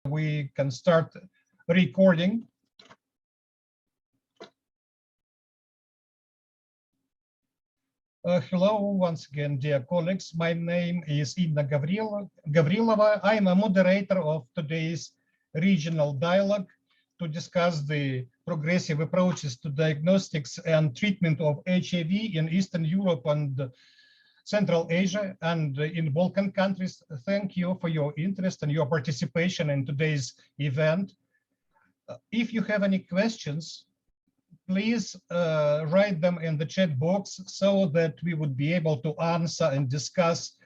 we can start recording. Hello once again, dear colleagues. My name is Inna Gavrilova. I'm a moderator of today's regional dialogue to discuss the progressive approaches to diagnostics and treatment of HIV in Eastern Europe and Central Asia and in Balkan countries. Thank you for your interest and your participation in today's event. If you have any questions, please write them in the chat box so that we would be able to answer and discuss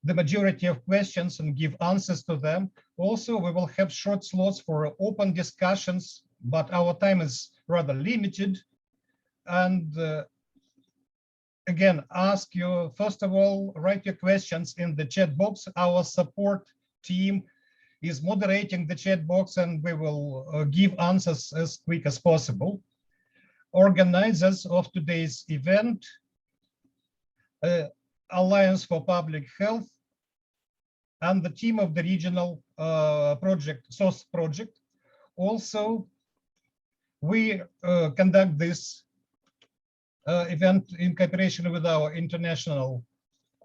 the majority of questions and give answers to them. Also, we will have short slots for open discussions, but our time is rather limited. And again, ask you, first of all, write your questions in the chat box. Our support team is moderating the chat box and we will give answers as quick as possible. Organizers of today's event, Alliance for Public Health, and the team of the regional SOS project. Also, we conduct this event in cooperation with our international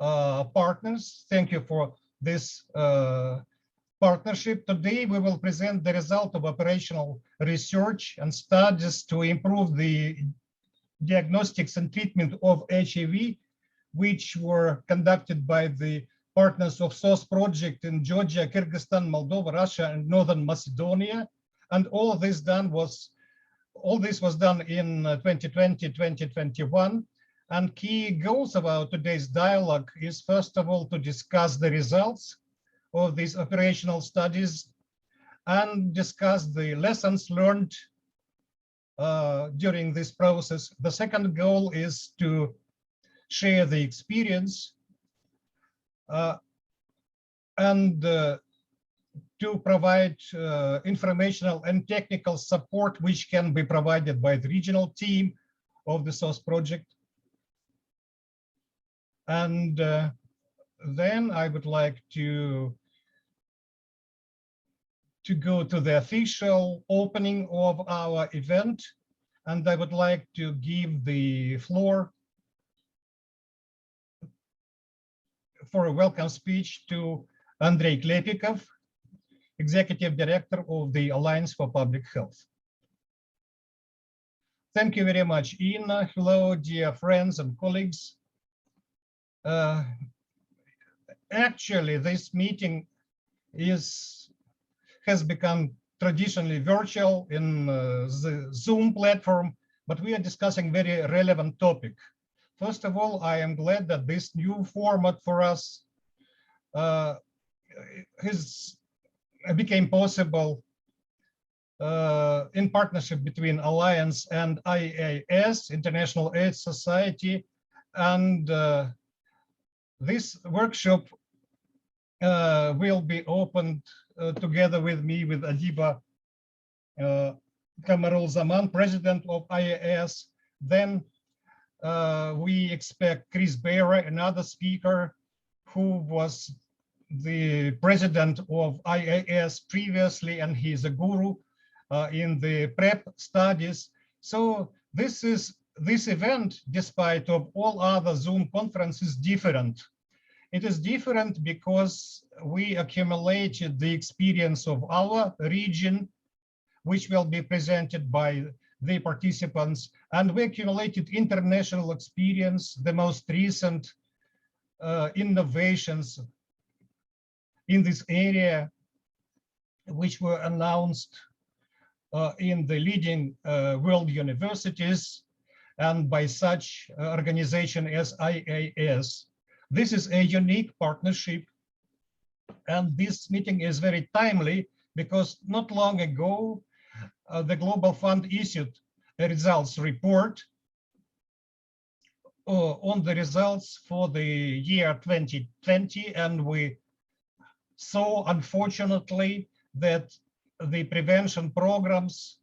partners. Thank you for this partnership. Today, we will present the result of operational research and studies to improve the diagnostics and treatment of HIV, which were conducted by the partners of SOS project in Georgia, Kyrgyzstan, Moldova, Russia, and Northern Macedonia. And all this was done in 2020-2021. And key goals of our today's dialogue is, first of all, to discuss the results of these operational studies and discuss the lessons learned during this process. The second goal is to share the experience and to provide informational and technical support which can be provided by the regional team of the SOS project. And then I would like to go to the official opening of our event, and I would like to give the floor for a welcome speech to Andrei Klepikov, Executive Director of the Alliance for Public Health. Thank you very much, Inna. Hello, dear friends and colleagues. Actually, this meeting has become traditionally virtual in the Zoom platform, but we are discussing very relevant topic. First of all, I am glad that this new format for us became possible in partnership between Alliance and IAS, International AIDS Society, and this workshop will be opened together with me, with Adiba Kamarul Zaman, President of IAS. Then we expect Chris Bearer, another speaker who was the president of IAS previously, and he's a guru in the PrEP studies. So this event, despite of all other Zoom conferences, different. It is different because we accumulated the experience of our region, which will be presented by the participants, and we accumulated international experience, the most recent innovations in this area, which were announced in the leading world universities and by such organization as IAS. This is a unique partnership, and this meeting is very timely because not long ago, the Global Fund issued a results report on the results for the year 2020, and we saw, unfortunately, that the prevention programs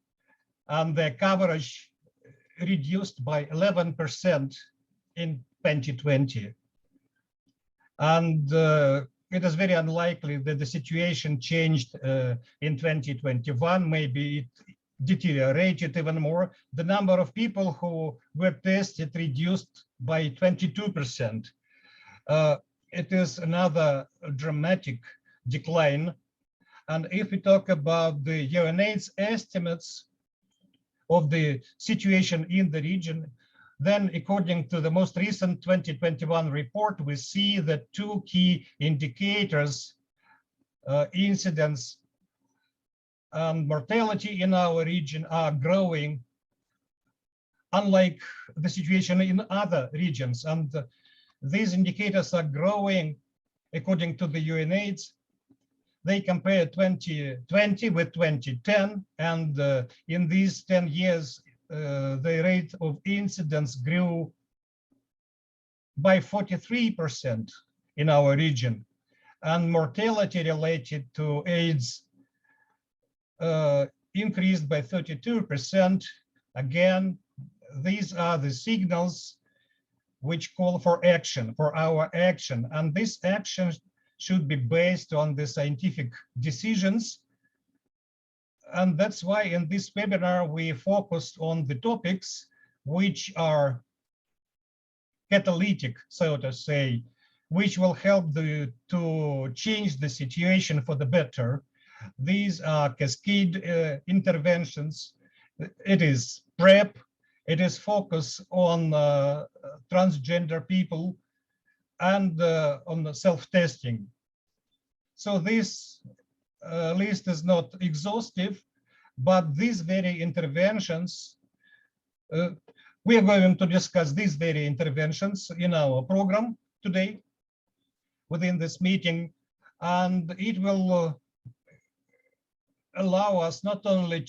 and the coverage reduced by 11% in 2020. And it is very unlikely that the situation changed in 2021. Maybe it deteriorated even more. The number of people who were tested reduced by 22%. It is another dramatic decline. And if we talk about the UNAIDS estimates of the situation in the region, then according to the most recent 2021 report, we see that two key indicators, incidence and mortality in our region, are growing, unlike the situation in other regions. And these indicators are growing according to the UNAIDS. They compare 2020 with 2010, and in these 10 years, the rate of incidence grew by 43% in our region, and mortality related to AIDS increased by 32%. Again, these are the signals which call for action, for our action, and this action should be based on the scientific decisions. And that's why in this webinar, we focused on the topics which are catalytic, so to say, which will help to change the situation for the better. These are cascade interventions. It is PrEP. It is focus on transgender people and on the self-testing. So this list is not exhaustive, but these very interventions, we are going to discuss these very interventions in our program today within this meeting, and it will allow us not only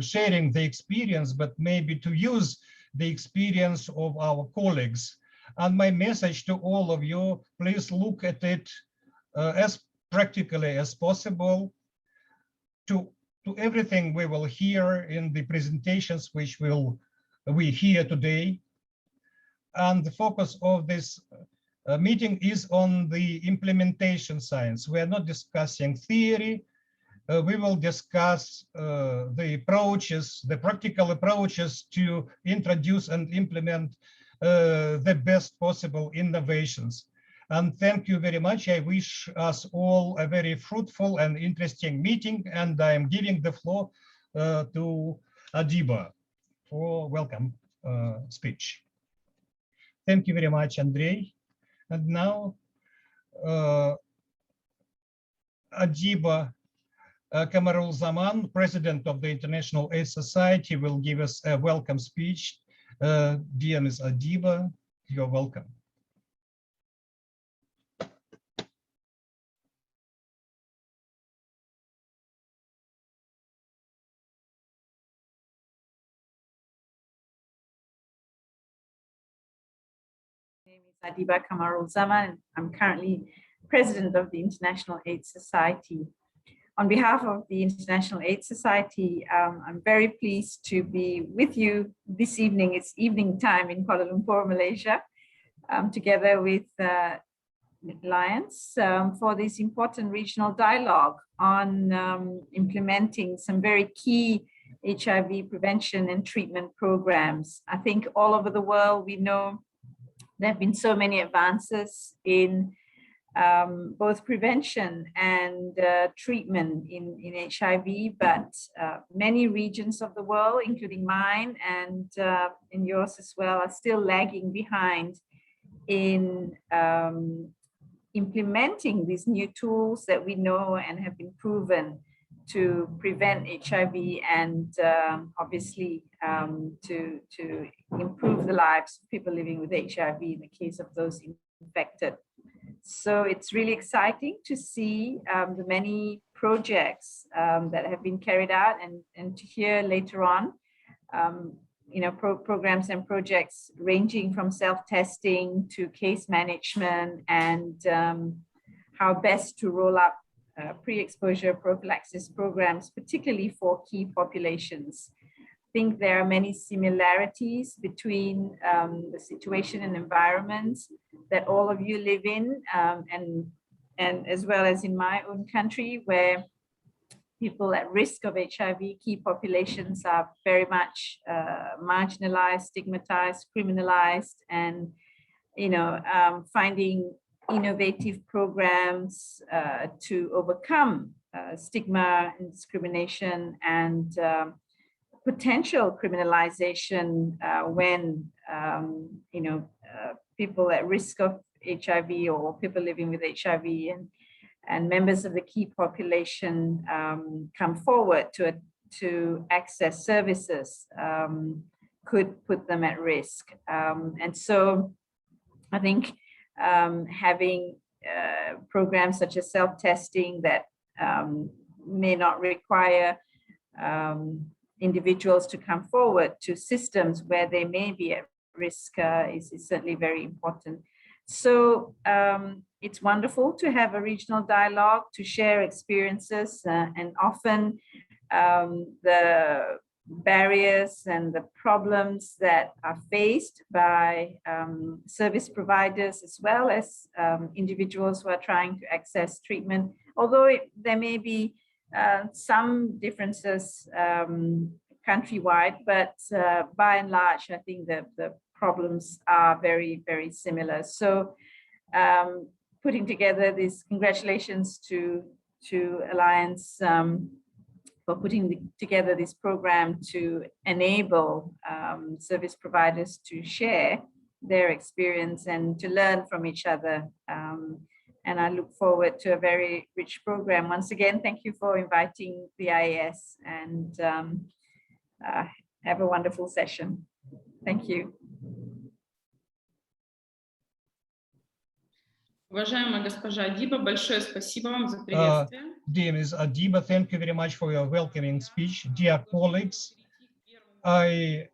sharing the experience, but maybe to use the experience of our colleagues. And my message to all of you, please look at it as practically as possible to everything we will hear in the presentations which we hear today. And the focus of this meeting is on the implementation science. We are not discussing theory. We will discuss the approaches, the practical approaches to introduce and implement the best possible innovations. And thank you very much. I wish us all a very fruitful and interesting meeting. And I am giving the floor to Adiba for welcome speech. Thank you very much, Andrei. And now Adiba Kamarul Zaman, President of the International AIDS Society, will give us a welcome speech. Dear Ms. Adiba, you're welcome. My name is Adiba Kamarul Zaman. I'm currently President of the International AIDS Society. On behalf of the International AIDS Society, I'm very pleased to be with you this evening. It's evening time in Kuala Lumpur, Malaysia, together with Lions for this important regional dialogue on implementing some very key HIV prevention and treatment programs. I think all over the world, we know there have been so many advances in both prevention and treatment in HIV, but many regions of the world, including mine and in yours as well, are still lagging behind in implementing these new tools that we know and have been proven to prevent HIV and obviously to improve the lives of people living with HIV in the case of those infected. So it's really exciting to see the many projects that have been carried out and to hear later on, programs and projects ranging from self-testing to case management and how best to roll out pre-exposure prophylaxis programs, particularly for key populations. I think there are many similarities between the situation and environments that all of you live in, and and as well as in my own country, where people at risk of HIV, key populations, are very much marginalized, stigmatized, criminalized, and finding innovative programs to overcome stigma and discrimination and potential criminalization when people at risk of HIV or people living with HIV and members of the key population come forward to access services could put them at risk. And so I think having programs such as self-testing that may not require individuals to come forward to systems where they may be at risk is certainly very important. So it's wonderful to have a regional dialogue to share experiences, and often the barriers and the problems that are faced by service providers as well as individuals who are trying to access treatment, although there may be some differences countrywide, but by and large, I think the problems are very, very similar. So putting together this, congratulations to Alliance for putting together this program to enable service providers to share their experience and to learn from each other. And I look forward to a very rich program. Once again, thank you for inviting the IAS, and have a wonderful session. Thank you. Уважаемая госпожа Адиба, большое спасибо вам за приветствие. Dear Ms. Adiba, thank you very much for your welcoming speech. Dear colleagues, I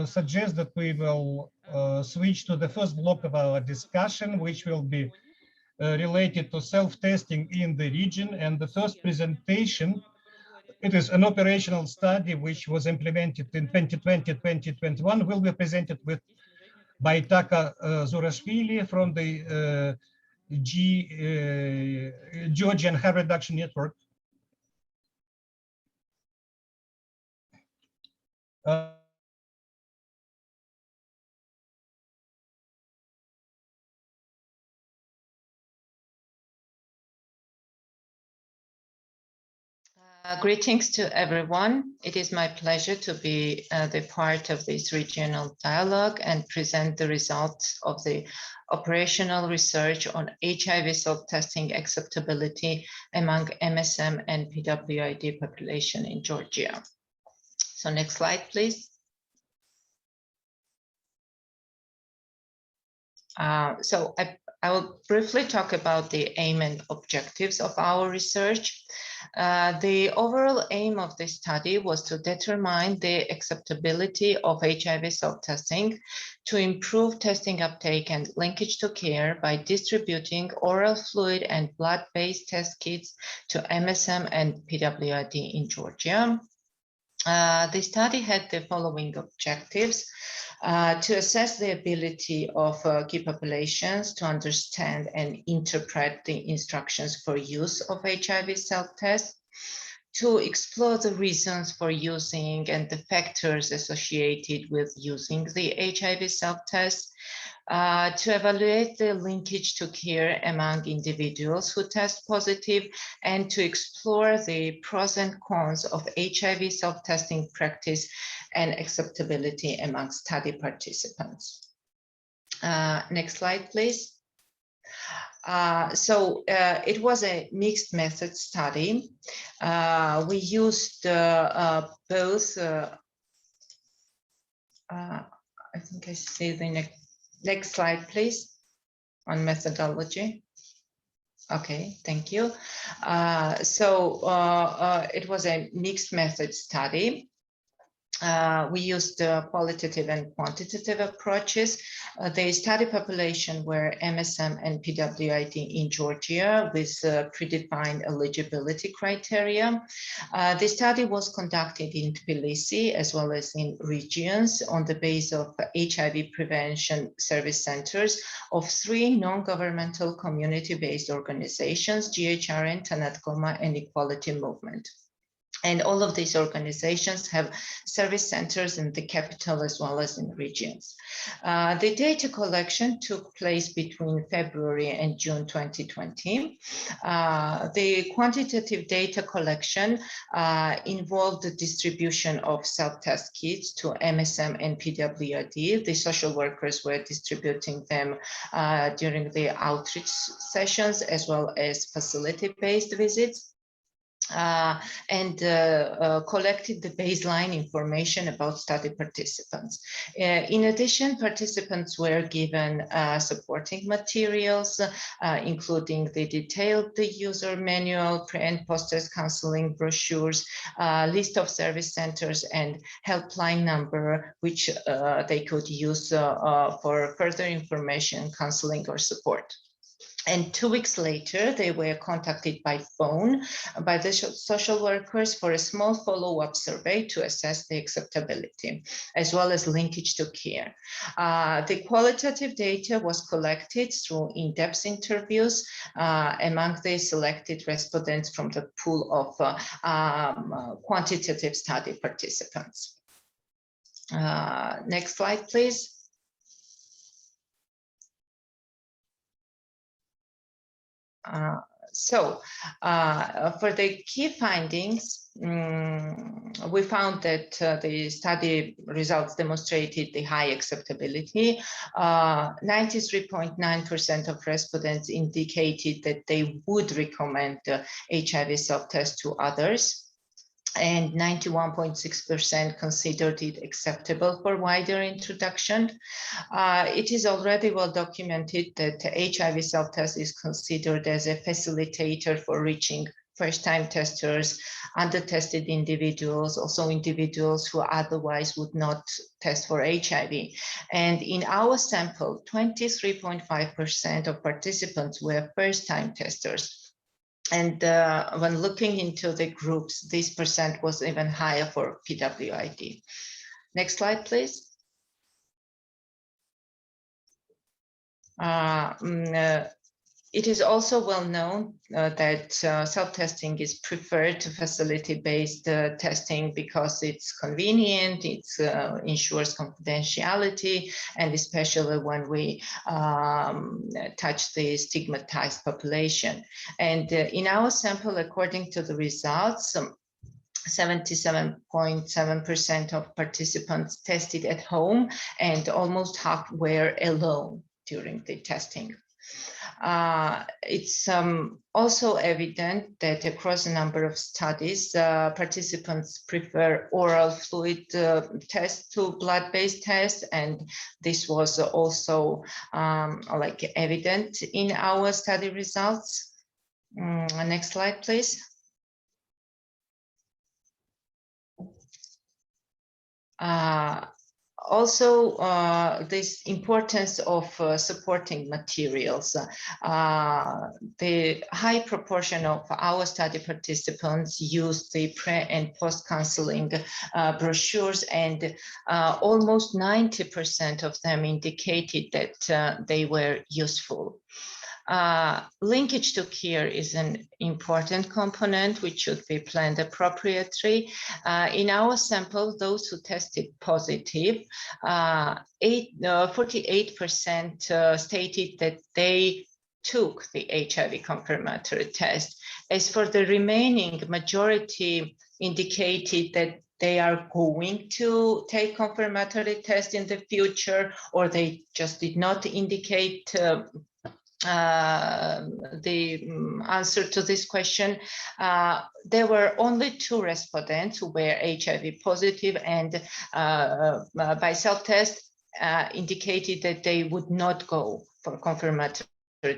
suggest that we will switch to the first block of our discussion, which will be related to self-testing in the region. And the first presentation, it is an operational study which was implemented in 2020-2021, will be presented by Taka Zurashvili from the Georgian Harm Reduction Network. Greetings to everyone. It is my pleasure to be the part of this regional dialogue and present the results of the operational research on HIV self-testing acceptability among MSM and PWID population in Georgia. So next slide, please. So I will briefly talk about the aim and objectives of our research. The overall aim of this study was to determine the acceptability of HIV self-testing, to improve testing uptake and linkage to care by distributing oral fluid and blood-based test kits to MSM and PWID in Georgia. The study had the following objectives: to assess the ability of key populations to understand and interpret the instructions for use of HIV self-test, to explore the reasons for using and the factors associated with using the HIV self-test, to evaluate the linkage to care among individuals who test positive, and to explore the pros and cons of HIV self-testing practice and acceptability among study participants. Next slide, please. So it was a mixed method study. We used both, I think I see the next slide, please, on methodology. Okay, thank you. So it was a mixed method study. We used qualitative and quantitative approaches. The study population were MSM and PWID in Georgia with predefined eligibility criteria. The study was conducted in Tbilisi as well as in regions on the base of HIV prevention service centers of 3 non-governmental community-based organizations, GHRN, Tanatgoma, and Equality Movement. And all of these organizations have service centers in the capital as well as in regions. The data collection took place between February and June 2020. The quantitative data collection involved the distribution of self-test kits to MSM and PWID. The social workers were distributing them during the outreach sessions as well as facility-based visits. And collected the baseline information about study participants. In addition, participants were given supporting materials, including the detailed user manual, pre and post-test counseling brochures, list of service centers, and helpline number, which they could use for further information, counseling, or support. And 2 weeks later, they were contacted by phone by the social workers for a small follow-up survey to assess the acceptability, as well as linkage to care. The qualitative data was collected through in-depth interviews among the selected respondents from the pool of quantitative study participants. Next slide, please. For the key findings, we found that the study results demonstrated the high acceptability. 93.9% of respondents indicated that they would recommend HIV self-test to others, and 91.6% considered it acceptable for wider introduction. It is already well documented that HIV self-test is considered as a facilitator for reaching first-time testers, under-tested individuals, also individuals who otherwise would not test for HIV. And in our sample, 23.5% of participants were first-time testers. And when looking into the groups, this percent was even higher for PWID. Next slide, please. It is also well known that self-testing is preferred to facility-based testing because it's convenient, it ensures confidentiality, and especially when we touch the stigmatized population. And in our sample, according to the results, 77.7% of participants tested at home, and almost half were alone during the testing. It's also evident that across a number of studies, participants prefer oral fluid test to blood-based test, and this was also evident in our study results. Next slide, please. Also, this importance of supporting materials. The high proportion of our study participants used the pre and post counseling brochures, and almost 90% of them indicated that they were useful. Linkage to care is an important component which should be planned appropriately. In our sample, those who tested positive, 48% stated that they took the HIV confirmatory test. As for the remaining, majority indicated that they are going to take confirmatory test in the future, or they just did not indicate the answer to this question. There were only 2 respondents who were HIV positive, and by self-test indicated that they would not go for confirmatory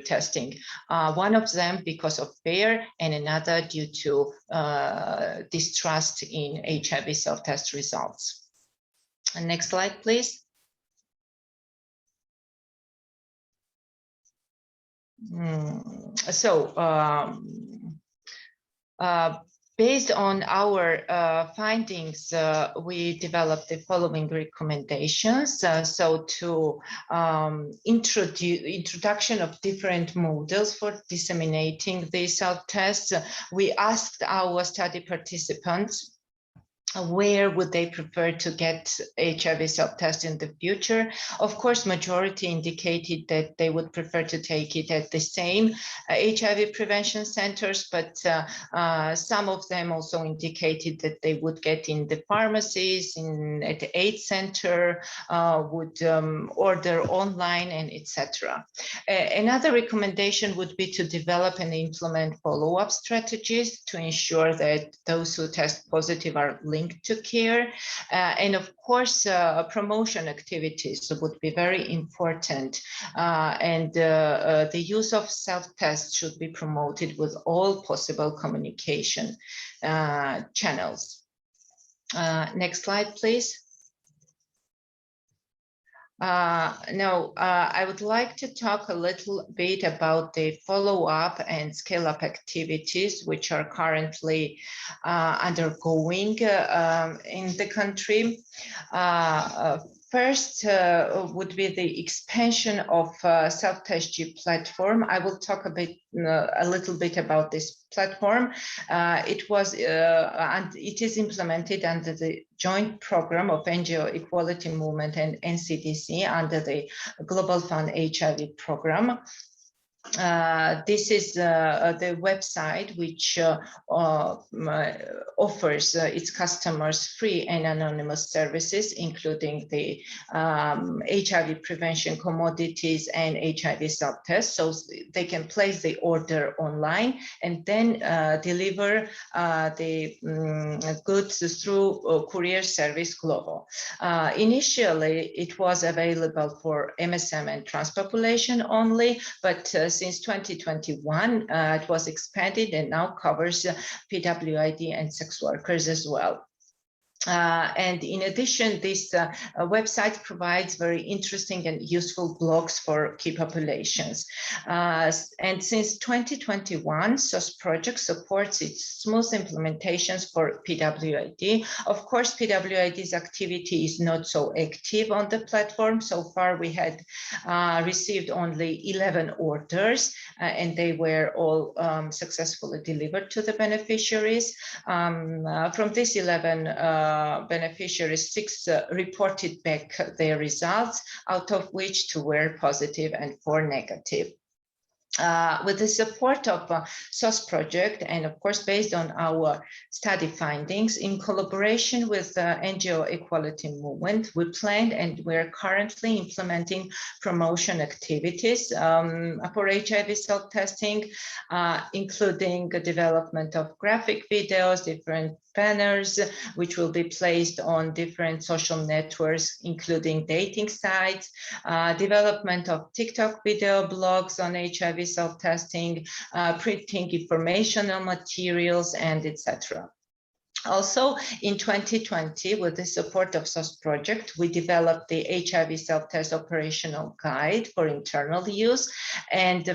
testing. One of them because of fear, and another due to distrust in HIV self-test results. Next slide, please. Based on our findings, we developed the following recommendations. So to introduction of different models for disseminating the self-tests, we asked our study participants where would they prefer to get HIV self-test in the future. Of course, majority indicated that they would prefer to take it at the same HIV prevention centers, but some of them also indicated that they would get in the pharmacies, at the AIDS center, would order online, and etc. Another recommendation would be to develop and implement follow-up strategies to ensure that those who test positive are linked to care. And of course, promotion activities would be very important. And the use of self-tests should be promoted with all possible communication channels. Next slide, please. Now, I would like to talk a little bit about the follow-up and scale-up activities, which are currently undergoing in the country. First would be the expansion of Selftesting platform. I will talk a little bit about this platform. It was and it is implemented under the joint program of NGO Equality Movement and NCDC under the Global Fund HIV program. This is the website which offers its customers free and anonymous services, including the HIV prevention commodities and HIV self-test. So they can place the order online and then deliver the goods through courier service global. Initially, it was available for MSM and trans population only, but since 2021, it was expanded and now covers PWID and sex workers as well. And in addition, this website provides very interesting and useful blogs for key populations. And since 2021, SOS project supports its smooth implementations for PWID. Of course, PWID's activity is not so active on the platform. So far, we had received only 11 orders, and they were all successfully delivered to the beneficiaries. From these 11 beneficiaries, 6 reported back their results, out of which 2 were positive and 4 negative. With the support of SOS project, and of course based on our study findings, in collaboration with NGO Equality Movement, we planned and we're currently implementing promotion activities for HIV self-testing, including the development of graphic videos, different banners, which will be placed on different social networks, including dating sites, development of TikTok video blogs on HIV self-testing, printing informational materials, and etc. Also, in 2020, with the support of SOS project, we developed the HIV self-test operational guide for internal use. And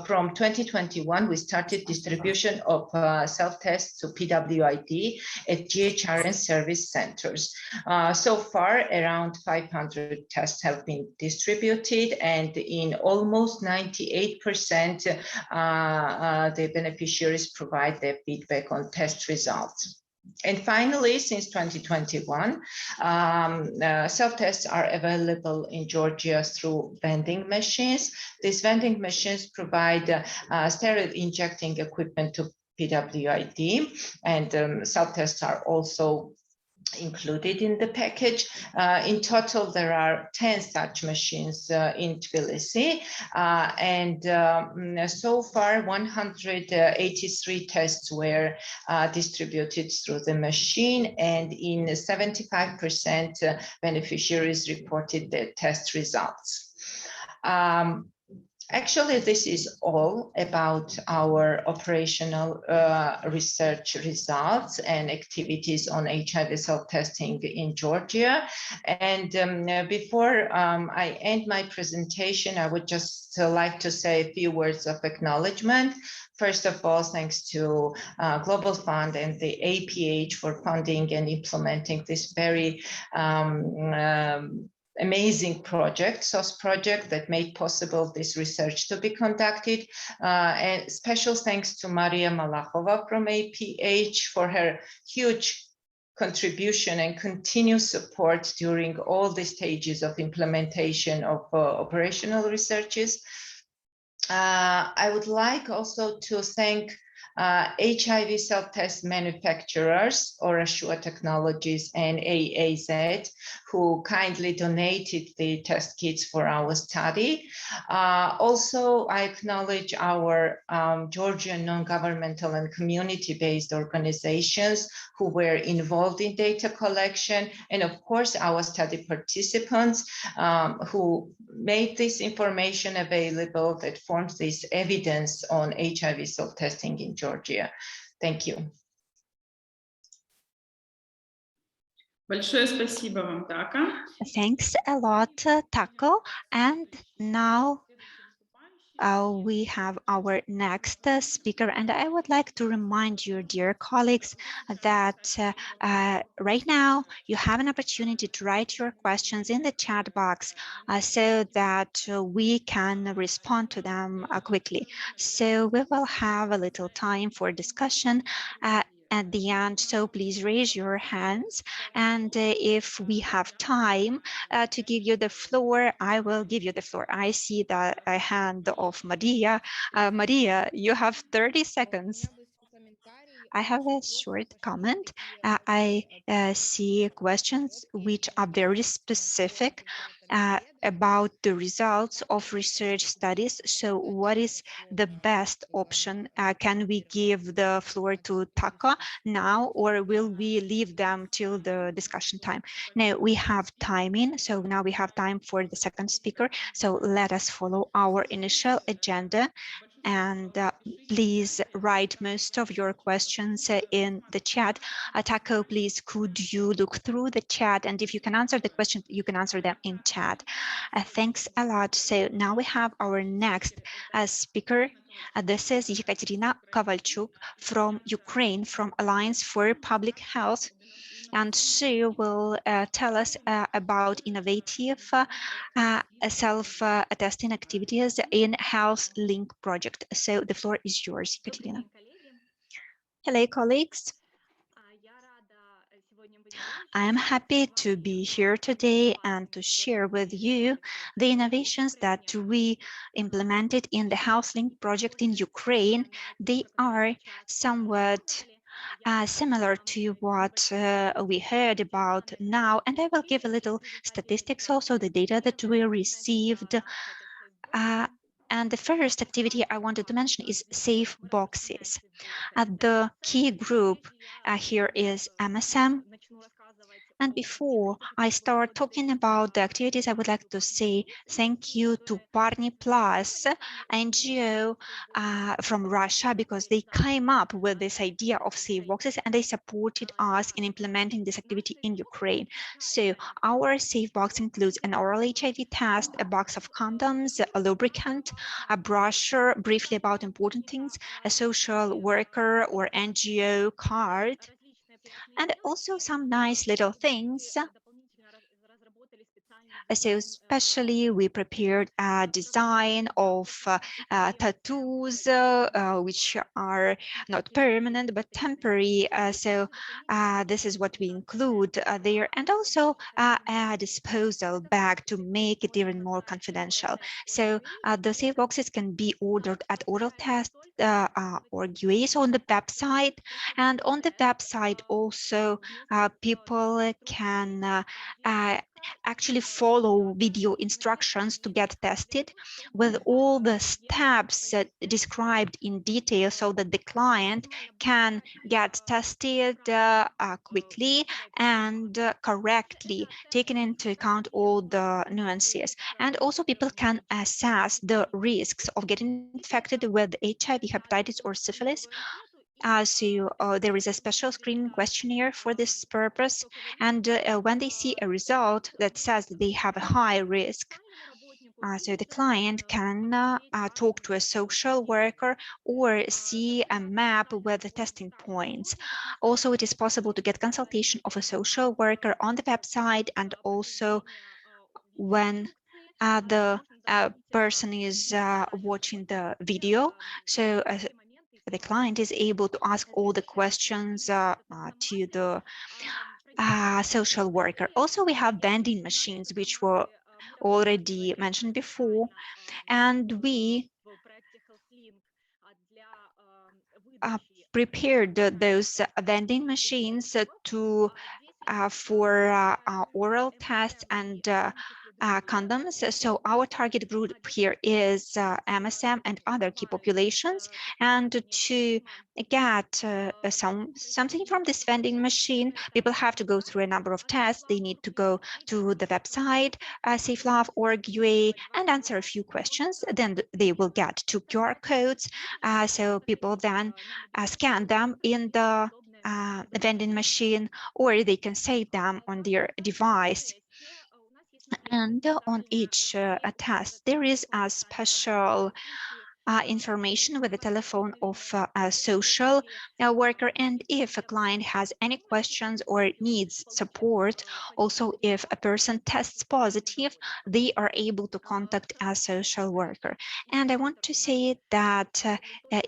from 2021, we started distribution of self-tests to PWID at GHR and service centers. So far, around 500 tests have been distributed, and in almost 98%, the beneficiaries provide their feedback on test results. And finally, since 2021, self-tests are available in Georgia through vending machines. These vending machines provide sterile injecting equipment to PWID, and self-tests are also included in the package. In total, there are 10 such machines in Tbilisi, and so far 183 tests were distributed through the machine, and in 75% beneficiaries reported their test results. Actually, this is all about our operational research results and activities on HIV self-testing in Georgia. And before I end my presentation, I would just like to say a few words of acknowledgement. First of all, thanks to Global Fund and the APH for funding and implementing this very amazing project, SOS project, that made possible this research to be conducted. And special thanks to Maria Malachova from APH for her huge contribution and continued support during all the stages of implementation of operational researches. I would like also to thank HIV self-test manufacturers, Orashua Technologies and AAZ, who kindly donated the test kits for our study. Also, I acknowledge our Georgian non-governmental and community-based organizations who were involved in data collection, and of course, our study participants who made this information available that forms this evidence on HIV self-testing in Georgia. Thank you. Большое спасибо вам, Taka. Thanks a lot, Taco. And now we have our next speaker, and I would like to remind you, dear colleagues, that right now you have an opportunity to write your questions in the chat box so that we can respond to them quickly. So we will have a little time for discussion at the end, so please raise your hands, and if we have time to give you the floor, I will give you the floor. I see the hand of Maria. Maria, you have 30 seconds. I have a short comment. I see questions which are very specific about the results of research studies. So what is the best option? Can we give the floor to Taka now, or will we leave them till the discussion time? No, we have timing. So now we have time for the second speaker. So let us follow our initial agenda. And please write most of your questions in the chat. Taco, please, could you look through the chat? And if you can answer the question, you can answer them in chat. Thanks a lot. So now we have our next speaker. This is Ekaterina Kovalchuk from Ukraine, from Alliance for Public Health. And she will tell us about innovative self-testing activities in Health Link project. So the floor is yours, Ekaterina. Hello, colleagues. I am happy to be here today and to share with you the innovations that we implemented in the Health Link project in Ukraine. They are somewhat similar to what we heard about now, and I will give a little statistics, also the data that we received. And the first activity I wanted to mention is safe boxes. The key group here is MSM. And before I start talking about the activities, I would like to say thank you to Parni Plus NGO from Russia, because they came up with this idea of safe boxes and they supported us in implementing this activity in Ukraine. So our safe box includes an oral HIV test, a box of condoms, a lubricant, a brochure briefly about important things, a social worker or NGO card, and also some nice little things. So especially we prepared a design of tattoos, which are not permanent but temporary. So this is what we include there, and also a disposal bag to make it even more confidential. So the safe boxes can be ordered at Oral Test or UAs on the website, and on the website also people can actually follow video instructions to get tested with all the steps described in detail so that the client can get tested quickly and correctly, taking into account all the nuances. And also people can assess the risks of getting infected with HIV, hepatitis, or syphilis. There is a special screening questionnaire for this purpose. And when they see a result that says that they have a high risk, so the client can talk to a social worker or see a map with the testing points. Also, it is possible to get consultation of a social worker on the website, and also when the person is watching the video. So the client is able to ask all the questions to the social worker. Also, we have vending machines, which were already mentioned before, and we prepared those vending machines to for oral tests and condoms. So our target group here is MSM and other key populations. And to get something from this vending machine, people have to go through a number of tests. They need to go to the website, safelove.org.ua, and answer a few questions. Then they will get 2 QR codes. So people then scan them in the vending machine, or they can save them on their device. And on each test, there is a special information with the telephone of a social worker. And if a client has any questions or needs support, also if a person tests positive, they are able to contact a social worker. And I want to say that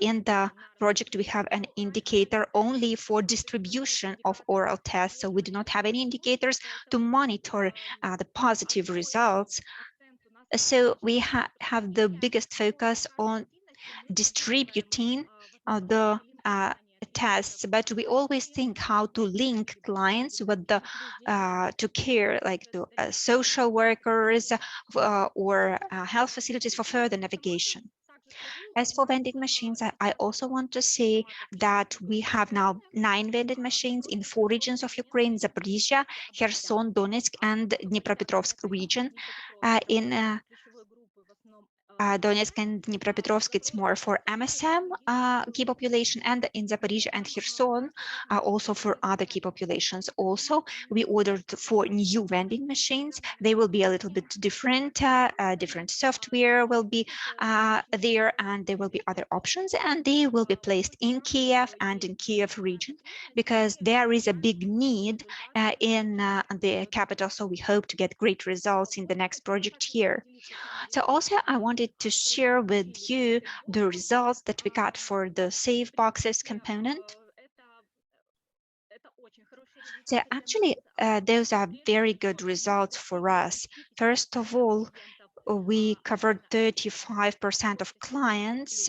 in the project, we have an indicator only for distribution of oral tests. So we do not have any indicators to monitor the positive results. So we have the biggest focus on distributing the tests, but we always think how to link clients with the to care, like to social workers or health facilities for further navigation. As for vending machines, I also want to say that we have now 9 vending machines in 4 regions of Ukraine: Zaporizhia, Kherson, Donetsk, and Dnipropetrovsk region. In Donetsk and Dnipropetrovsk, it's more for MSM key population, and in Zaporizhia and Kherson also for other key populations. Also, we ordered 4 new vending machines. They will be a little bit different. Different software will be there, and there will be other options, and they will be placed in Kiev and in Kiev region, because there is a big need in the capital. So we hope to get great results in the next project here. So also I wanted to share with you the results that we got for the Safe Boxes component. So actually, those are very good results for us. First of all, we covered 35% of clients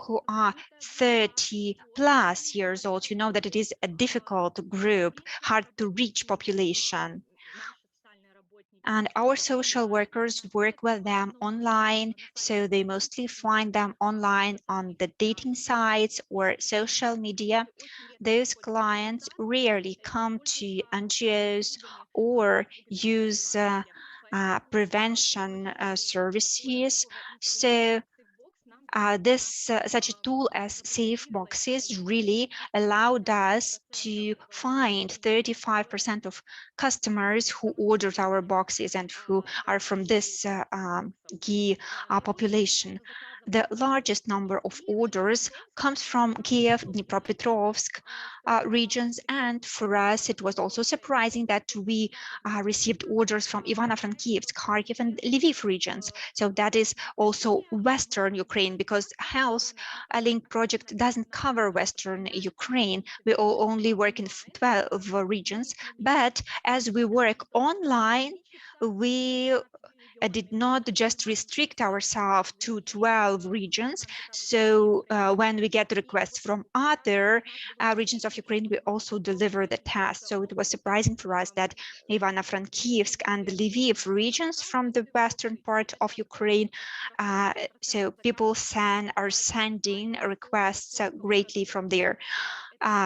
who are 30 plus years old. You know that it is a difficult group, hard to reach population. And our social workers work with them online, so they mostly find them online on the dating sites or social media. Those clients rarely come to NGOs or use prevention services. So such a tool as Safe Boxes really allowed us to find 35% of customers who ordered our boxes and who are from this key population. The largest number of orders comes from Kiev, Dnipropetrovsk regions, and for us it was also surprising that we received orders from Ivano-Frankivsk, Kharkiv, and Lviv regions. So that is also Western Ukraine, because Health Link project doesn't cover Western Ukraine. We only work in 12 regions, but as we work online, we did not just restrict ourselves to 12 regions. So when we get requests from other regions of Ukraine, we also deliver the test. So it was surprising for us that Ivano-Frankivsk and Lviv regions from the western part of Ukraine, so people are sending requests greatly from there.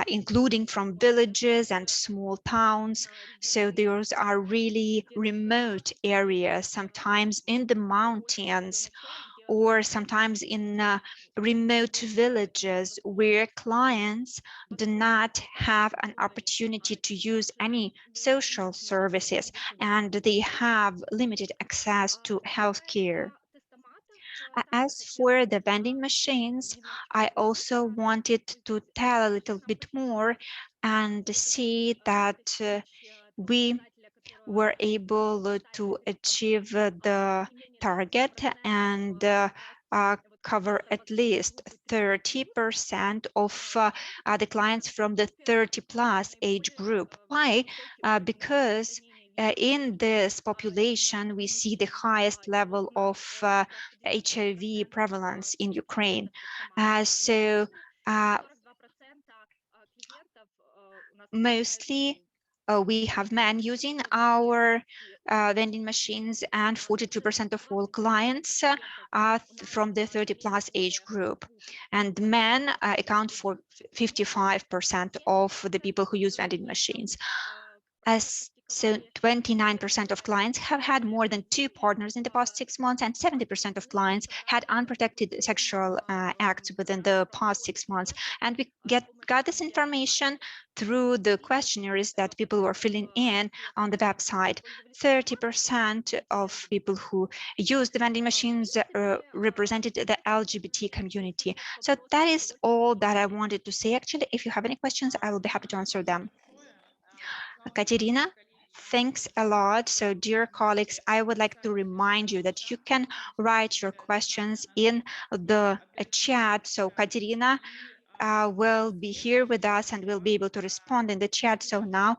Including from villages and small towns. So those are really remote areas, sometimes in the mountains, or sometimes in remote villages where clients do not have an opportunity to use any social services and they have limited access to healthcare. As for the vending machines, I also wanted to tell a little bit more and see that we were able to achieve the target and cover at least 30% of the clients from the 30+ age group. Why? Because in this population, we see the highest level of HIV prevalence in Ukraine. Mostly we have men using our vending machines, and 42% of all clients are from the 30+ age group. And men account for 55% of the people who use vending machines. So 29% of clients have had more than 2 partners in the past 6 months, and 70% of clients had unprotected sexual acts within the past 6 months. And we got this information through the questionnaires that people were filling in on the website. 30% of people who used the vending machines represented the LGBT community. So that is all that I wanted to say. Actually, if you have any questions, I will be happy to answer them. Katerina, thanks a lot. So dear colleagues, I would like to remind you that you can write your questions in the chat. So Katerina will be here with us and will be able to respond in the chat. So now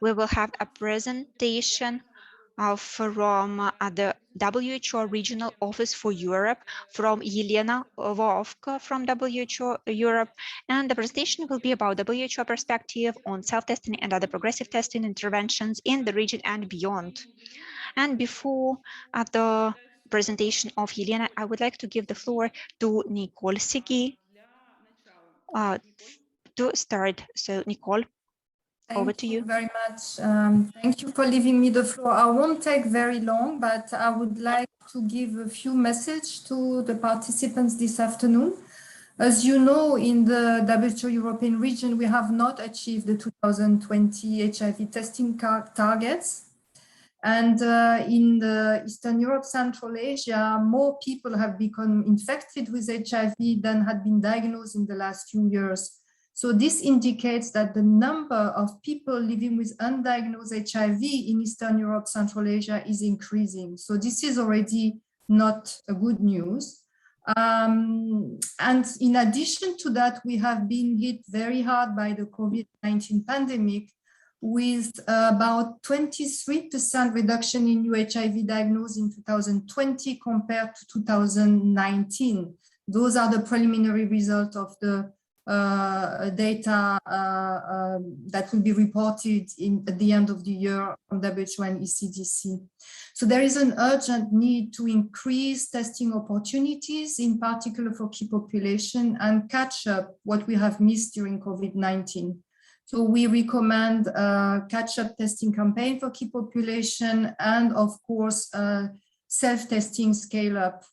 we will have a presentation from the WHO Regional Office for Europe, from Yelena Vovk from WHO Europe, and the presentation will be about WHO perspective on self-testing and other progressive testing interventions in the region and beyond. And before the presentation of Yelena, I would like to give the floor to Nicole Sigi to start. So Nicole, over to you. Thank you very much. Thank you for leaving me the floor. I won't take very long, but I would like to give a few messages to the participants this afternoon. As you know, in the WHO European region, we have not achieved the 2020 HIV testing targets. And in the Eastern Europe, Central Asia, more people have become infected with HIV than had been diagnosed in the last few years. So this indicates that the number of people living with undiagnosed HIV in Eastern Europe, Central Asia is increasing. So this is already not a good news. And in addition to that, we have been hit very hard by the COVID-19 pandemic, with about 23% reduction in new HIV diagnosed in 2020 compared to 2019. Those are the preliminary results of the data that will be reported at the end of the year from WHO and ECDC. So there is an urgent need to increase testing opportunities, in particular for key population, and catch up what we have missed during COVID-19. So we recommend a catch-up testing campaign for key population, and of course, self-testing scale-up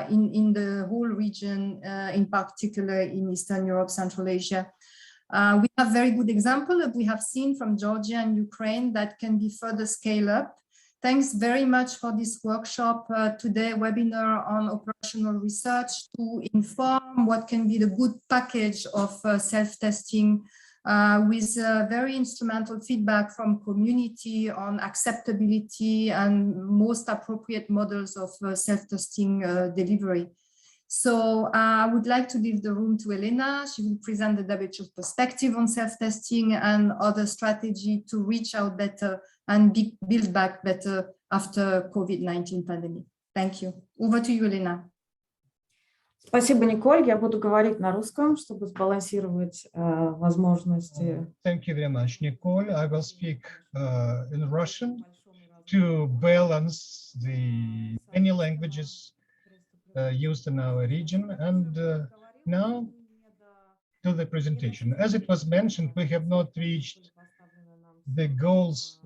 in the whole region, in particular in Eastern Europe, Central Asia. We have very good example that we have seen from Georgia and Ukraine that can be further scale up. Thanks very much for this workshop today, webinar on operational research to inform what can be the good package of self-testing with very instrumental feedback from community on acceptability and most appropriate models of self-testing delivery. So I would like to leave the room to Elena. She will present the WHO perspective on self-testing and other strategy to reach out better and build back better after COVID-19 pandemic. Thank you. Over to you, Elena. Спасибо, Николь. Я буду говорить на русском, чтобы сбалансировать возможности. Thank you very much, Nicole. I will speak in Russian to balance the many languages used in our region. And now to the presentation. As it was mentioned, we have not reached the goals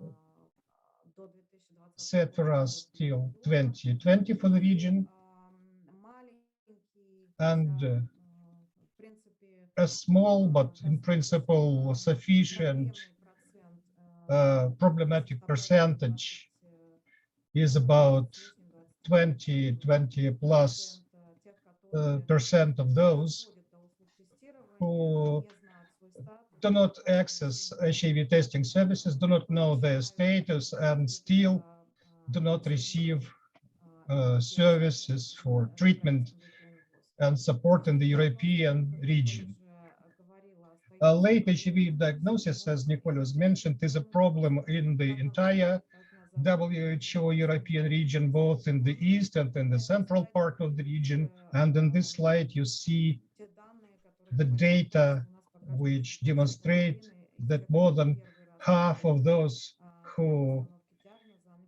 set for us till 2020 for the region. And a small, but in principle sufficient problematic percentage is about 20 plus percent of those who do not access HIV testing services, do not know their status, and still do not receive services for treatment and support in the European region. Late HIV diagnosis, as Nicole was mentioned, is a problem in the entire WHO European region, both in the east and in the central part of the region. And in this slide, you see the data which demonstrate that more than half of those who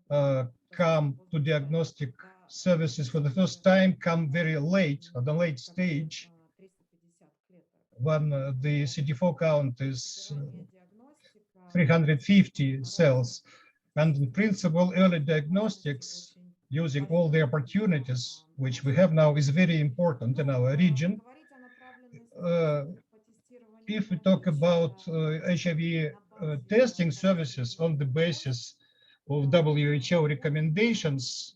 come to diagnostic services for the first time come very late, at the late stage, when the CD4 count is 350 cells. And in principle, early diagnostics, using all the opportunities which we have now, is very important in our region. If we talk about HIV testing services on the basis of WHO recommendations,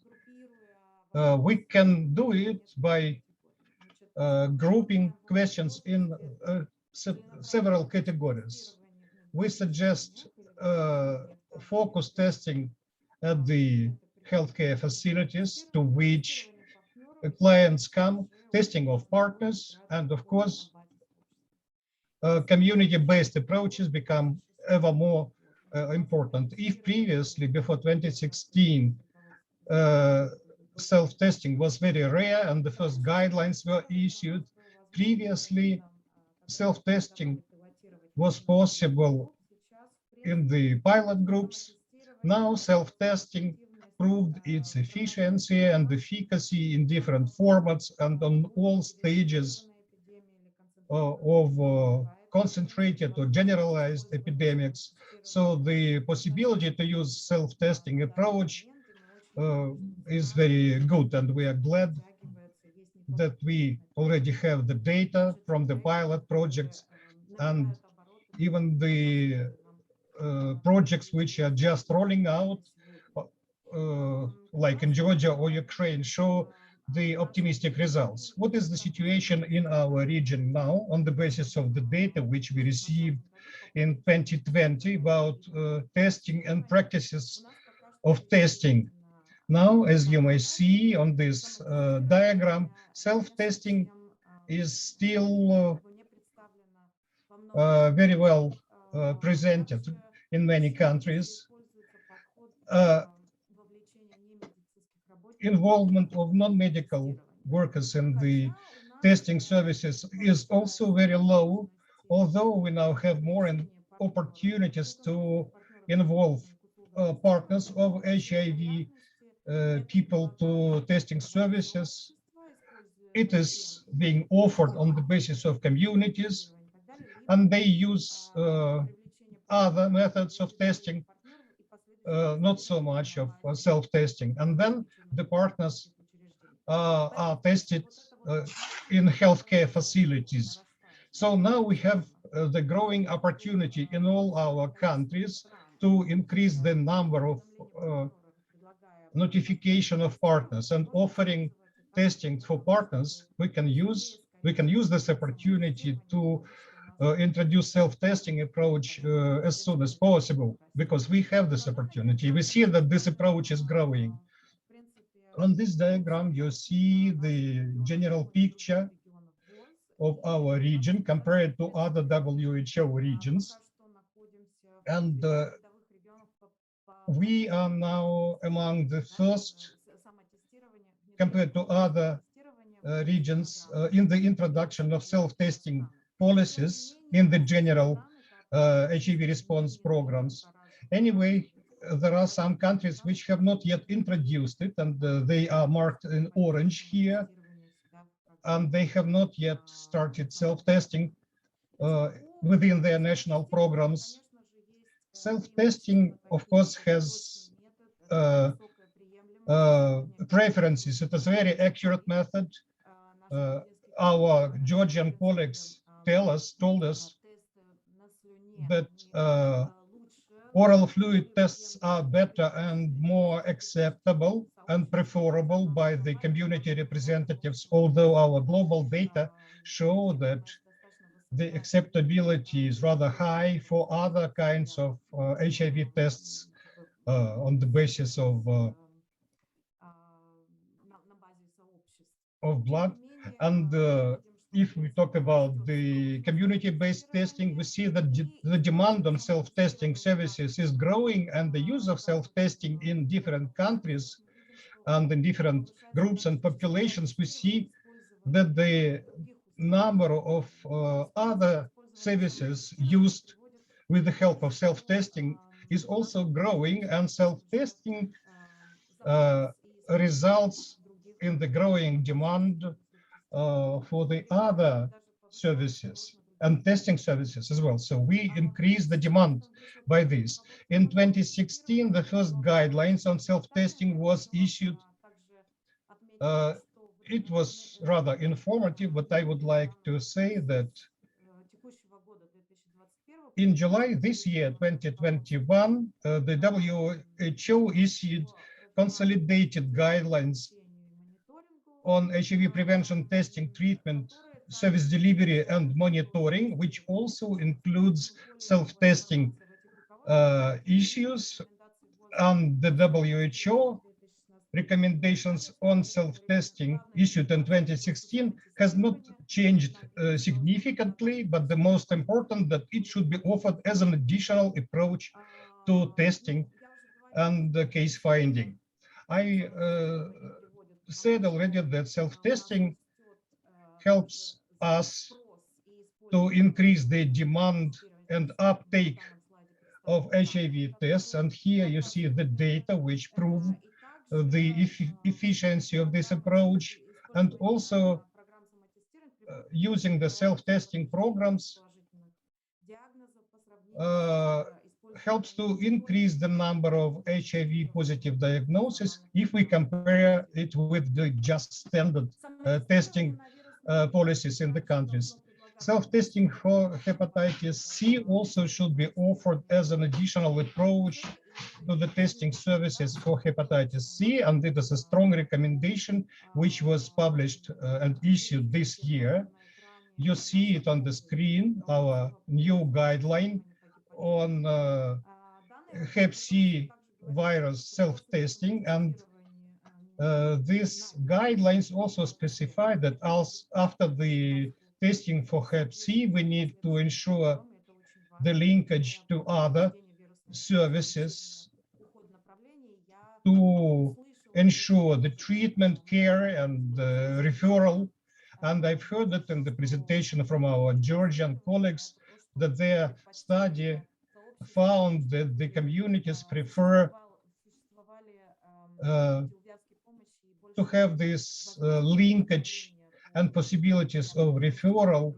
we can do it by grouping questions in several categories. We suggest focus testing at the healthcare facilities to which clients come, testing of partners, and of course, community-based approaches become ever more important. If previously, before 2016, self-testing was very rare and the first guidelines were issued, previously self-testing was possible in the pilot groups. Now self-testing proved its efficiency and efficacy in different formats and on all stages of concentrated or generalized epidemics. So the possibility to use self-testing approach is very good, and we are glad that we already have the data from the pilot projects, and even the projects which are just rolling out, like in Georgia or Ukraine, show the optimistic results. What is the situation in our region now on the basis of the data which we received in 2020 about testing and practices of testing? Now, as you may see on this diagram, self-testing is still very well presented in many countries. Involvement of non-medical workers in the testing services is also very low, although we now have more opportunities to involve partners of HIV people to testing services. It is being offered on the basis of communities, and they use other methods of testing, not so much of self-testing. And then the partners are tested in healthcare facilities. So now we have the growing opportunity in all our countries to increase the number of notification of partners and offering testing for partners. We can use this opportunity to introduce self-testing approach as soon as possible, because we have this opportunity. We see that this approach is growing. On this diagram, you see the general picture of our region compared to other WHO regions. And we are now among the first, compared to other regions, in the introduction of self-testing policies in the general HIV response programs. Anyway, there are some countries which have not yet introduced it, and they are marked in orange here, and they have not yet started self-testing within their national programs. Self-testing, of course, has preferences. It is a very accurate method. Our Georgian colleagues told us that oral fluid tests are better and more acceptable and preferable by the community representatives, although our global data show that the acceptability is rather high for other kinds of HIV tests on the basis of blood. And if we talk about the community-based testing, we see that the demand on self-testing services is growing, and the use of self-testing in different countries and in different groups and populations, we see that the number of other services used with the help of self-testing is also growing, and self-testing results in the growing demand for the other services and testing services as well. So we increase the demand by this. In 2016, the first guidelines on self-testing was issued. It was rather informative, but I would like to say that in July this year, 2021, the WHO issued consolidated guidelines on HIV prevention, testing, treatment, service delivery, and monitoring, which also includes self-testing issues. And the WHO recommendations on self-testing issued in 2016 has not changed significantly, but the most important that it should be offered as an additional approach to testing and case finding. I said already that self-testing helps us to increase the demand and uptake of HIV tests, and here you see the data which prove the efficiency of this approach, and also using the self-testing programs helps to increase the number of HIV positive diagnoses if we compare it with the just standard testing policies in the countries. Self-testing for hepatitis C also should be offered as an additional approach to the testing services for hepatitis C, and it is a strong recommendation which was published and issued this year. You see it on the screen, our new guideline on Hep C virus self-testing, and these guidelines also specify that after the testing for Hep C, we need to ensure the linkage to other services to ensure the treatment, care, and referral. And I've heard that in the presentation from our Georgian colleagues that their study found that the communities prefer to have this linkage and possibilities of referral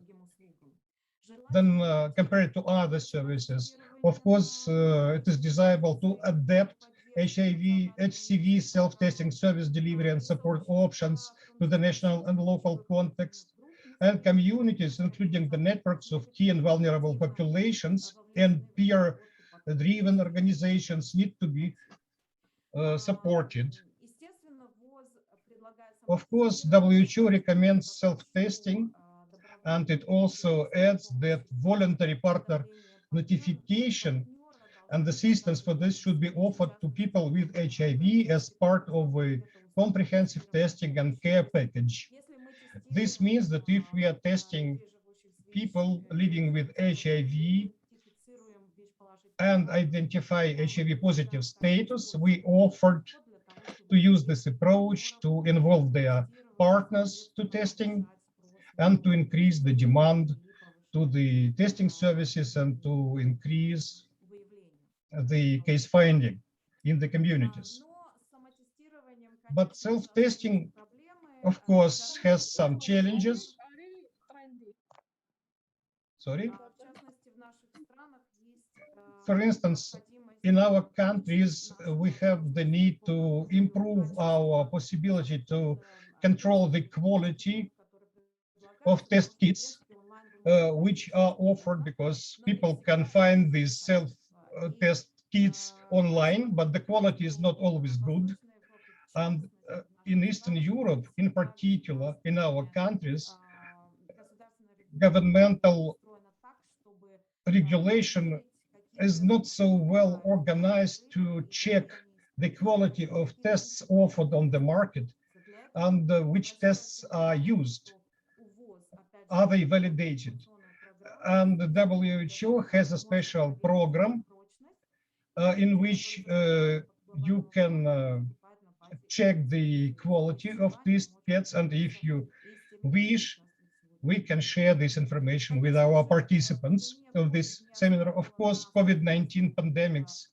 than compared to other services. Of course, it is desirable to adapt HCV self-testing service delivery and support options to the national and local context, and communities, including the networks of key and vulnerable populations and peer-driven organizations, need to be supported. Of course, WHO recommends self-testing, and it also adds that voluntary partner notification And assistance for this should be offered to people with HIV as part of a comprehensive testing and care package. This means that if we are testing people living with HIV and identify HIV positive status, we offered to use this approach to involve their partners to testing and to increase the demand to the testing services and to increase the case finding in the communities. But self-testing, of course, has some challenges. Sorry. For instance, in our countries, we have the need to improve our possibility to control the quality of test kits, which are offered, because people can find these self-test kits online, but the quality is not always good. And in Eastern Europe, in particular, in our countries, governmental regulation is not so well organized to check the quality of tests offered on the market and which tests are used. Are they validated? And the WHO has a special program in which you can check the quality of these kits, and if you wish, we can share this information with our participants of this seminar. Of course, COVID-19 pandemics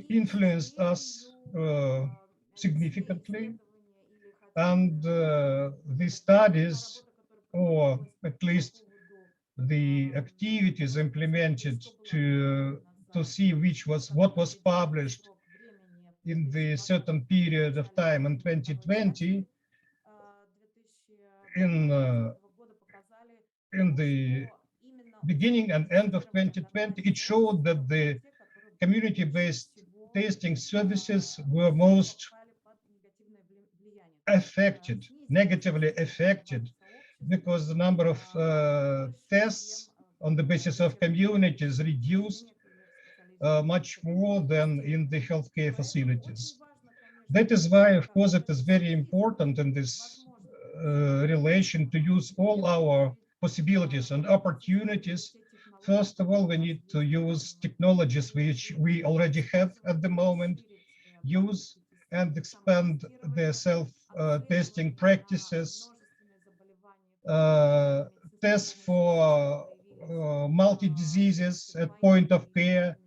influenced us significantly, and the studies, or at least the activities implemented to see what was published in the certain period of time in 2020, in the beginning and end of 2020, it showed that the community-based testing services were most affected, negatively affected, because the number of tests on the basis of communities reduced much more than in the healthcare facilities. That is why, of course, it is very important in this relation to use all our possibilities and opportunities. First of all, we need to use technologies which we already have at the moment, use and expand the self-testing practices, tests for multi-diseases at point of care,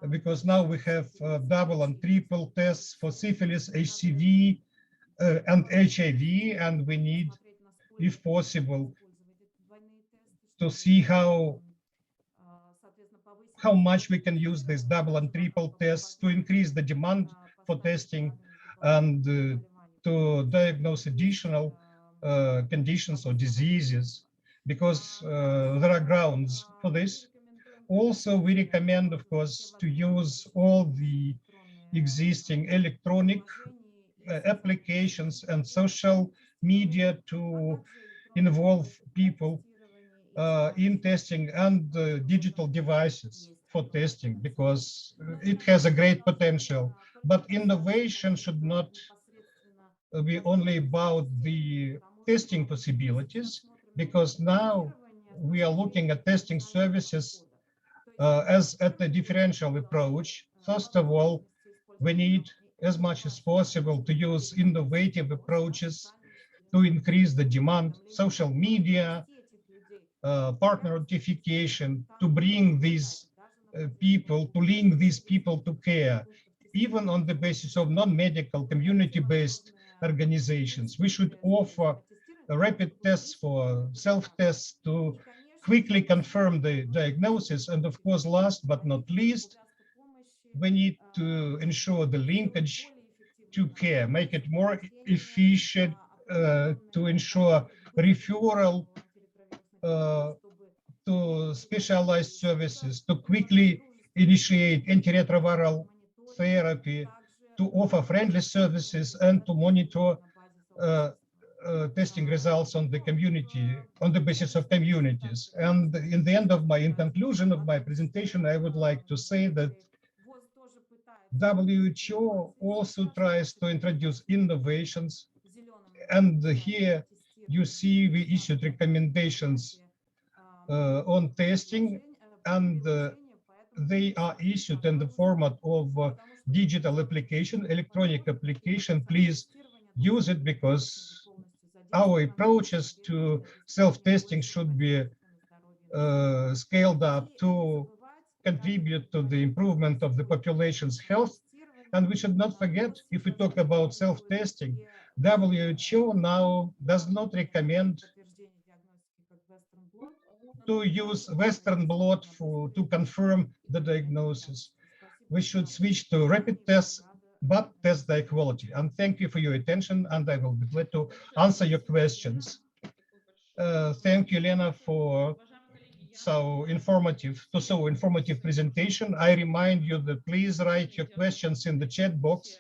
because now we have double and triple tests for syphilis, HCV, and HIV, and we need, if possible, to see how much we can use these double and triple tests to increase the demand for testing and to diagnose additional conditions or diseases, because there are grounds for this. Also, we recommend, of course, to use all the existing electronic applications and social media to involve people in testing, and digital devices for testing, because it has a great potential. But innovation should not be only about the testing possibilities, because now we are looking at testing services as at a differential approach. First of all, we need as much as possible to use innovative approaches to increase the demand, social media, partner notification, to bring these people, to link these people to care, even on the basis of non-medical community-based organizations. We should offer rapid tests for self-tests to quickly confirm the diagnosis. And of course, last but not least, we need to ensure the linkage to care, make it more efficient, to ensure referral to specialized services, to quickly initiate antiretroviral therapy, to offer friendly services, and to monitor testing results on the community, on the basis of communities. And in the end of in conclusion of my presentation, I would like to say that WHO also tries to introduce innovations. And here you see we issued recommendations on testing, and they are issued in the format of digital application, electronic application. Please use it, because our approaches to self-testing should be scaled up to contribute to the improvement of the population's health. And we should not forget, if we talk about self-testing, WHO now does not recommend to use Western blot to confirm the diagnosis. We should switch to rapid tests, but test their quality. And thank you for your attention, and I will be glad to answer your questions. Thank you, Lena, for so informative presentation. I remind you that please write your questions in the chat box,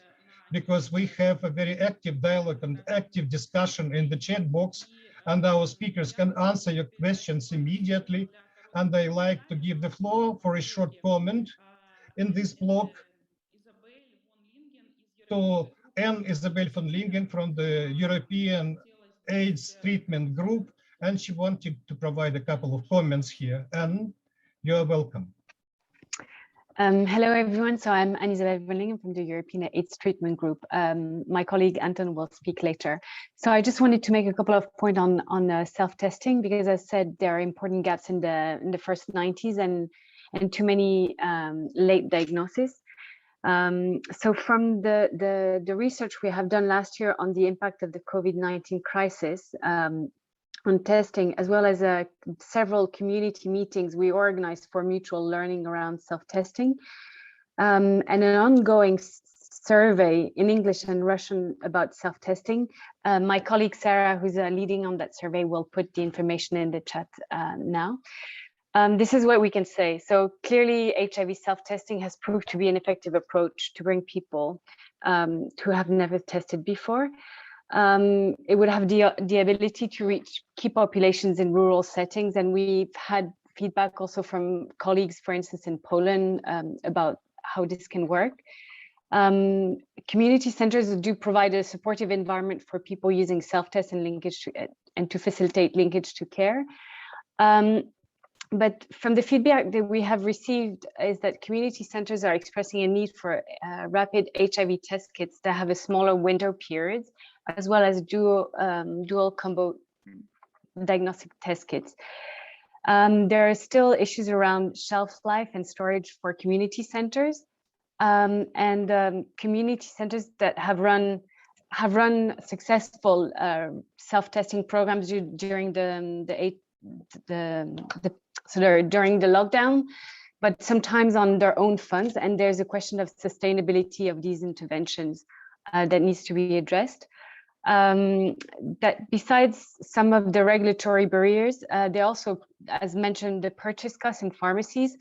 because we have a very active dialogue and active discussion in the chat box, and our speakers can answer your questions immediately. And I like to give the floor for a short comment in this block to Anne Isabel von Lingen from the European AIDS Treatment Group, and she wanted to provide a couple of comments here. Anne, you're welcome. Hello, everyone. So I'm Anne-Isabelle von Lingen from the European AIDS Treatment Group. My colleague Anton will speak later. So I just wanted to make a couple of points on self-testing, because as I said, there are important gaps in the first 90s and too many late diagnoses. So from the research we have done last year on the impact of the COVID-19 crisis on testing, as well as several community meetings we organized for mutual learning around self-testing, and an ongoing survey in English and Russian about self-testing. My colleague Sarah, who's leading on that survey, will put the information in the chat now. This is what we can say. So clearly, HIV self-testing has proved to be an effective approach to bring people who have never tested before. It would have the ability to reach key populations in rural settings. And we've had feedback also from colleagues, for instance, in Poland, about how this can work. Community centers do provide a supportive environment for people using self-test and linkage and to facilitate linkage to care. But from the feedback that we have received is that community centers are expressing a need for rapid HIV test kits that have a smaller window period, as well as dual combo diagnostic test kits. There are still issues around shelf life and storage for community centers, and community centers that have run successful self-testing programs during during the lockdown, but sometimes on their own funds. And there's a question of sustainability of these interventions that needs to be addressed. That besides some of the regulatory barriers, they also, as mentioned, the purchase costs in pharmacies.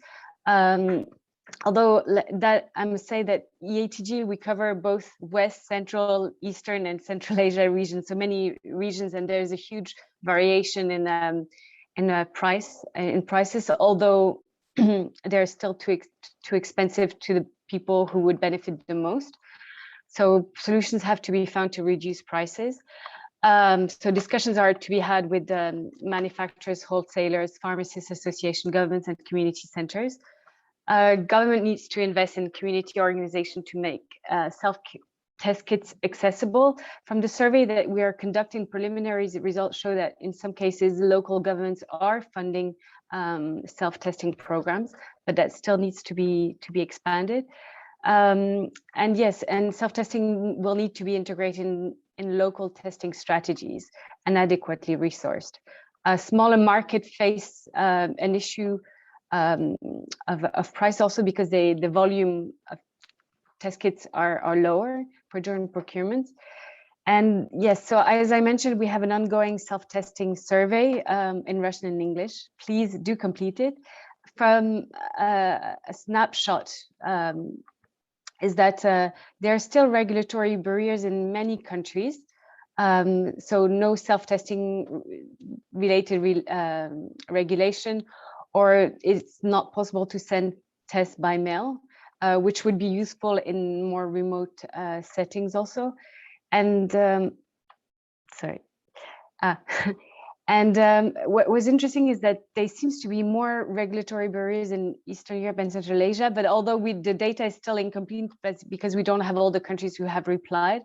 Although that I must say that EATG, we cover both West, Central, Eastern, and Central Asia regions, so many regions, and there's a huge variation in prices, although they're still too expensive to the people who would benefit the most. So solutions have to be found to reduce prices. So discussions are to be had with manufacturers, wholesalers, pharmacists association, governments, and community centers. Government needs to invest in community organization to make self-test kits accessible. From the survey that we are conducting, preliminary results show that in some cases, local governments are funding self-testing programs, but that still needs to be expanded. And yes, and self-testing will need to be integrated in local testing strategies and adequately resourced. Smaller market face an issue of price also, because the volume of test kits are lower for during procurements. And yes, so as I mentioned, we have an ongoing self-testing survey in Russian and English. Please do complete it. From a snapshot is that there are still regulatory barriers in many countries. So no self-testing related regulation, or it's not possible to send tests by mail, which would be useful in more remote settings also. And sorry. And what was interesting is that there seems to be more regulatory barriers in Eastern Europe and Central Asia, but although the data is still incomplete, but because we don't have all the countries who have replied,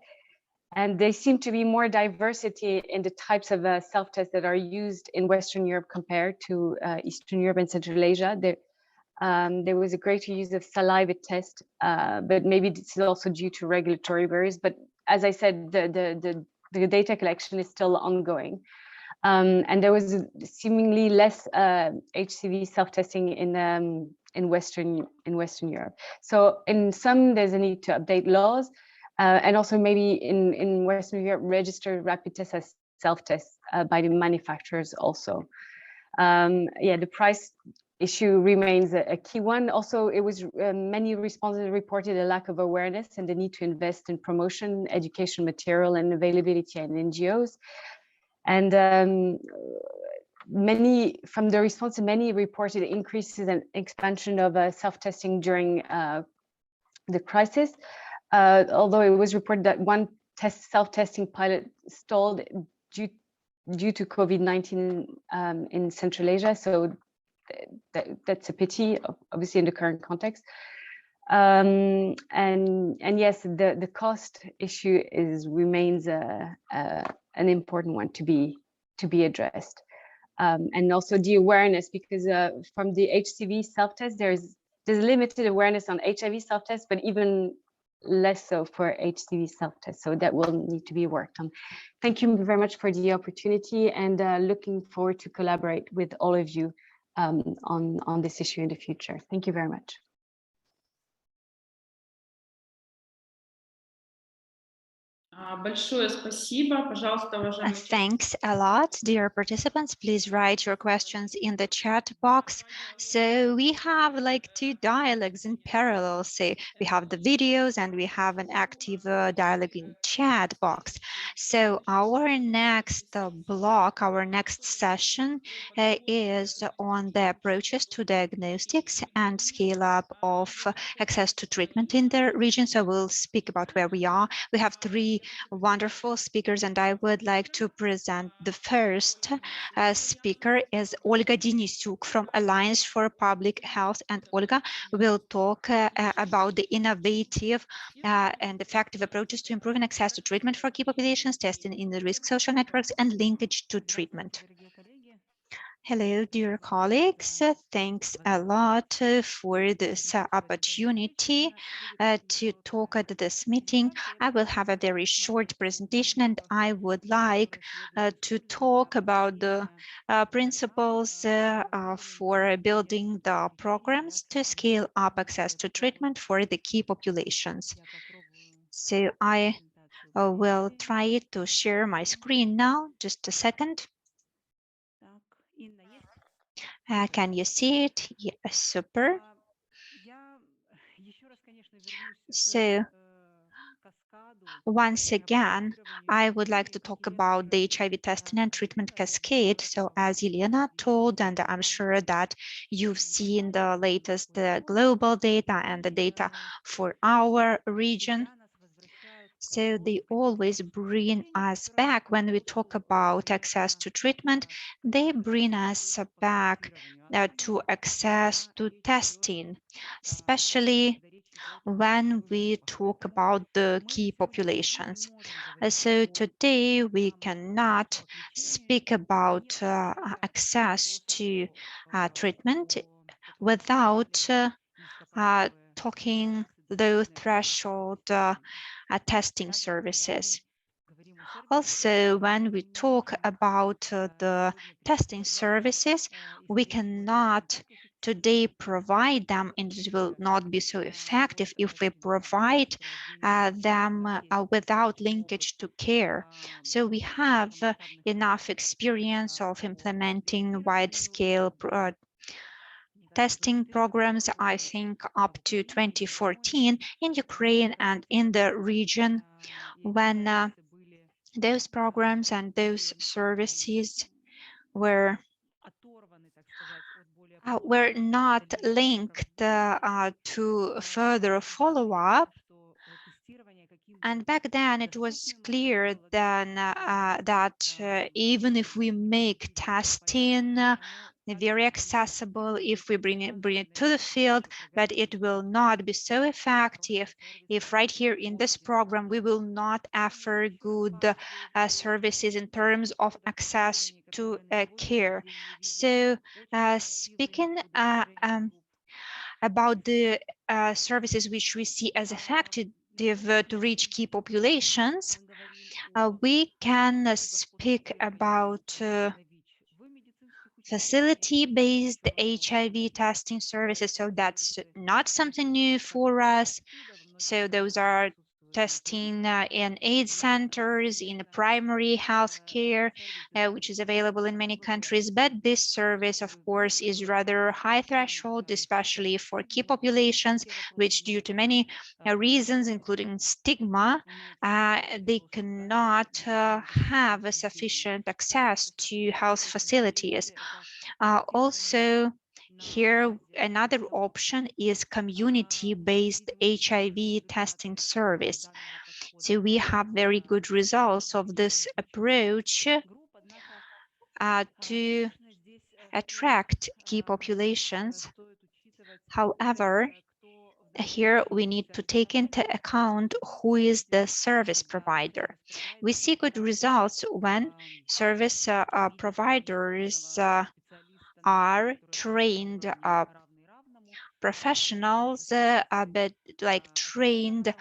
and there seem to be more diversity in the types of self-tests that are used in Western Europe compared to Eastern Europe and Central Asia. There was a greater use of saliva test, but maybe this is also due to regulatory barriers. But as I said, the data collection is still ongoing. And there was seemingly less HCV self-testing in Western Europe. So in some, there's a need to update laws, and also maybe in Western Europe, register rapid tests as self-tests by the manufacturers also. Yeah, the price issue remains a key one. Also, it was many respondents reported a lack of awareness and the need to invest in promotion, education material, and availability in NGOs. And many from the response, many reported increases and expansion of self-testing during the crisis. Although it was reported that one self-testing pilot stalled due to COVID-19 in Central Asia. So that's a pity, obviously, in the current context. And yes, the cost issue remains an important one to be addressed, and also the awareness, because from the HCV self-test, there's limited awareness on HIV self-test, but even less so for HCV self-test. So that will need to be worked on. Thank you very much for the opportunity, and looking forward to collaborate with all of you on this issue in the future. Thank you very much. Большое спасибо. Пожалуйста, уважаемые. Thanks a lot, dear participants. Please write your questions in the chat box. So we have like two dialogues in parallel. So we have the videos and we have an active dialogue in chat box. So our next block, our next session is on the approaches to diagnostics and scale up of access to treatment in the region. So we'll speak about where we are. We have three wonderful speakers, and I would like to present the first speaker is Olga Denisyuk from Alliance for Public Health, and Olga will talk about the innovative and effective approaches to improving access to treatment for key populations, testing in the risk social networks, and linkage to treatment. Hello, dear colleagues. Thanks a lot for this opportunity to talk at this meeting. I will have a very short presentation, and I would like to talk about the principles for building the programs to scale up access to treatment for the key populations. So I will try to share my screen now. Just a second. Can you see it? Yes, super. So once again, I would like to talk about the HIV testing and treatment cascade. So as Elena told, and I'm sure that you've seen the latest global data and the data for our region. So they always bring us back when we talk about access to treatment. They bring us back to access to testing, especially when we talk about the key populations. So today we cannot speak about access to treatment without talking low threshold testing services. Also, when we talk about the testing services, we cannot today provide them, and it will not be so effective if we provide them without linkage to care. So we have enough experience of implementing wide-scale testing programs, I think up to 2014 in Ukraine and in the region, when those programs and those services were not linked to further follow-up. And back then it was clear then that even if we make testing very accessible, if we bring it to the field, but it will not be so effective if right here in this program we will not offer good services in terms of access to care. So speaking about the services which we see as effective to reach key populations, we can speak about facility-based HIV testing services. So that's not something new for us. So those are testing in AIDS centers, in primary health care, which is available in many countries. But this service, of course, is rather high threshold, especially for key populations, which due to many reasons, including stigma, they cannot have a sufficient access to health facilities. Also, here, another option is community-based HIV testing service. So we have very good results of this approach to attract key populations. However, here we need to take into account who is the service provider. We see good results when service providers are trained professionals, but like trained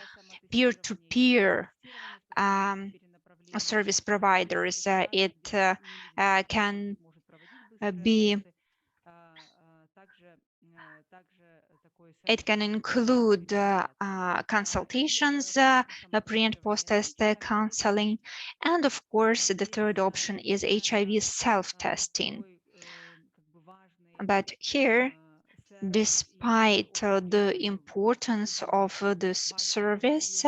peer-to-peer service providers. It can be, it can include consultations, pre and post-test counseling, and of course the third option is HIV self-testing. But here, despite the importance of this service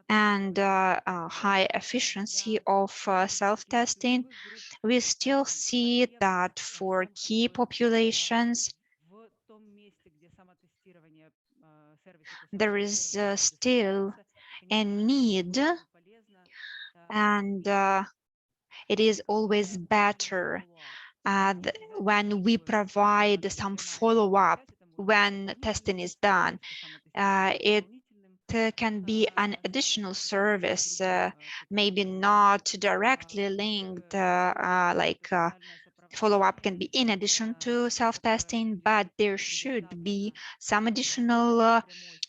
and high efficiency of self-testing, we still see that for key populations, there is still a need, and it is always better when we provide some follow-up when testing is done. It can be an additional service, maybe not directly linked, like follow-up can be in addition to self-testing, but there should be some additional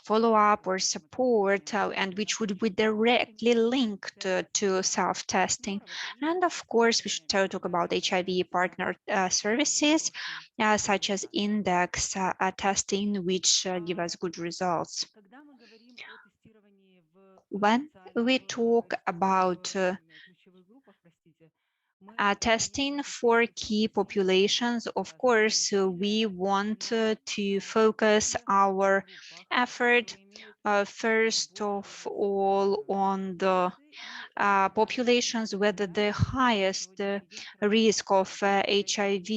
follow-up or support, and which would be directly linked to self-testing. And of course, we should talk about HIV partner services, such as index testing, which give us good results. When we talk about testing for key populations, of course, we want to focus our effort first of all on the populations with the highest risk of HIV.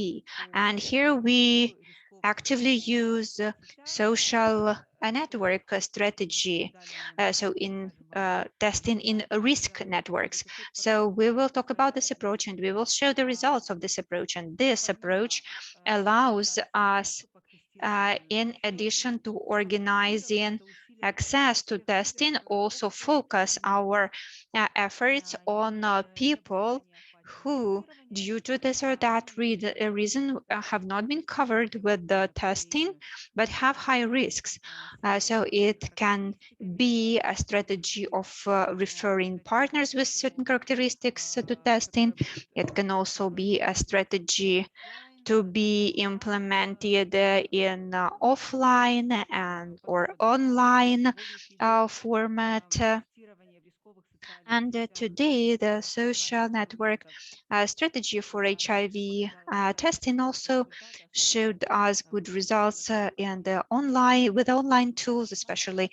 And here we actively use social network strategy, so in testing in risk networks. So we will talk about this approach and we will show the results of this approach. And this approach allows us, in addition to organizing access to testing, also focus our efforts on people who, due to this or that reason, have not been covered with the testing, but have high risks. So it can be a strategy of referring partners with certain characteristics to testing. It can also be a strategy to be implemented in offline and or online format. And today, the social network strategy for HIV testing also showed us good results in the with online tools, especially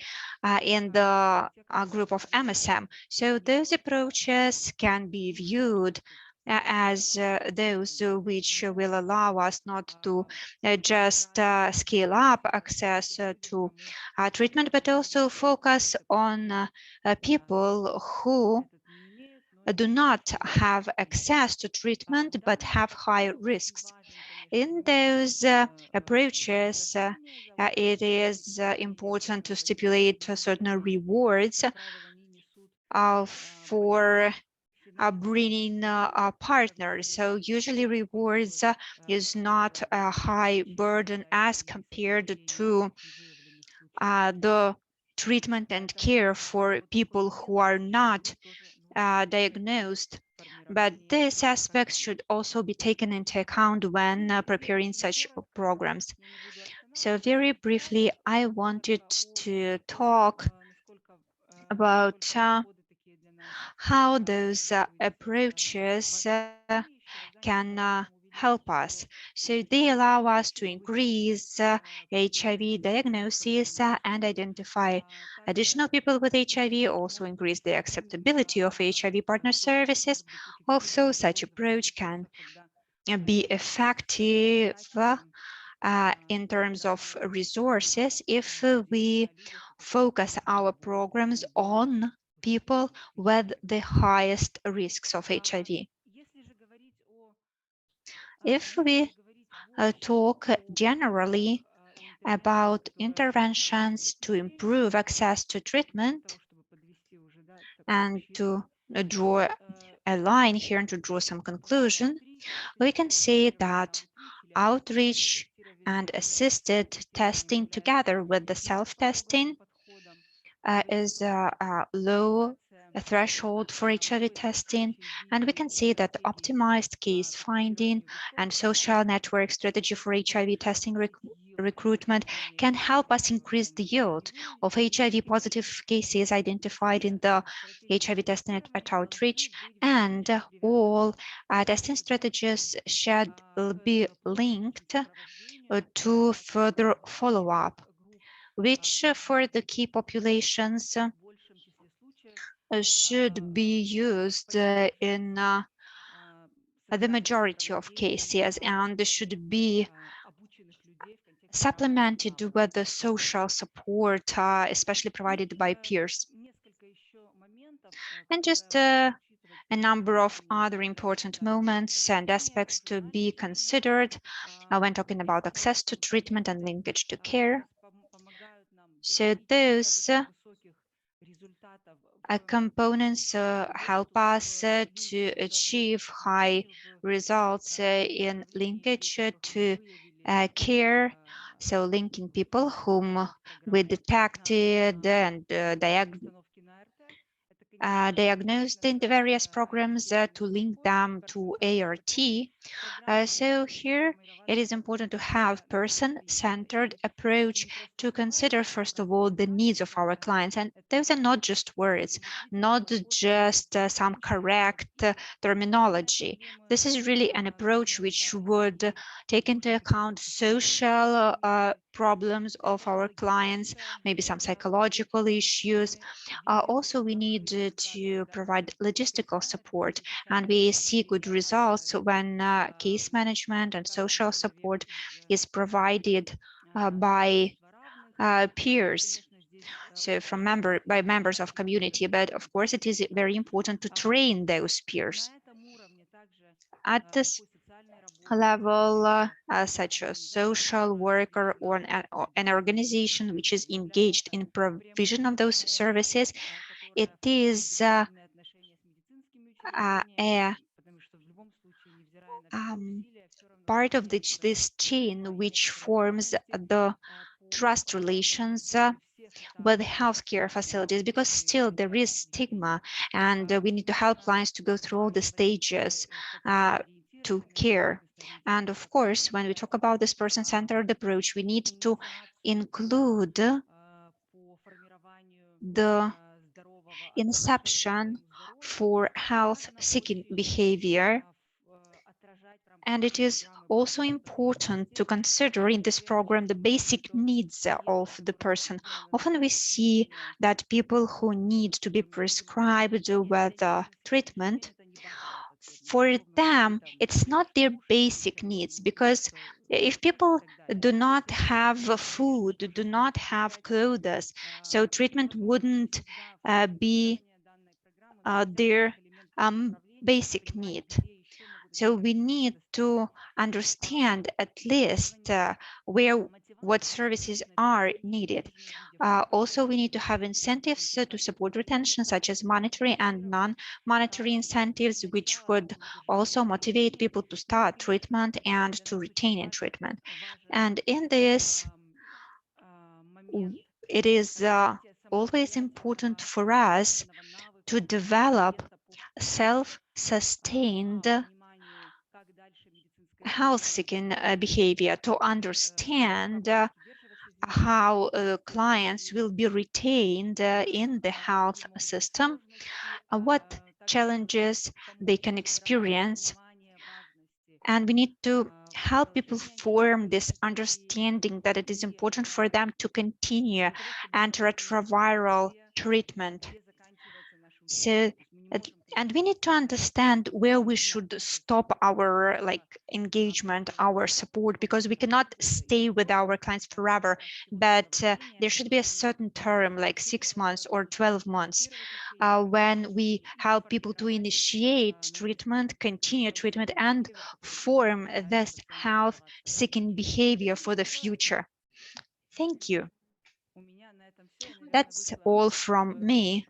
in the group of MSM. So those approaches can be viewed as those which will allow us not to just scale up access to treatment, but also focus on people who do not have access to treatment but have high risks. In those approaches, it is important to stipulate certain rewards for bringing partners. So usually rewards is not a high burden as compared to the treatment and care for people who are not diagnosed. But this aspect should also be taken into account when preparing such programs. So very briefly, I wanted to talk about how those approaches can help us. So they allow us to increase HIV diagnosis and identify additional people with HIV, also increase the acceptability of HIV partner services. Also, such approach can be effective in terms of resources if we focus our programs on people with the highest risks of HIV. If we talk generally about interventions to improve access to treatment and to draw a line here and to draw some conclusion, we can say that outreach and assisted testing together with the self-testing is a low threshold for HIV testing, and we can see that optimized case finding and social network strategy for HIV testing recruitment can help us increase the yield of HIV positive cases identified in the HIV testing at outreach, and all testing strategies should be linked to further follow-up, which for the key populations should be used in the majority of cases and should be supplemented with the social support, especially provided by peers. And just a number of other important moments and aspects to be considered when talking about access to treatment and linkage to care. So those components help us to achieve high results in linkage to care. So linking people whom we detected and diagnosed in the various programs to link them to ART. So here it is important to have person-centered approach to consider, first of all, the needs of our clients. And those are not just words, not just some correct terminology. This is really an approach which would take into account social problems of our clients, maybe some psychological issues. Also, we need to provide logistical support, and we see good results when case management and social support is provided by peers, so from members of community. But of course, it is very important to train those peers. At this level, such as social worker or an organization which is engaged in provision of those services, it is a part of this chain which forms the trust relations with healthcare facilities, because still there is stigma, and we need to help clients to go through all the stages to care. And of course, when we talk about this person-centered approach, we need to include the inception for health-seeking behavior. And it is also important to consider in this program the basic needs of the person. Often we see that people who need to be prescribed with treatment, for them, it's not their basic needs, because if people do not have food, do not have clothes, so treatment wouldn't be their basic need. So we need to understand at least what services are needed. Also, we need to have incentives to support retention, such as monetary and non-monetary incentives, which would also motivate people to start treatment and to retain in treatment. And in this, it is always important for us to develop self-sustained health-seeking behavior, to understand how clients will be retained in the health system, what challenges they can experience. And we need to help people form this understanding that it is important for them to continue antiretroviral treatment. So, and we need to understand where we should stop our engagement, our support, because we cannot stay with our clients forever, but there should be a certain term, like 6 months or 12 months, when we help people to initiate treatment, continue treatment, and form this health-seeking behavior for the future. Thank you. That's all from me.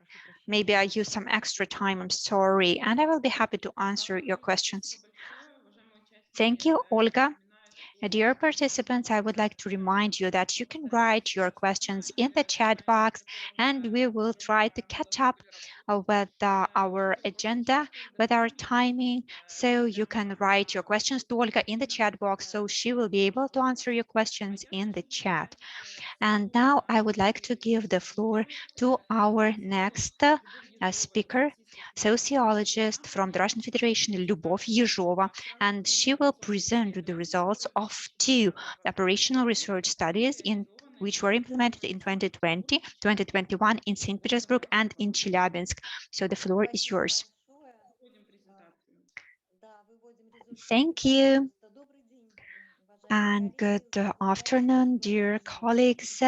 Maybe I use some extra time, I'm sorry, and I will be happy to answer your questions. Thank you, Olga. Dear participants, I would like to remind you that you can write your questions in the chat box, and we will try to catch up with our agenda, with our timing. So you can write your questions to Olga in the chat box, so she will be able to answer your questions in the chat. And now I would like to give the floor to our next speaker, sociologist from the Russian Federation, Lyubov Yezhova, and she will present the results of 2 operational research studies which were implemented in 2020, 2021 in St. Petersburg and in Chelyabinsk. So the floor is yours. Thank you. And good afternoon, dear colleagues.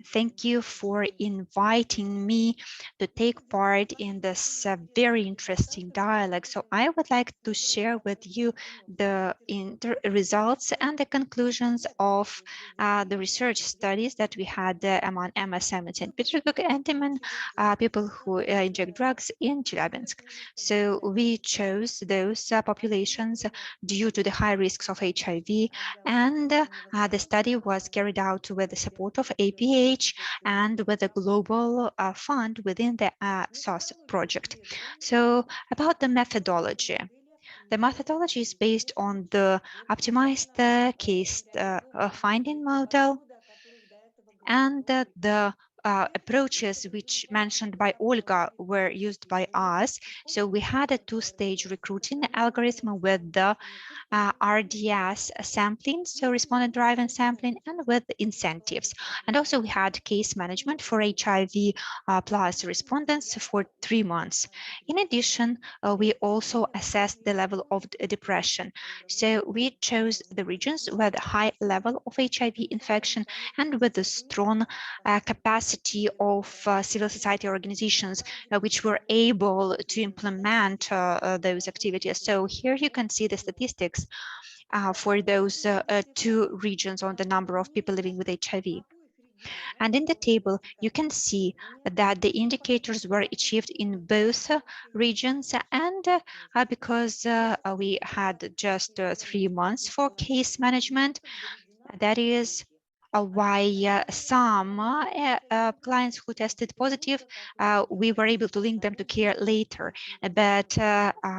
Thank you for inviting me to take part in this very interesting dialogue. So I would like to share with you the results and the conclusions of the research studies that we had among MSM in St. Petersburg and among people who inject drugs in Chelyabinsk. So we chose those populations due to the high risks of HIV, and the study was carried out with the support of APH and with a global fund within the SOS project. So about the methodology. The methodology is based on the optimized case finding model, and the approaches which mentioned by Olga were used by us. So we had a 2-stage recruiting algorithm with the RDS sampling, so respondent-driven sampling, and with incentives. And also we had case management for HIV plus respondents for 3 months. In addition, we also assessed the level of depression. So we chose the regions with a high level of HIV infection and with a strong capacity of civil society organizations which were able to implement those activities. So here you can see the statistics for those 2 regions on the number of people living with HIV. And in the table, you can see that the indicators were achieved in both regions, and because we had just 3 months for case management, that is why some clients who tested positive, we were able to link them to care later. But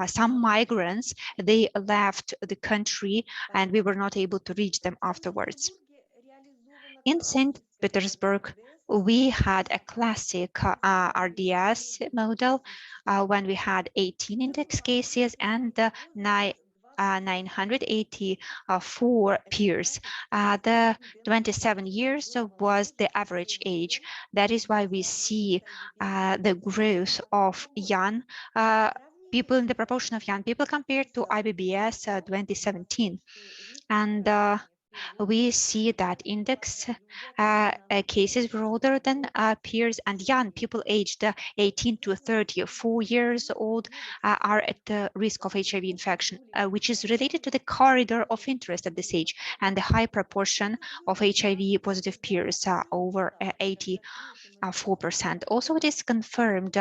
some migrants, they left the country and we were not able to reach them afterwards. In St. Petersburg, we had a classic RDS model when we had 18 index cases and 984 peers. The 27 years was the average age. That is why we see the growth of young people in the proportion of young people compared to IBBS 2017. And we see that index cases were older than peers, and young people aged 18 to 34 years old are at the risk of HIV infection, which is related to the corridor of interest at this age and the high proportion of HIV positive peers, over 84%. Also, it is confirmed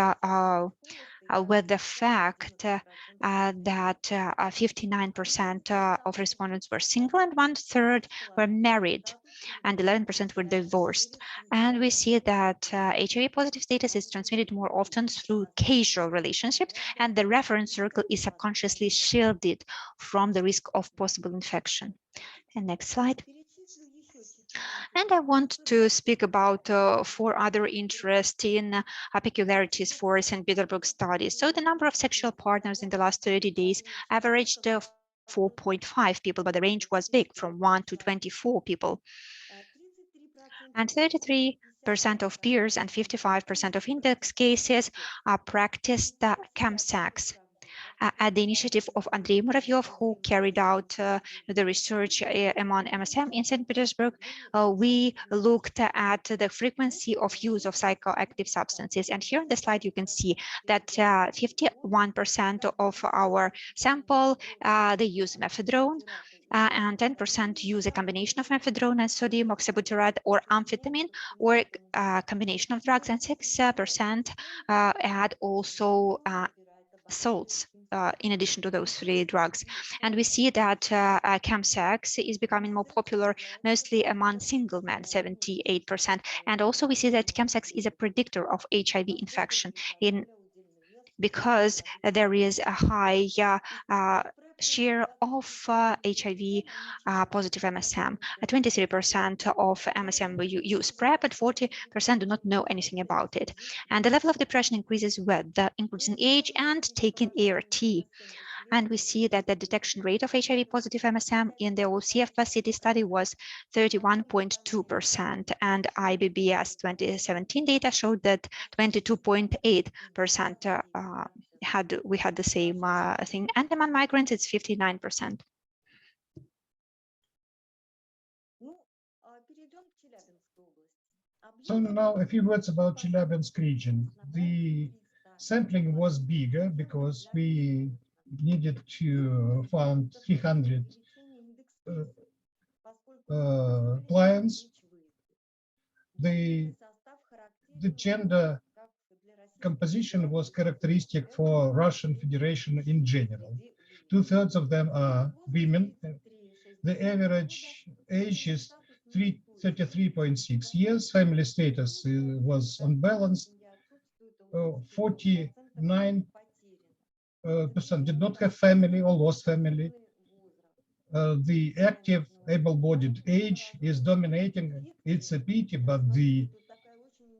with the fact that 59% of respondents were single and 1/3 were married and 11% were divorced. And we see that HIV positive status is transmitted more often through casual relationships, and the reference circle is subconsciously shielded from the risk of possible infection. And next slide. And I want to speak about 4 other interesting peculiarities for St. Petersburg studies. So the number of sexual partners in the last 30 days averaged 4.5 people, but the range was big, from 1 to 24 people. And 33% of peers and 55% of index cases practiced chemsex. At the initiative of Andrei Muravyov, who carried out the research among MSM in St. Petersburg, we looked at the frequency of use of psychoactive substances. And here on the slide, you can see that 51% of our sample, they use methadone, and 10% use a combination of methadone and sodium oxybutyrate or amphetamine, or a combination of drugs, and 6% add also salts in addition to those 3 drugs. And we see that chemsex is becoming more popular, mostly among single men, 78%. And also we see that chemsex is a predictor of HIV infection because there is a high share of HIV positive MSM. 23% of MSM use PrEP, but 40% do not know anything about it. And the level of depression increases with the increasing age and taking ART. And we see that the detection rate of HIV positive MSM in the OCF plus CT study was 31.2%, and IBBS 2017 data showed that 22.8% we had the same thing, and among migrants it's 59%. So now a few words about Chelyabinsk region. The sampling was bigger because we needed to find 300 clients. The gender composition was characteristic for Russian Federation in general. 2/3 of them are women. The average age is 33.6 years. Family status was unbalanced. 49% did not have family or lost family. The active, able-bodied age is dominating. It's a pity, but the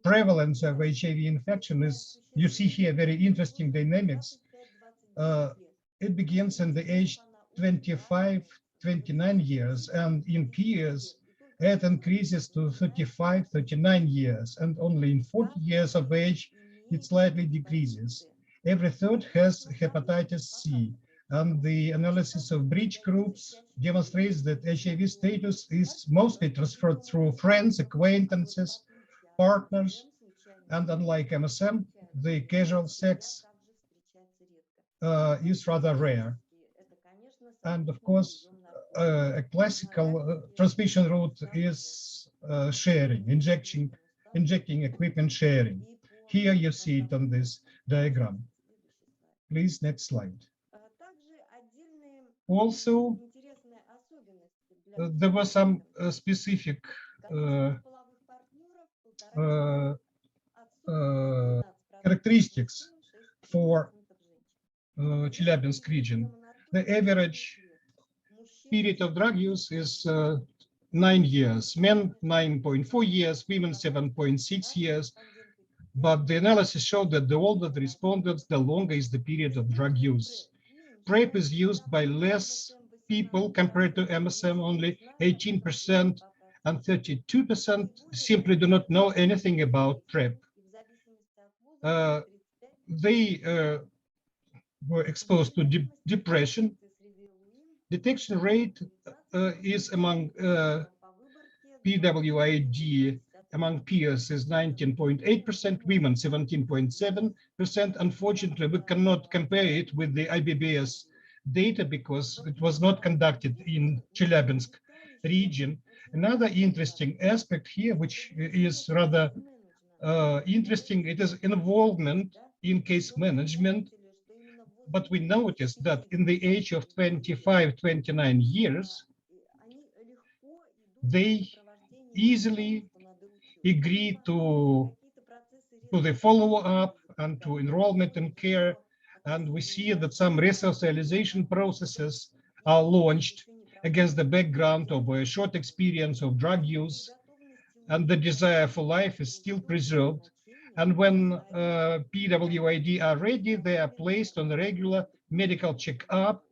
prevalence of HIV infection is, you see here, very interesting dynamics. It begins in the age 25, 29 years, and in peers, it increases to 35, 39 years, and only in 40 years of age, it slightly decreases. Every 3rd has hepatitis C, and the analysis of breach groups demonstrates that HIV status is mostly transferred through friends, acquaintances, partners, and unlike MSM, the casual sex is rather rare. And of course, a classical transmission route is sharing, injecting equipment sharing. Here you see it on this diagram. Please, next slide. Also, there were some specific characteristics for Chelyabinsk region. The average period of drug use is 9 years, men 9.4 years, women 7.6 years. But the analysis showed that the older the respondents, the longer is the period of drug use. PrEP is used by less people compared to MSM, only 18% and 32% simply do not know anything about PrEP. They were exposed to depression. Detection rate is among PWID among peers is 19.8%, women 17.7%. Unfortunately, we cannot compare it with the IBBS data because it was not conducted in Chelyabinsk region. Another interesting aspect here, which is rather interesting, it is involvement in case management. But we noticed that in the age of 25, 29 years, they easily agree to the follow-up and to enrollment in care. And we see that some resocialization processes are launched against the background of a short experience of drug use, and the desire for life is still preserved. And when PWID are ready, they are placed on a regular medical checkup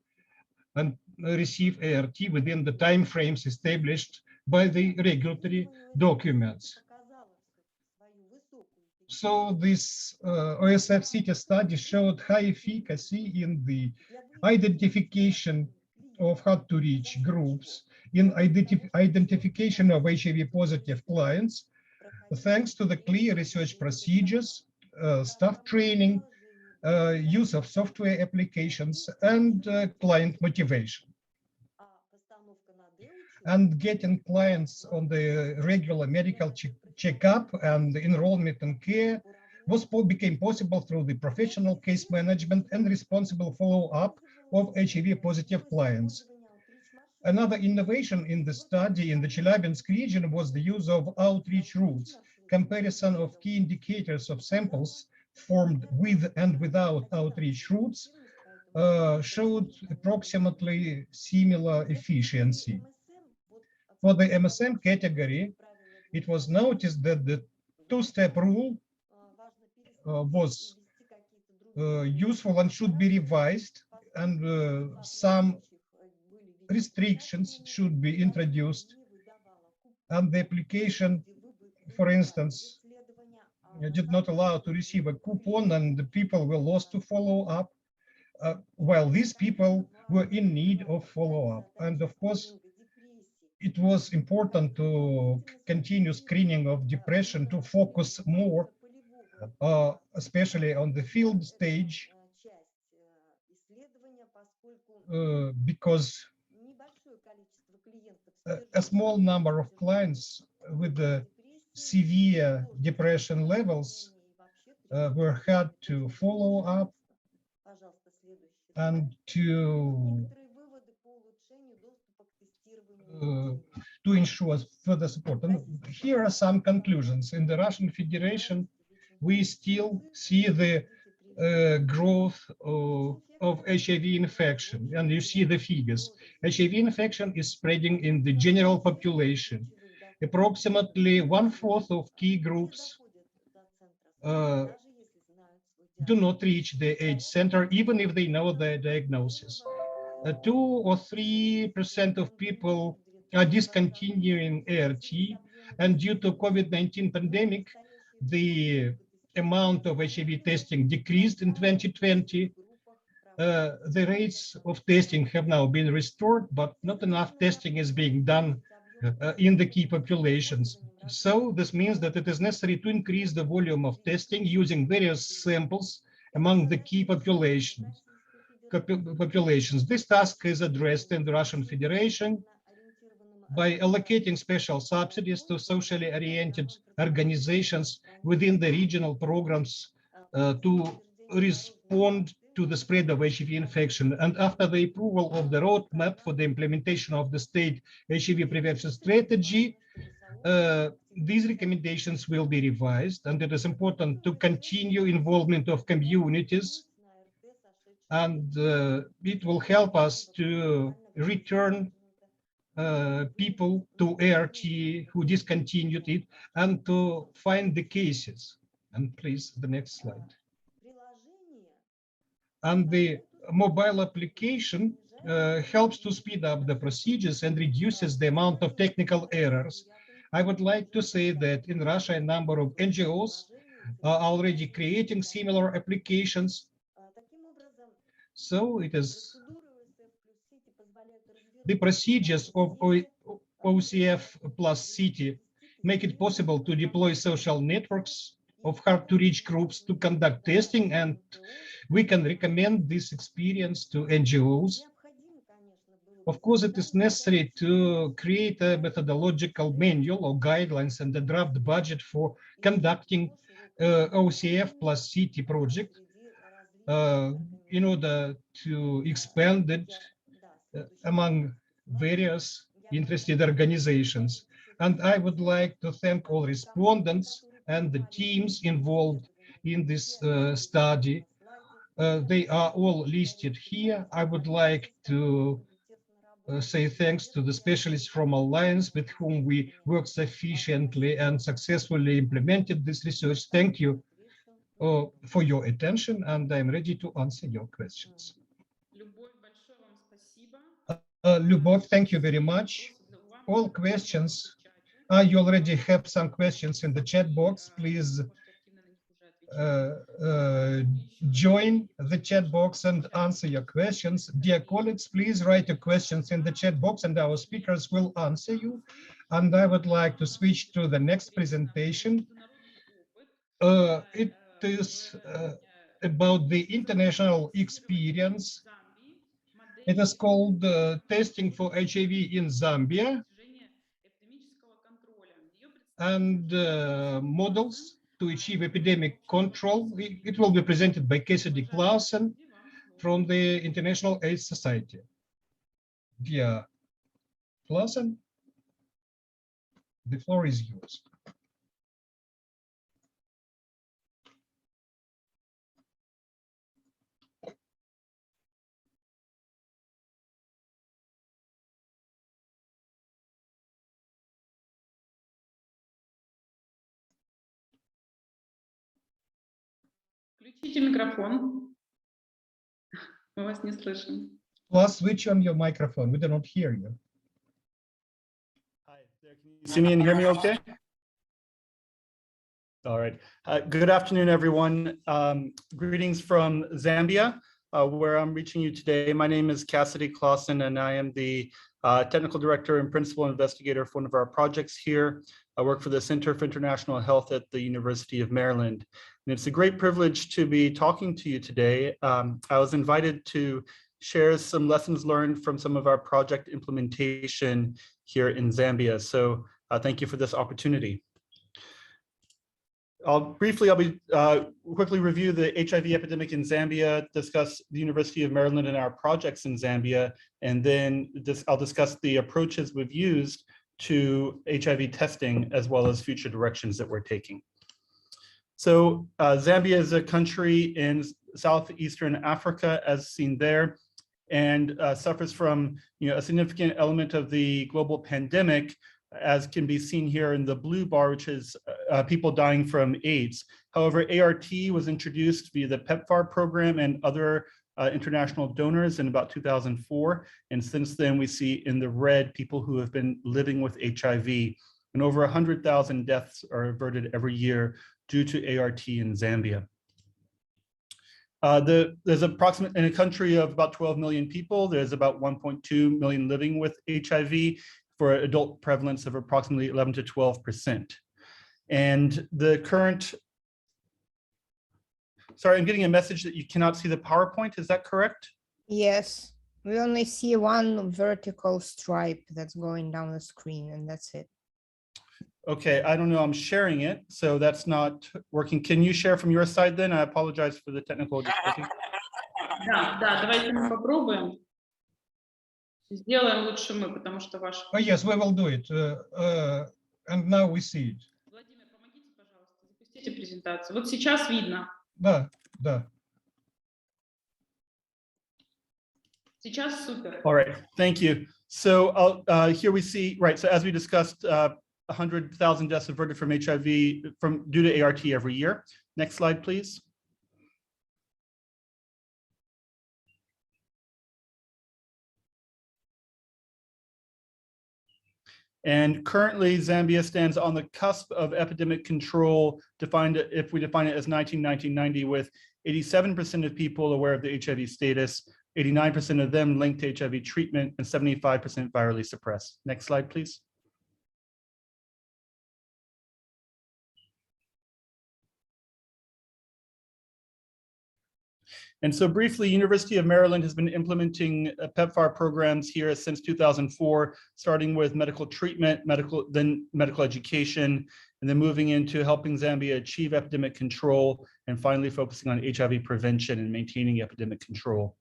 and receive ART within the time frames established by the regulatory documents. So this OSF-CT study showed high efficacy in the identification of hard-to-reach groups, in identification of HIV-positive clients, thanks to the clear research procedures, staff training, use of software applications, and client motivation. And getting clients on the regular medical checkup and enrollment in care became possible through the professional case management and responsible follow-up of HIV-positive clients. Another innovation in the study in the Chelyabinsk region was the use of outreach routes. Comparison of key indicators of samples formed with and without outreach routes showed approximately similar efficiency. For the MSM category, it was noticed that the two-step rule was useful and should be revised, and some restrictions should be introduced. And the application, for instance, did not allow to receive a coupon, and the people were lost to follow up, while these people were in need of follow-up. And of course, it was important to continue screening of depression, to focus more, especially on the field stage, because a small number of clients with the severe depression levels were had to follow up and to ensure further support. And here are some conclusions. In the Russian Federation, we still see the growth of HIV infection, and you see the figures. HIV infection is spreading in the general population. Approximately 1/4 of key groups do not reach the AIDS center, even if they know their diagnosis. 2 or 3% of people are discontinuing ART, and due to COVID-19 pandemic, the amount of HIV testing decreased in 2020. The rates of testing have now been restored, but not enough testing is being done in the key populations. So this means that it is necessary to increase the volume of testing using various samples among the key populations. This task is addressed in the Russian Federation by allocating special subsidies to socially oriented organizations within the regional programs to respond to the spread of HIV infection. And after the approval of the roadmap for the implementation of the state HIV prevention strategy, these recommendations will be revised, and it is important to continue involvement of communities, and it will help us to return people to ART who discontinued it and to find the cases. And please, the next slide. And the mobile application helps to speed up the procedures and reduces the amount of technical errors. I would like to say that in Russia, a number of NGOs are already creating similar applications. So it is the procedures of OCF plus city make it possible to deploy social networks of hard-to-reach groups to conduct testing, and we can recommend this experience to NGOs. Of course, it is necessary to create a methodological manual or guidelines and a draft budget for conducting OCF plus city project in order to expand it among various interested organizations. And I would like to thank all respondents and the teams involved in this study. They are all listed here. I would like to say thanks to the specialists from Alliance with whom we worked sufficiently and successfully implemented this research. Thank you for your attention, and I'm ready to answer your questions. Lyubov, thank you very much. All questions, you already have some questions in the chat box. Please join the chat box and answer your questions. Dear colleagues, please write your questions in the chat box and our speakers will answer you. And I would like to switch to the next presentation. It is about the international experience. It is called Testing for HIV in Zambia and models to achieve epidemic control. It will be presented by Cassidy Clausen from the International AIDS Society. Dear Clausen, the floor is yours. Включите микрофон. Мы вас не слышим. Plus, switch on your microphone. We do not hear you. Hi, there. Can you see me and hear me okay? All right. Good afternoon, everyone. Greetings from Zambia, where I'm reaching you today. My name is Cassidy Clausen, and I am the technical director and principal investigator for one of our projects here. I work for the Center for International Health at the University of Maryland. And it's a great privilege to be talking to you today. I was invited to share some lessons learned from some of our project implementation here in Zambia. So thank you for this opportunity. I'll be quickly review the HIV epidemic in Zambia, discuss the University of Maryland and our projects in Zambia, and then I'll discuss the approaches we've used to HIV testing, as well as future directions that we're taking. So Zambia is a country in Southeastern Africa, as seen there, and suffers from a significant element of the global pandemic, as can be seen here in the blue bar, which is people dying from AIDS. However, ART was introduced via the PEPFAR program and other international donors in about 2004. And since then, we see in the red people who have been living with HIV. And over 100,000 deaths are averted every year due to ART in Zambia. There's approximately, in a country of about 12 million people, there's about 1.2 million living with HIV, for an adult prevalence of approximately 11 to 12%. And the current, sorry, I'm getting a message that you cannot see the PowerPoint, is that correct? Yes, we only see one vertical stripe that's going down the screen, and that's it. Okay, I don't know, I'm sharing it, so that's not working. Can you share from your side then? I apologize for the technical difficulty. Да, давайте мы попробуем. Сделаем лучше мы, потому что ваш... Oh, yes, we will do it. And now we see it. Владимир, помогите, пожалуйста, запустите презентацию. Вот сейчас видно. Да, да. Сейчас супер. All right, thank you. So here we see, right, so as we discussed, 100,000 deaths averted from HIV due to ART every year. Next slide, please. And currently, Zambia stands on the cusp of epidemic control, if we define it as 1990, with 87% of people aware of the HIV status, 89% of them linked to HIV treatment, and 75% virally suppressed. Next slide, please. And so briefly, University of Maryland has been implementing PEPFAR programs here since 2004, starting with medical treatment, then medical education, and then moving into helping Zambia achieve epidemic control, and finally focusing on HIV prevention and maintaining epidemic control,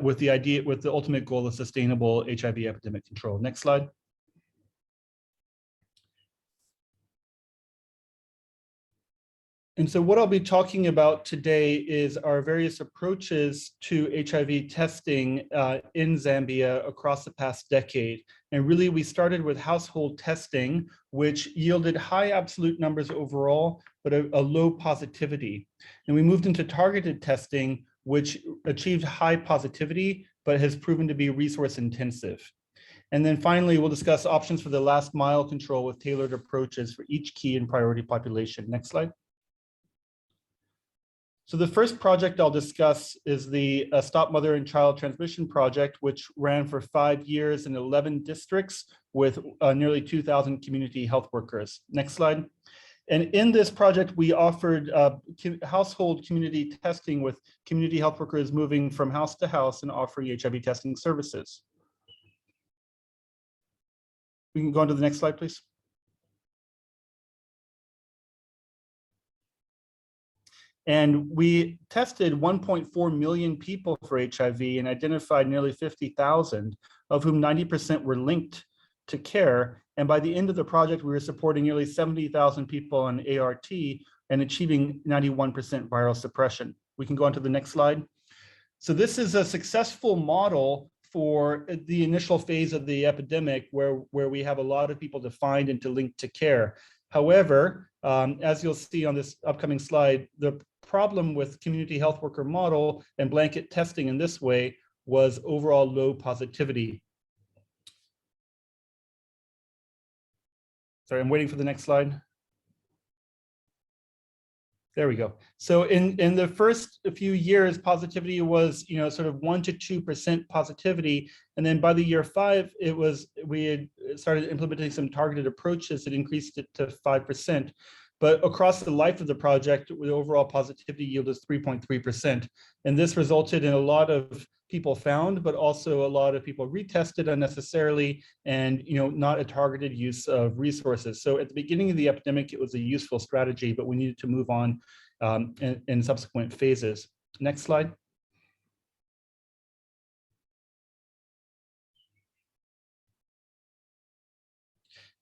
with the ultimate goal of sustainable HIV epidemic control. Next slide. And so what I'll be talking about today is our various approaches to HIV testing in Zambia across the past decade. And really, we started with household testing, which yielded high absolute numbers overall, but a low positivity. And we moved into targeted testing, which achieved high positivity, but has proven to be resource intensive. And then finally, we'll discuss options for the last mile control with tailored approaches for each key and priority population. Next slide. So the first project I'll discuss is the Stop Mother and Child Transmission Project, which ran for 5 years in 11 districts with nearly 2,000 community health workers. Next slide. And in this project, we offered household community testing with community health workers moving from house to house and offering HIV testing services. We can go on to the next slide, please. And we tested 1.4 million people for HIV and identified nearly 50,000, of whom 90% were linked to care. And by the end of the project, we were supporting nearly 70,000 people on ART and achieving 91% viral suppression. We can go on to the next slide. So this is a successful model for the initial phase of the epidemic where we have a lot of people defined and to link to care. However, as you'll see on this upcoming slide, the problem with community health worker model and blanket testing in this way was overall low positivity. Sorry, I'm waiting for the next slide. There we go. So in the first few years, positivity was, sort of 1 to 2% positivity. And then by the year 5, we had started implementing some targeted approaches that increased it to 5%. But across the life of the project, the overall positivity yield is 3.3%. And this resulted in a lot of people found, but also a lot of people retested unnecessarily and not a targeted use of resources. So at the beginning of the epidemic, it was a useful strategy, but we needed to move on in subsequent phases. Next slide.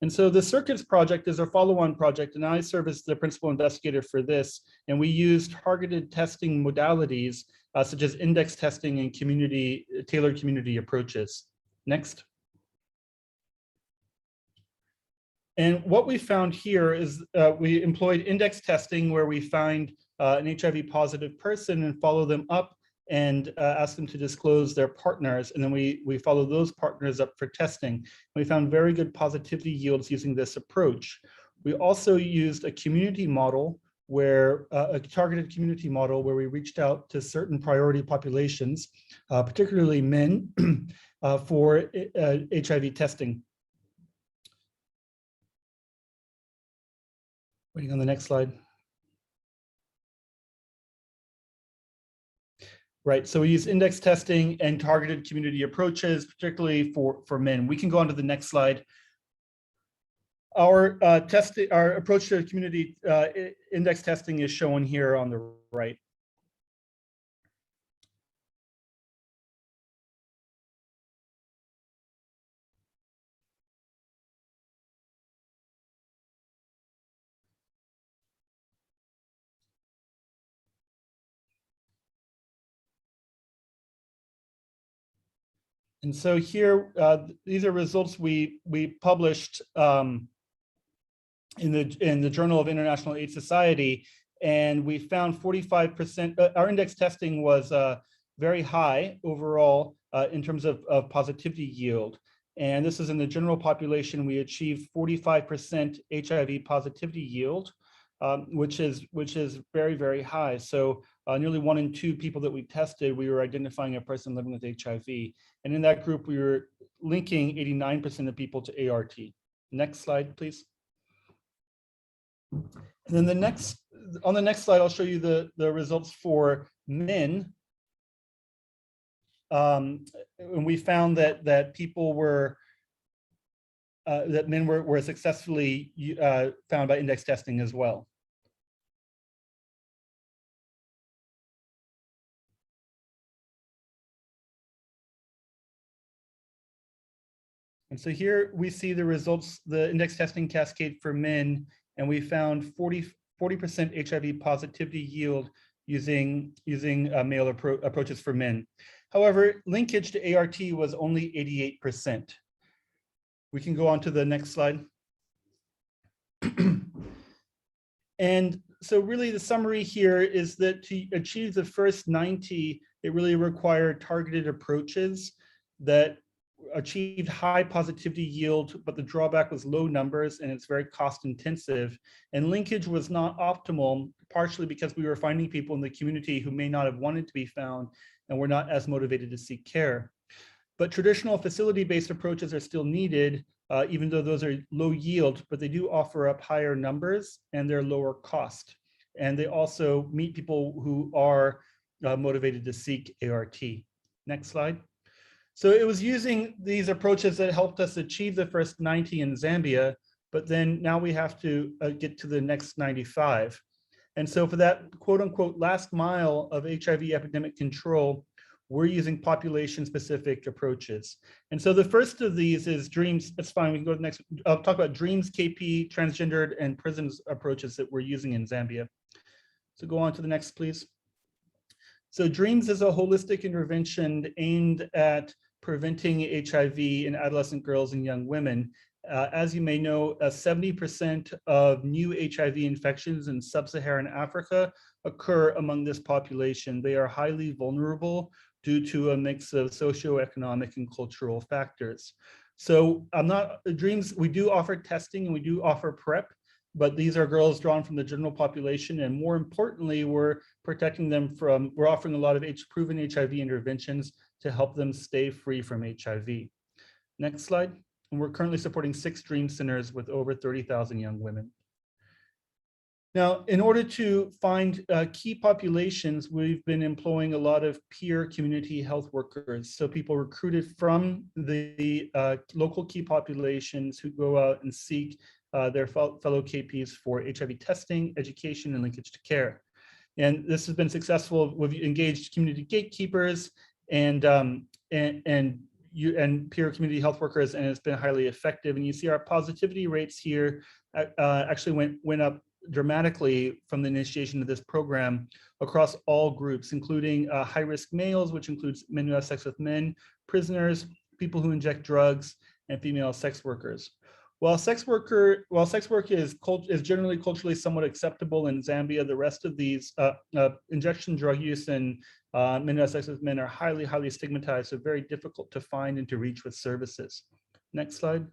And so the Circuits project is our follow-on project, and I serve as the principal investigator for this. And we use targeted testing modalities such as index testing and tailored community approaches. Next. And what we found here is we employed index testing where we find an HIV positive person and follow them up and ask them to disclose their partners. And then we follow those partners up for testing. We found very good positivity yields using this approach. We also used a community model where a targeted community model where we reached out to certain priority populations, particularly men, for HIV testing. Waiting on the next slide. Right, so we use index testing and targeted community approaches, particularly for men. We can go on to the next slide. Our approach to community index testing is shown here on the right. And so here, these are results we published in the Journal of International AIDS Society, and we found 45%. Our index testing was very high overall in terms of positivity yield. And this is in the general population. We achieved 45% HIV positivity yield, which is very, very high. So nearly 1 in 2 people that we tested, we were identifying a person living with HIV. And in that group, we were linking 89% of people to ART. Next slide, please. And then on the next slide, I'll show you the results for men. And we found that people were that men were successfully found by index testing as well. And so here we see the results, the index testing cascade for men, and we found 40% HIV positivity yield using male approaches for men. However, linkage to ART was only 88%. We can go on to the next slide. And so really the summary here is that to achieve the first 90, it really required targeted approaches that achieved high positivity yield, but the drawback was low numbers and it's very cost intensive. And linkage was not optimal, partially because we were finding people in the community who may not have wanted to be found and were not as motivated to seek care. But traditional facility-based approaches are still needed, even though those are low yield, but they do offer up higher numbers and they're lower cost. And they also meet people who are motivated to seek ART. Next slide. So it was using these approaches that helped us achieve the first 90 in Zambia, but then now we have to get to the next 95. And so for that quote unquote last mile of HIV epidemic control, we're using population-specific approaches. And so the first of these is DREAMS. That's fine, we can go to the next. I'll talk about DREAMS, KP, transgendered, and prisons approaches that we're using in Zambia. So go on to the next, please. So DREAMS is a holistic intervention aimed at preventing HIV in adolescent girls and young women. As you may know, 70% of new HIV infections in sub-Saharan Africa occur among this population. They are highly vulnerable due to a mix of socioeconomic and cultural factors. So DREAMS, we do offer testing and we do offer PrEP, but these are girls drawn from the general population. And more importantly, we're protecting them from, we're offering a lot of proven HIV interventions to help them stay free from HIV. Next slide. And we're currently supporting 6 DREAM centers with over 30,000 young women. Now, in order to find key populations, we've been employing a lot of peer community health workers. So people recruited from the local key populations who go out and seek their fellow KPs for HIV testing, education, and linkage to care. And this has been successful. We've engaged community gatekeepers and peer community health workers, and it's been highly effective. And you see our positivity rates here actually went up dramatically from the initiation of this program across all groups, including high-risk males, which includes men who have sex with men, prisoners, people who inject drugs, and female sex workers. While sex work is generally culturally somewhat acceptable in Zambia, the rest of these injection drug use and men who have sex with men are highly, highly stigmatized, so very difficult to find and to reach with services. Next slide.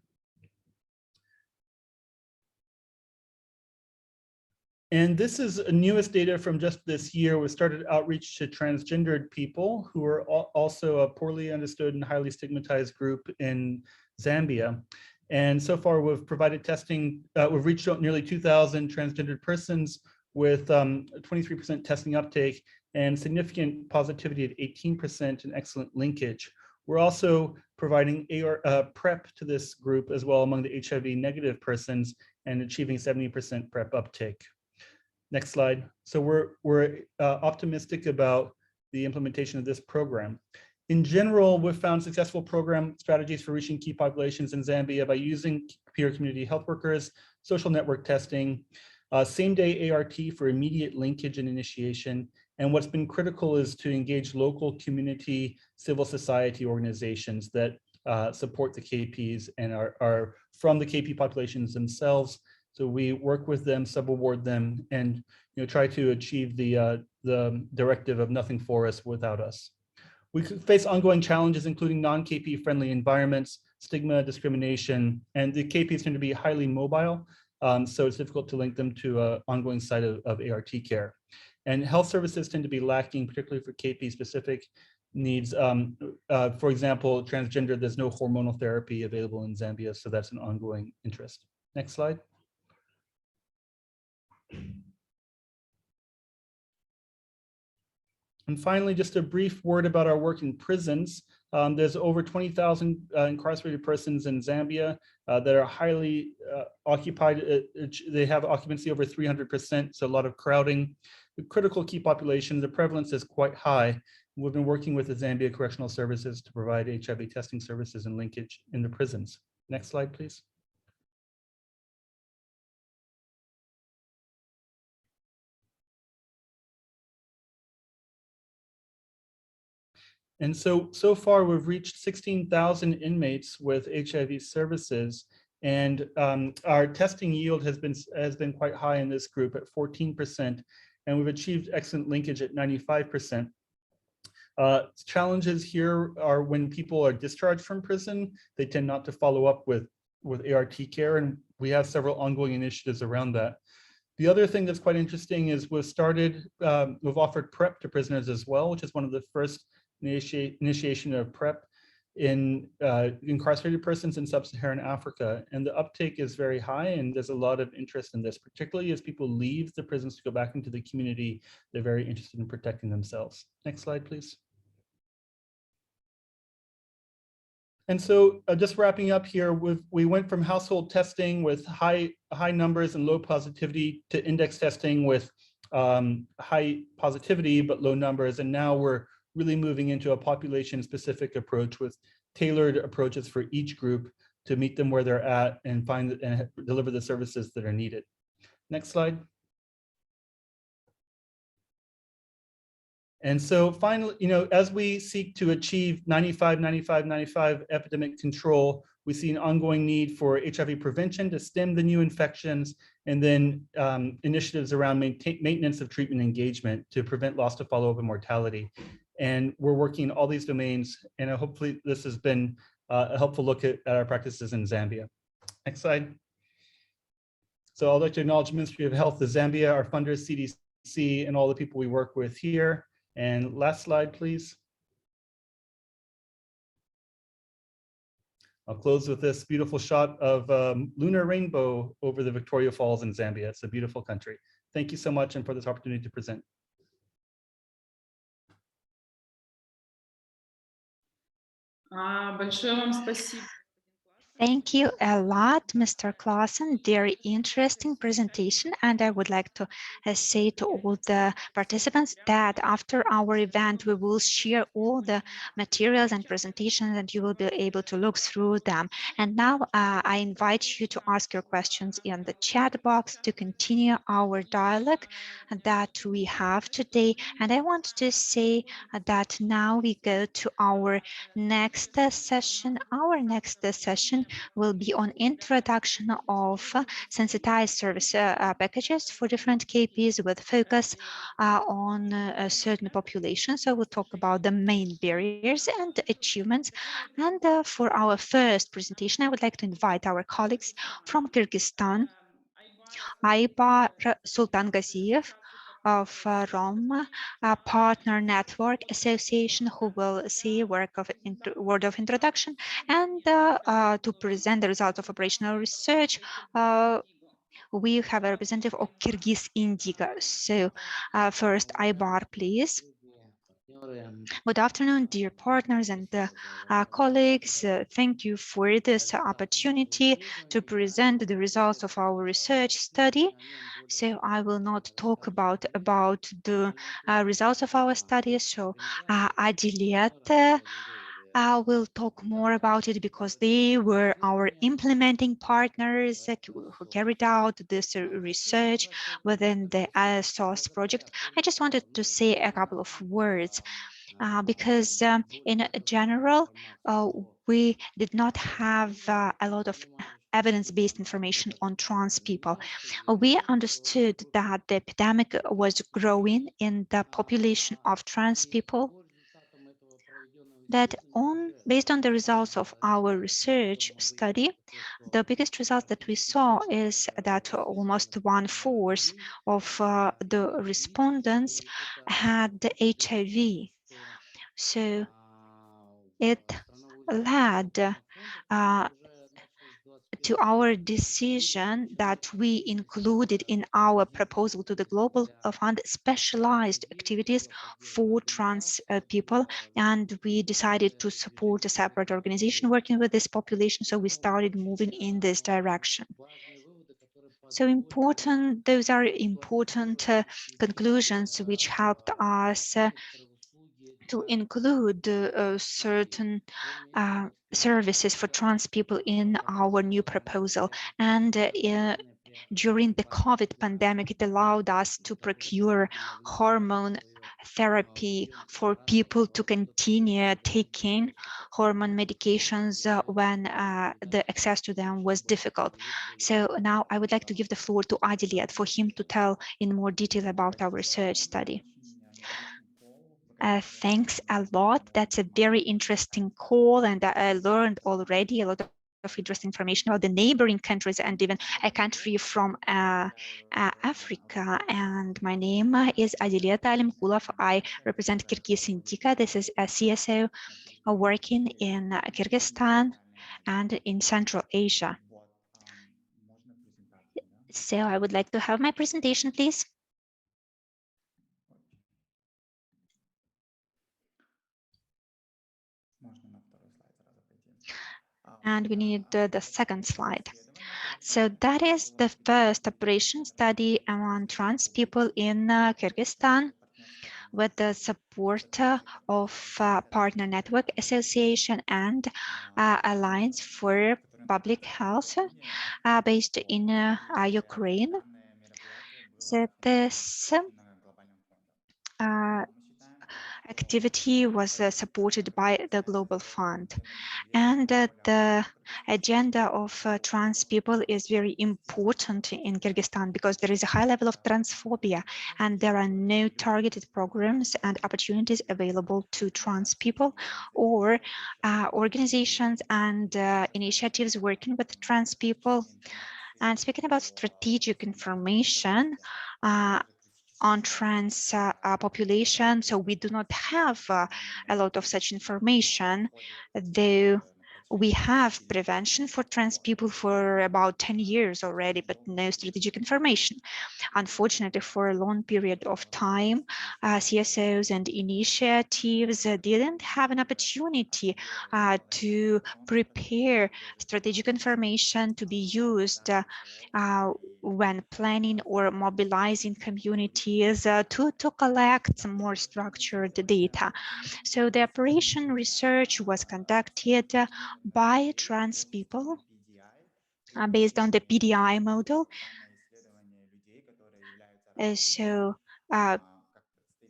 And this is newest data from just this year. We started outreach to transgendered people who are also a poorly understood and highly stigmatized group in Zambia. And so far we've provided testing, we've reached out nearly 2,000 transgendered persons with 23% testing uptake and significant positivity at 18% and excellent linkage. We're also providing PrEP to this group as well among the HIV negative persons and achieving 70% PrEP uptake. Next slide. So we're optimistic about the implementation of this program. In general, we've found successful program strategies for reaching key populations in Zambia by using peer community health workers, social network testing, same-day ART for immediate linkage and initiation, And what's been critical is to engage local community, civil society organizations that support the KPs and are from the KP populations themselves. So we work with them, subaward them, and try to achieve the directive of nothing for us without us. We face ongoing challenges, including non-KP friendly environments, stigma, discrimination, and the KPs tend to be highly mobile. So it's difficult to link them to an ongoing site of ART care. And health services tend to be lacking, particularly for KP specific needs. For example, transgender, there's no hormonal therapy available in Zambia, so that's an ongoing interest. Next slide. And finally, just a brief word about our work in prisons. There's over 20,000 incarcerated persons in Zambia that are highly occupied. They have occupancy over 300%, so a lot of crowding. The critical key population, the prevalence is quite high. We've been working with the Zambia Correctional Services to provide HIV testing services and linkage in the prisons. Next slide, please. And so far, we've reached 16,000 inmates with HIV services, and our testing yield has been quite high in this group at 14%, and we've achieved excellent linkage at 95%. Challenges here are when people are discharged from prison, they tend not to follow up with ART care, and we have several ongoing initiatives around that. The other thing that's quite interesting is we've offered PrEP to prisoners as well, which is one of the first initiation of PrEP in incarcerated persons in sub-Saharan Africa. And the uptake is very high, and there's a lot of interest in this, particularly as people leave the prisons to go back into the community. They're very interested in protecting themselves. Next slide, please. And so just wrapping up here, we went from household testing with high numbers and low positivity to index testing with high positivity but low numbers. And now we're really moving into a population-specific approach with tailored approaches for each group to meet them where they're at and deliver the services that are needed. Next slide. And so finally, as we seek to achieve 95 epidemic control, we see an ongoing need for HIV prevention to stem the new infections, and then initiatives around maintenance of treatment engagement to prevent loss to follow-up and mortality. And we're working in all these domains, and hopefully this has been a helpful look at our practices in Zambia. Next slide. So I'd like to acknowledge the Ministry of Health of Zambia, our funders, CDC, and all the people we work with here. And last slide, please. I'll close with this beautiful shot of lunar rainbow over the Victoria Falls in Zambia. It's a beautiful country. Thank you so much and for this opportunity to present. Большое вам спасибо. Thank you a lot, Mr. Clausen. Very interesting presentation. And I would like to say to all the participants that after our event, we will share all the materials and presentations and you will be able to look through them. And now I invite you to ask your questions in the chat box to continue our dialogue that we have today. And I want to say that now we go to our next session. Our next session will be on introduction of sensitized service packages for different KPs with focus on a certain population. So we'll talk about the main barriers and achievements. And for our first presentation, I would like to invite our colleagues from Kyrgyzstan, Aybar Sultan Gaziev, from Partner Network Association, who will say a word of introduction, and to present the results of operational research, we have a representative of Kyrgyz Indigo. So first, Aybar, please. Good afternoon, dear partners and colleagues. Thank you for this opportunity to present the results of our research study. So I will not talk about the results of our study. So Adilet I will talk more about it because they were our implementing partners who carried out this research within the SOS project. I just wanted to say a couple of words because in general, we did not have a lot of evidence-based information on trans people. We understood that the epidemic was growing in the population of trans people, that based on the results of our research study, the biggest result that we saw is that almost 1/4 of the respondents had the HIV. So it led to our decision that we included in our proposal to the Global Fund specialized activities for trans people, and we decided to support a separate organization working with this population, so we started moving in this direction. So those are important conclusions which helped us to include certain services for trans people in our new proposal. And during the COVID pandemic, it allowed us to procure hormone therapy for people to continue taking hormone medications when the access to them was difficult. So now I would like to give the floor to Adiliat for him to tell in more detail about our research study. Thanks a lot. That's a very interesting call, and I learned already a lot of interesting information about the neighboring countries and even a country from Africa. And my name is Adiliat Alimkulov. I represent Kyrgyz Indica. This is a CSO working in Kyrgyzstan and in Central Asia. So I would like to have my presentation, please. And we need the second slide. So that is the first operation study among trans people in Kyrgyzstan with the support of Partner Network Association and Alliance for Public Health based in Ukraine. So this activity was supported by the Global Fund. And the agenda of trans people is very important in Kyrgyzstan because there is a high level of transphobia and there are no targeted programs and opportunities available to trans people or organizations and initiatives working with trans people. And speaking about strategic information, on trans population. So we do not have a lot of such information, though we have prevention for trans people for about 10 years already, but no strategic information. Unfortunately, for a long period of time, CSOs and initiatives didn't have an opportunity to prepare strategic information to be used when planning or mobilizing communities to collect some more structured data. So the operation research was conducted by trans people based on the PDI model.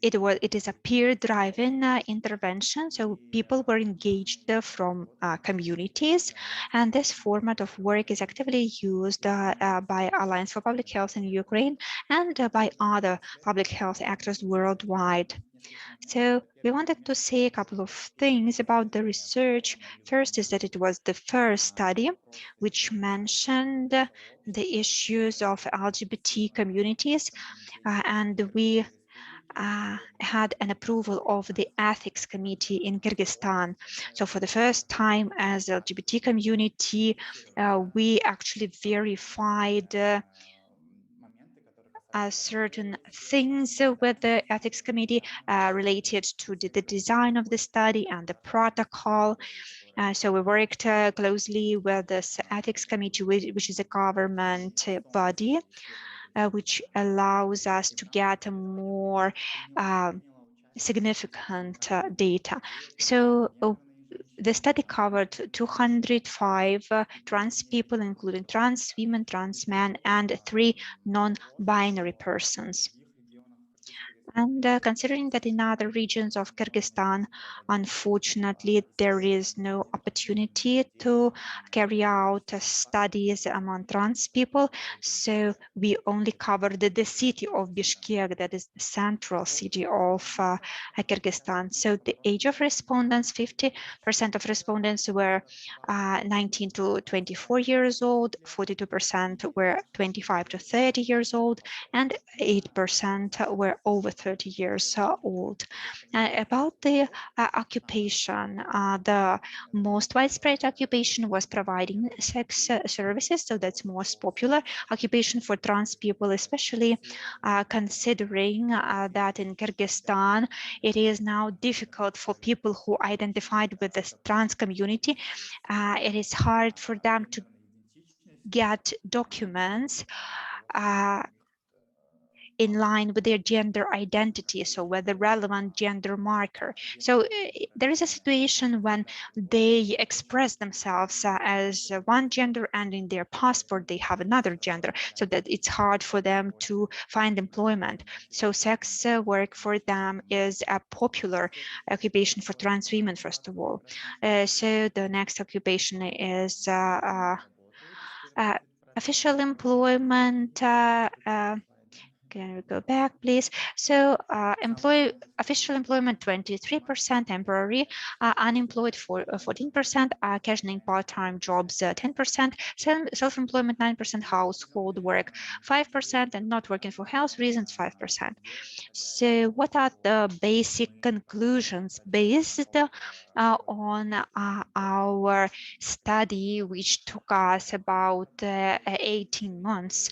It is a peer-driven intervention, so people were engaged from communities, and this format of work is actively used by Alliance for Public Health in Ukraine and by other public health actors worldwide. So we wanted to say a couple of things about the research. First is that it was the first study which mentioned the issues of LGBT communities, and we had an approval of the ethics committee in Kyrgyzstan. So for the first time as LGBT community, we actually verified certain things with the ethics committee related to the design of the study and the protocol. So we worked closely with this ethics committee, which is a government body, which allows us to get a more significant data. So the study covered 205 trans people, including trans women, trans men, and 3 non-binary persons. And considering that in other regions of Kyrgyzstan, unfortunately, there is no opportunity to carry out studies among trans people, so we only covered the city of Bishkek, that is the central city of Kyrgyzstan. So the age of respondents, 50% of respondents were 19 to 24 years old, 42% were 25 to 30 years old, and 8% were over 30 years old. About the occupation, the most widespread occupation was providing sex services, so that's most popular occupation for trans people, especially considering that in Kyrgyzstan, it is now difficult for people who identified with the trans community. It is hard for them to get documents in line with their gender identity, so with the relevant gender marker. So there is a situation when they express themselves as one gender and in their passport they have another gender, so that it's hard for them to find employment. So sex work for them is a popular occupation for trans women, first of all. So the next occupation is official employment. Can we go back, please? So official employment 23%, temporary unemployed for 14%, occasioning part-time jobs 10%, self-employment 9%, household work 5%, and not working for health reasons 5%. So what are the basic conclusions based on our study, which took us about 18 months?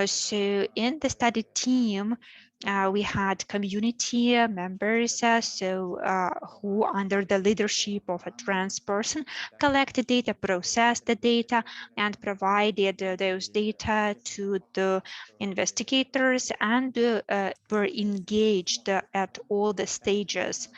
So in the study team, we had community members, who under the leadership of a trans person collected data, processed the data, and provided those data to the investigators, and were engaged at all the stages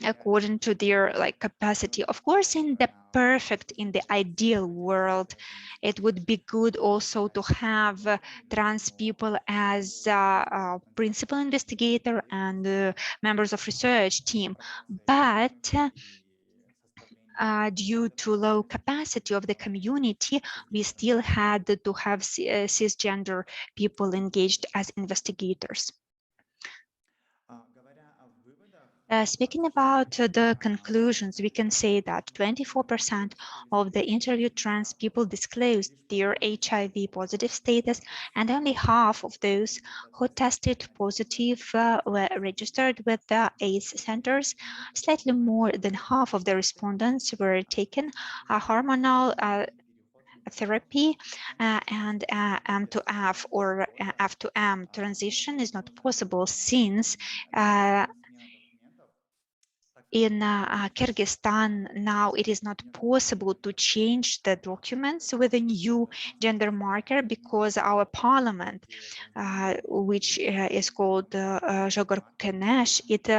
according to their capacity. Of course, in the ideal world, it would be good also to have trans people as principal investigator and members of research team, but due to low capacity of the community, we still had to have cisgender people engaged as investigators. Speaking about the conclusions, we can say that 24% of the interviewed trans people disclosed their HIV positive status, and only half of those who tested positive were registered with the AIDS centers. Slightly more than half of the respondents were taking a hormonal therapy, and M to F or F to M transition is not possible, since in Kyrgyzstan now it is not possible to change the documents with a new gender marker, because our parliament, which is called Zhogorkenesh, it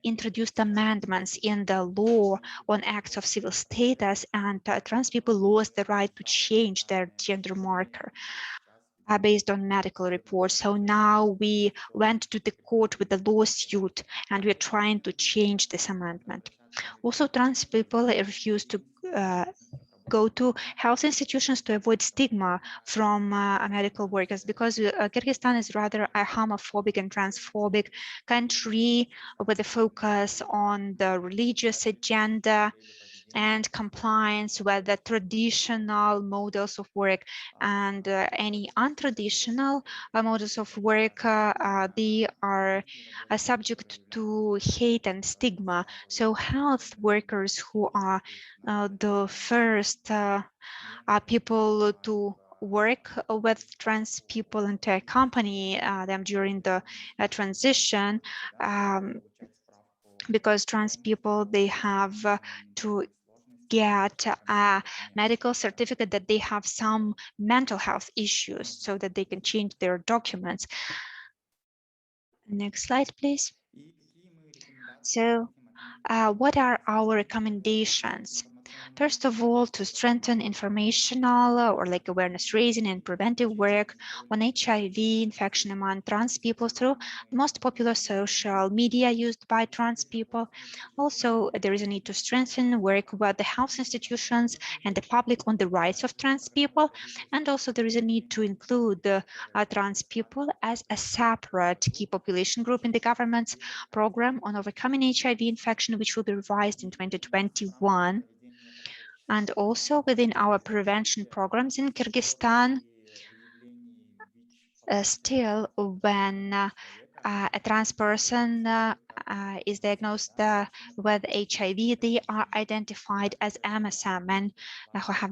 introduced amendments in the law on acts of civil status, and trans people lost the right to change their gender marker based on medical reports. So now we went to the court with a lawsuit, and we're trying to change this amendment. Also, trans people refuse to go to health institutions to avoid stigma from medical workers, because Kyrgyzstan is rather a homophobic and transphobic country with a focus on the religious agenda and compliance with the traditional models of work, and any untraditional models of work, they are subject to hate and stigma. So health workers, who are the first people to work with trans people and to accompany them during the transition, because trans people, they have to get a medical certificate that they have some mental health issues, so that they can change their documents. Next slide, please. So What are our recommendations? First of all, to strengthen informational or like awareness raising and preventive work on HIV infection among trans people through the most popular social media used by trans people. Also, there is a need to strengthen work with the health institutions and the public on the rights of trans people. And also there is a need to include trans people as a separate key population group in the government's program on overcoming HIV infection, which will be revised in 2021. And also within our prevention programs in Kyrgyzstan, still when a trans person is diagnosed with HIV, they are identified as MSM, men who have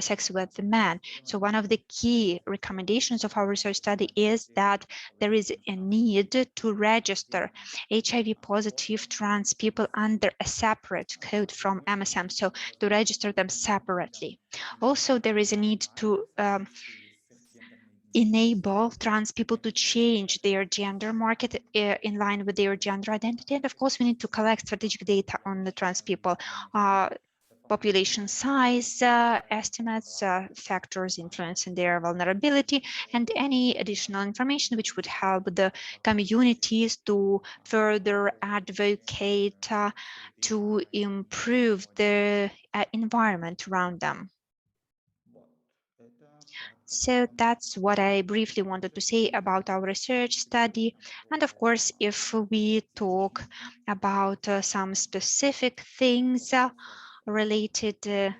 sex with the men. So one of the key recommendations of our research study is that there is a need to register HIV positive trans people under a separate code from MSM, so to register them separately. Also, there is a need to enable trans people to change their gender market in line with their gender identity. And of course, we need to collect strategic data on the trans people, population size, estimates, factors influencing their vulnerability, and any additional information which would help the communities to further advocate to improve the environment around them. So that's what I briefly wanted to say about our research study. And of course, if we talk about some specific things related to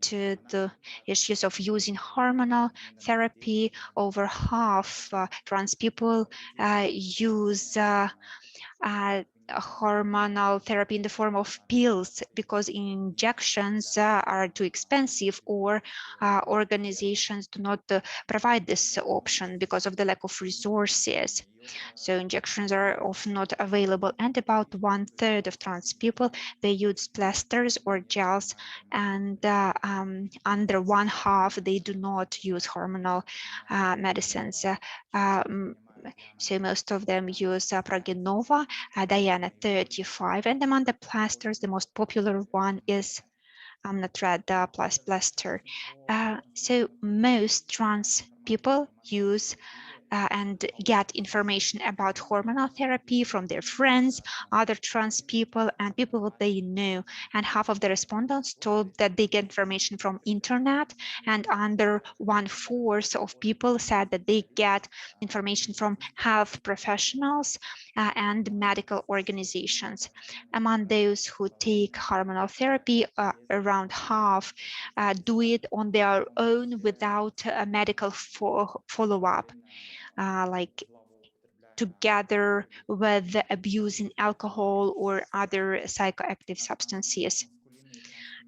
the issues of using hormonal therapy, over half trans people use hormonal therapy in the form of pills because injections are too expensive, or organizations do not provide this option because of the lack of resources. So injections are often not available, and about 1/3 of trans people, they use plasters or gels, and under 1/2 they do not use hormonal medicines. So most of them use Progenova, Diana 35, and among the plasters, the most popular one is Amnatred plus plaster. So most trans people use and get information about hormonal therapy from their friends, other trans people, and people they know. And half of the respondents told that they get information from internet, and under 1/4 of people said that they get information from health professionals and medical organizations. Among those who take hormonal therapy, around half do it on their own without a medical follow-up. Like together with abusing alcohol or other psychoactive substances.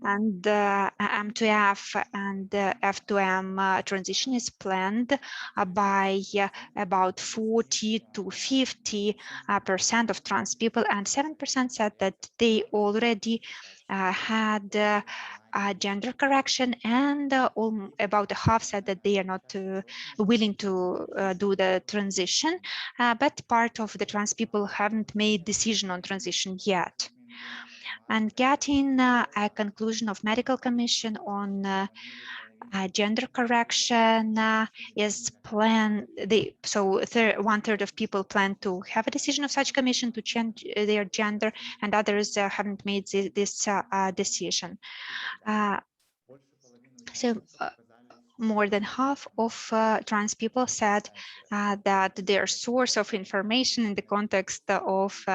And M2F and F2M transition is planned by about 40 to 50% of trans people, and 7% said that they already had gender correction, and about a half said that they are not willing to do the transition, but part of the trans people haven't made decision on transition yet. And getting a conclusion of medical commission on gender correction is planned. So 1/3 of people plan to have a decision of such commission to change their gender, and others haven't made this decision. So more than half of trans people said that their source of information in the context of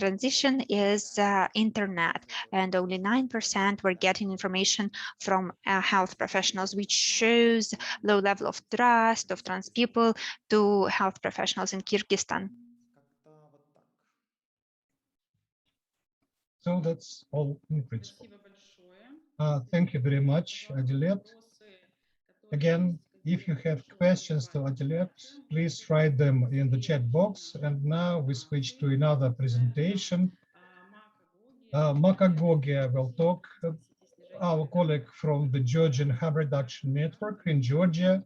transition is internet, and only 9% were getting information from health professionals, which shows low level of trust of trans people to health professionals in Kyrgyzstan. So that's all in principle. Thank you very much, Adilet. Again, if you have questions to Adilet, please write them in the chat box. And now we switch to another presentation. Maka Gogia will talk, our colleague from the Georgian Harm Reduction Network in Georgia,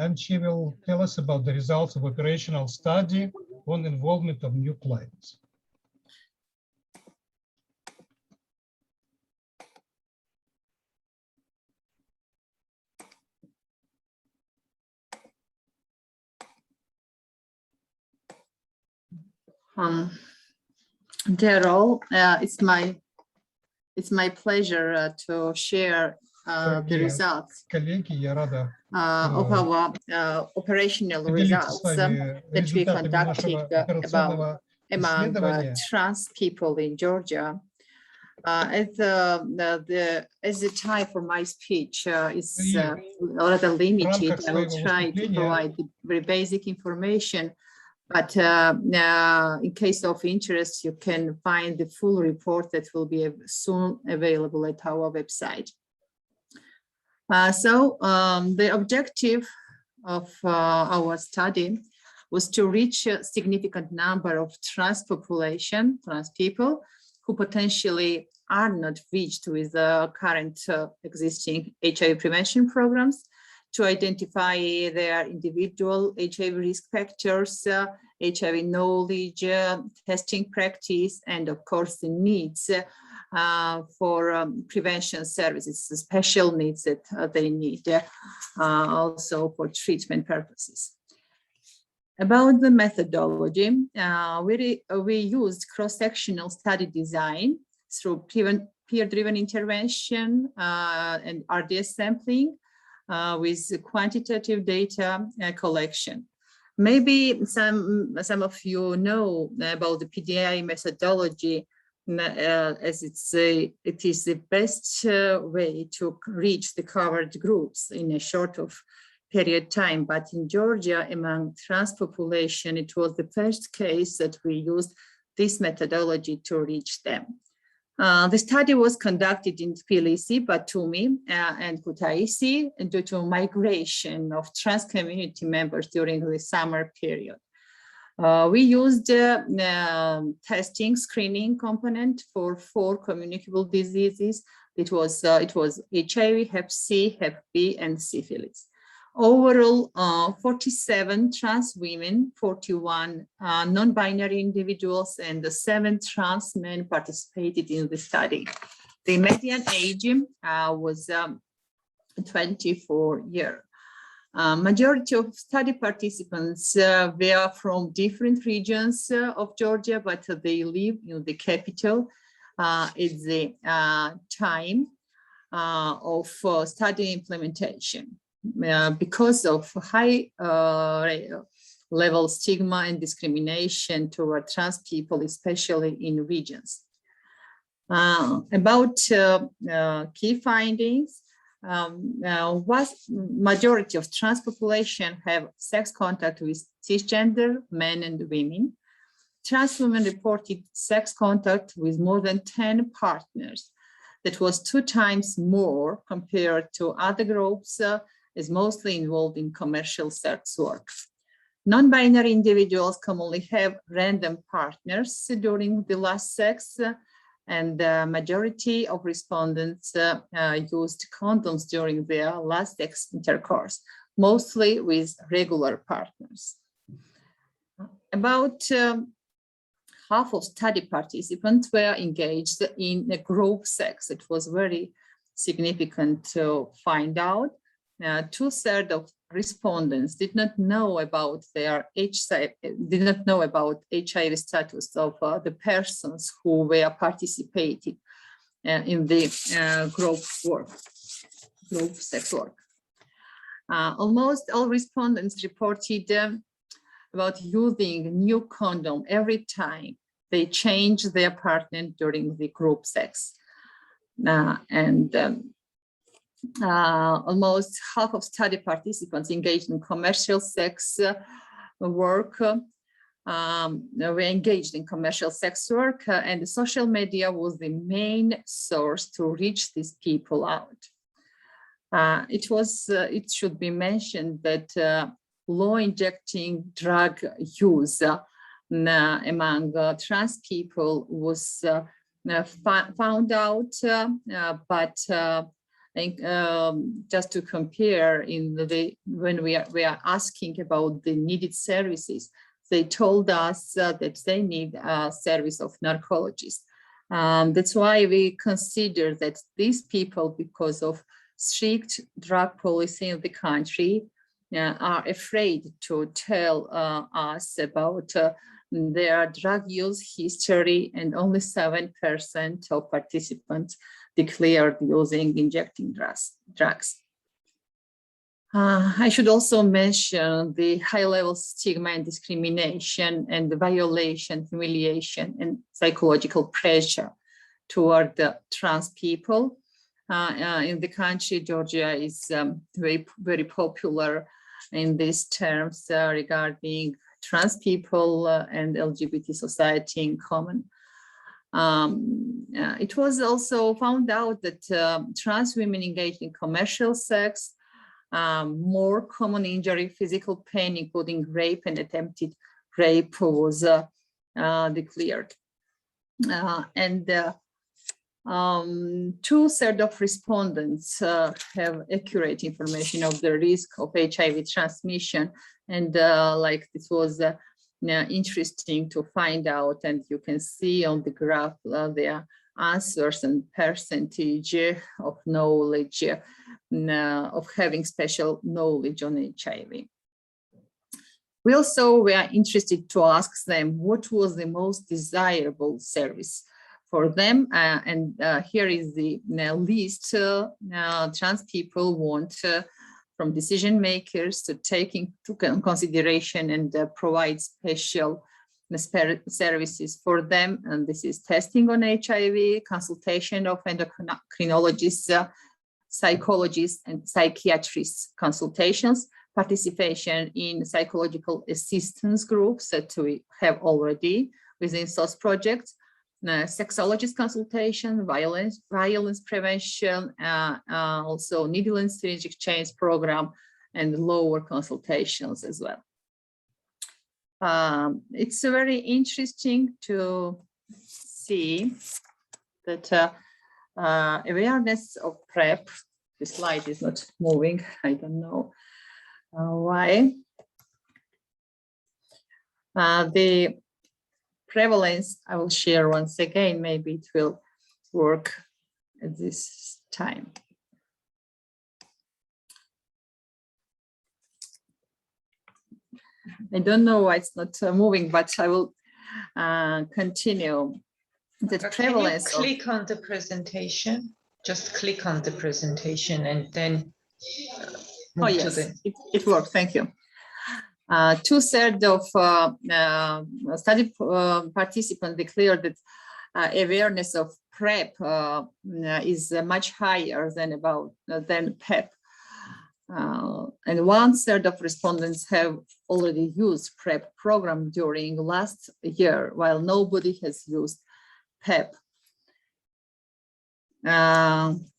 and she will tell us about the results of operational study on involvement of new clients. Dear all, it's my pleasure to share the results Коллеги, я рада of our operational поделиться с results вами that we результатами conducted нашего about операционного among исследования. trans people in Georgia. As the time for my speech is a little limited, I will try to provide very basic information. But in case of interest, you can find the full report that will be soon available at our website. The objective of our study was to reach a significant number of trans population, trans people, who potentially are not reached with the current existing HIV prevention programs, to identify their individual HIV risk factors, HIV knowledge, testing practice, and of course the needs for prevention services, the special needs that they need also for treatment purposes. About the methodology, we used cross-sectional study design through peer-driven intervention and RDS sampling with quantitative data collection. Maybe some of you know about the PDI methodology, as it is the best way to reach the covered groups in a short of period time. But in Georgia, among trans population, it was the first case that we used this methodology to reach them. The study was conducted in Tbilisi, Batumi, and Kutaisi due to migration of trans community members during the summer period. We used testing screening component for 4 communicable diseases. It was HIV, Hep C, Hep B, and syphilis. Overall, 47 trans women, 41 non-binary individuals, and 7 trans men participated in the study. The median age was 24 years. Majority of study participants were from different regions of Georgia, but they live in the capital. It's the time of study implementation. Because of high level stigma and discrimination toward trans people, especially in regions. About key findings, majority of trans population have sex contact with cisgender men and women. Trans women reported sex contact with more than 10 partners. That was 2 times more compared to other groups is mostly involved in commercial sex work. Non-binary individuals commonly have random partners during the last sex, and the majority of respondents used condoms during their last sex intercourse, mostly with regular partners. About half of study participants were engaged in a group sex. It was very significant to find out. 2/3 of respondents did not know about their HIV status of the persons who were participating in the group sex work. Almost all respondents reported about using new condom every time they change their partner during the group sex. Almost half of study participants engaged in commercial sex work. We engaged in commercial sex work, and the social media was the main source to reach these people out. It should be mentioned that low injecting drug use among trans people was found out, but just to compare, when we are asking about the needed services, they told us that they need a service of narcologist. That's why we consider that these people, because of strict drug policy in the country, are afraid to tell us about their drug use history, and only 7% of participants declared using injecting drugs. I should also mention the high-level stigma and discrimination and the violation, humiliation, and psychological pressure toward the trans people. In the country, Georgia is very popular in these terms regarding trans people and LGBT society in common. It was also found out that trans women engaged in commercial sex, more common injury, physical pain, including rape and attempted rape, was declared. And 2/3 of respondents have accurate information of the risk of HIV transmission. And like this was interesting to find out, and you can see on the graph their answers and percentage of knowledge, of having special knowledge on HIV. We also were interested to ask them what was the most desirable service for them, and here is the list trans people want from decision makers to take into consideration and provide special services for them. And this is testing on HIV, consultation of endocrinologists, psychologists, and psychiatrists, consultations, participation in psychological assistance groups that we have already within SOS projects, sexologist consultation, violence prevention, also needle and syringe exchange program, and lower consultations as well. It's very interesting to see that awareness of PrEP, the slide is not moving, I don't know why. The prevalence, I will share once again, maybe it will work at this time. I don't know why it's not moving, but I will continue. The prevalence. Can you click on the presentation? Just click on the presentation and then move yes, to the... it worked, thank you. 2/3 of study participants declared that awareness of PrEP is much higher than PEP. And 1/3 of respondents have already used PrEP program during last year, while nobody has used PEP.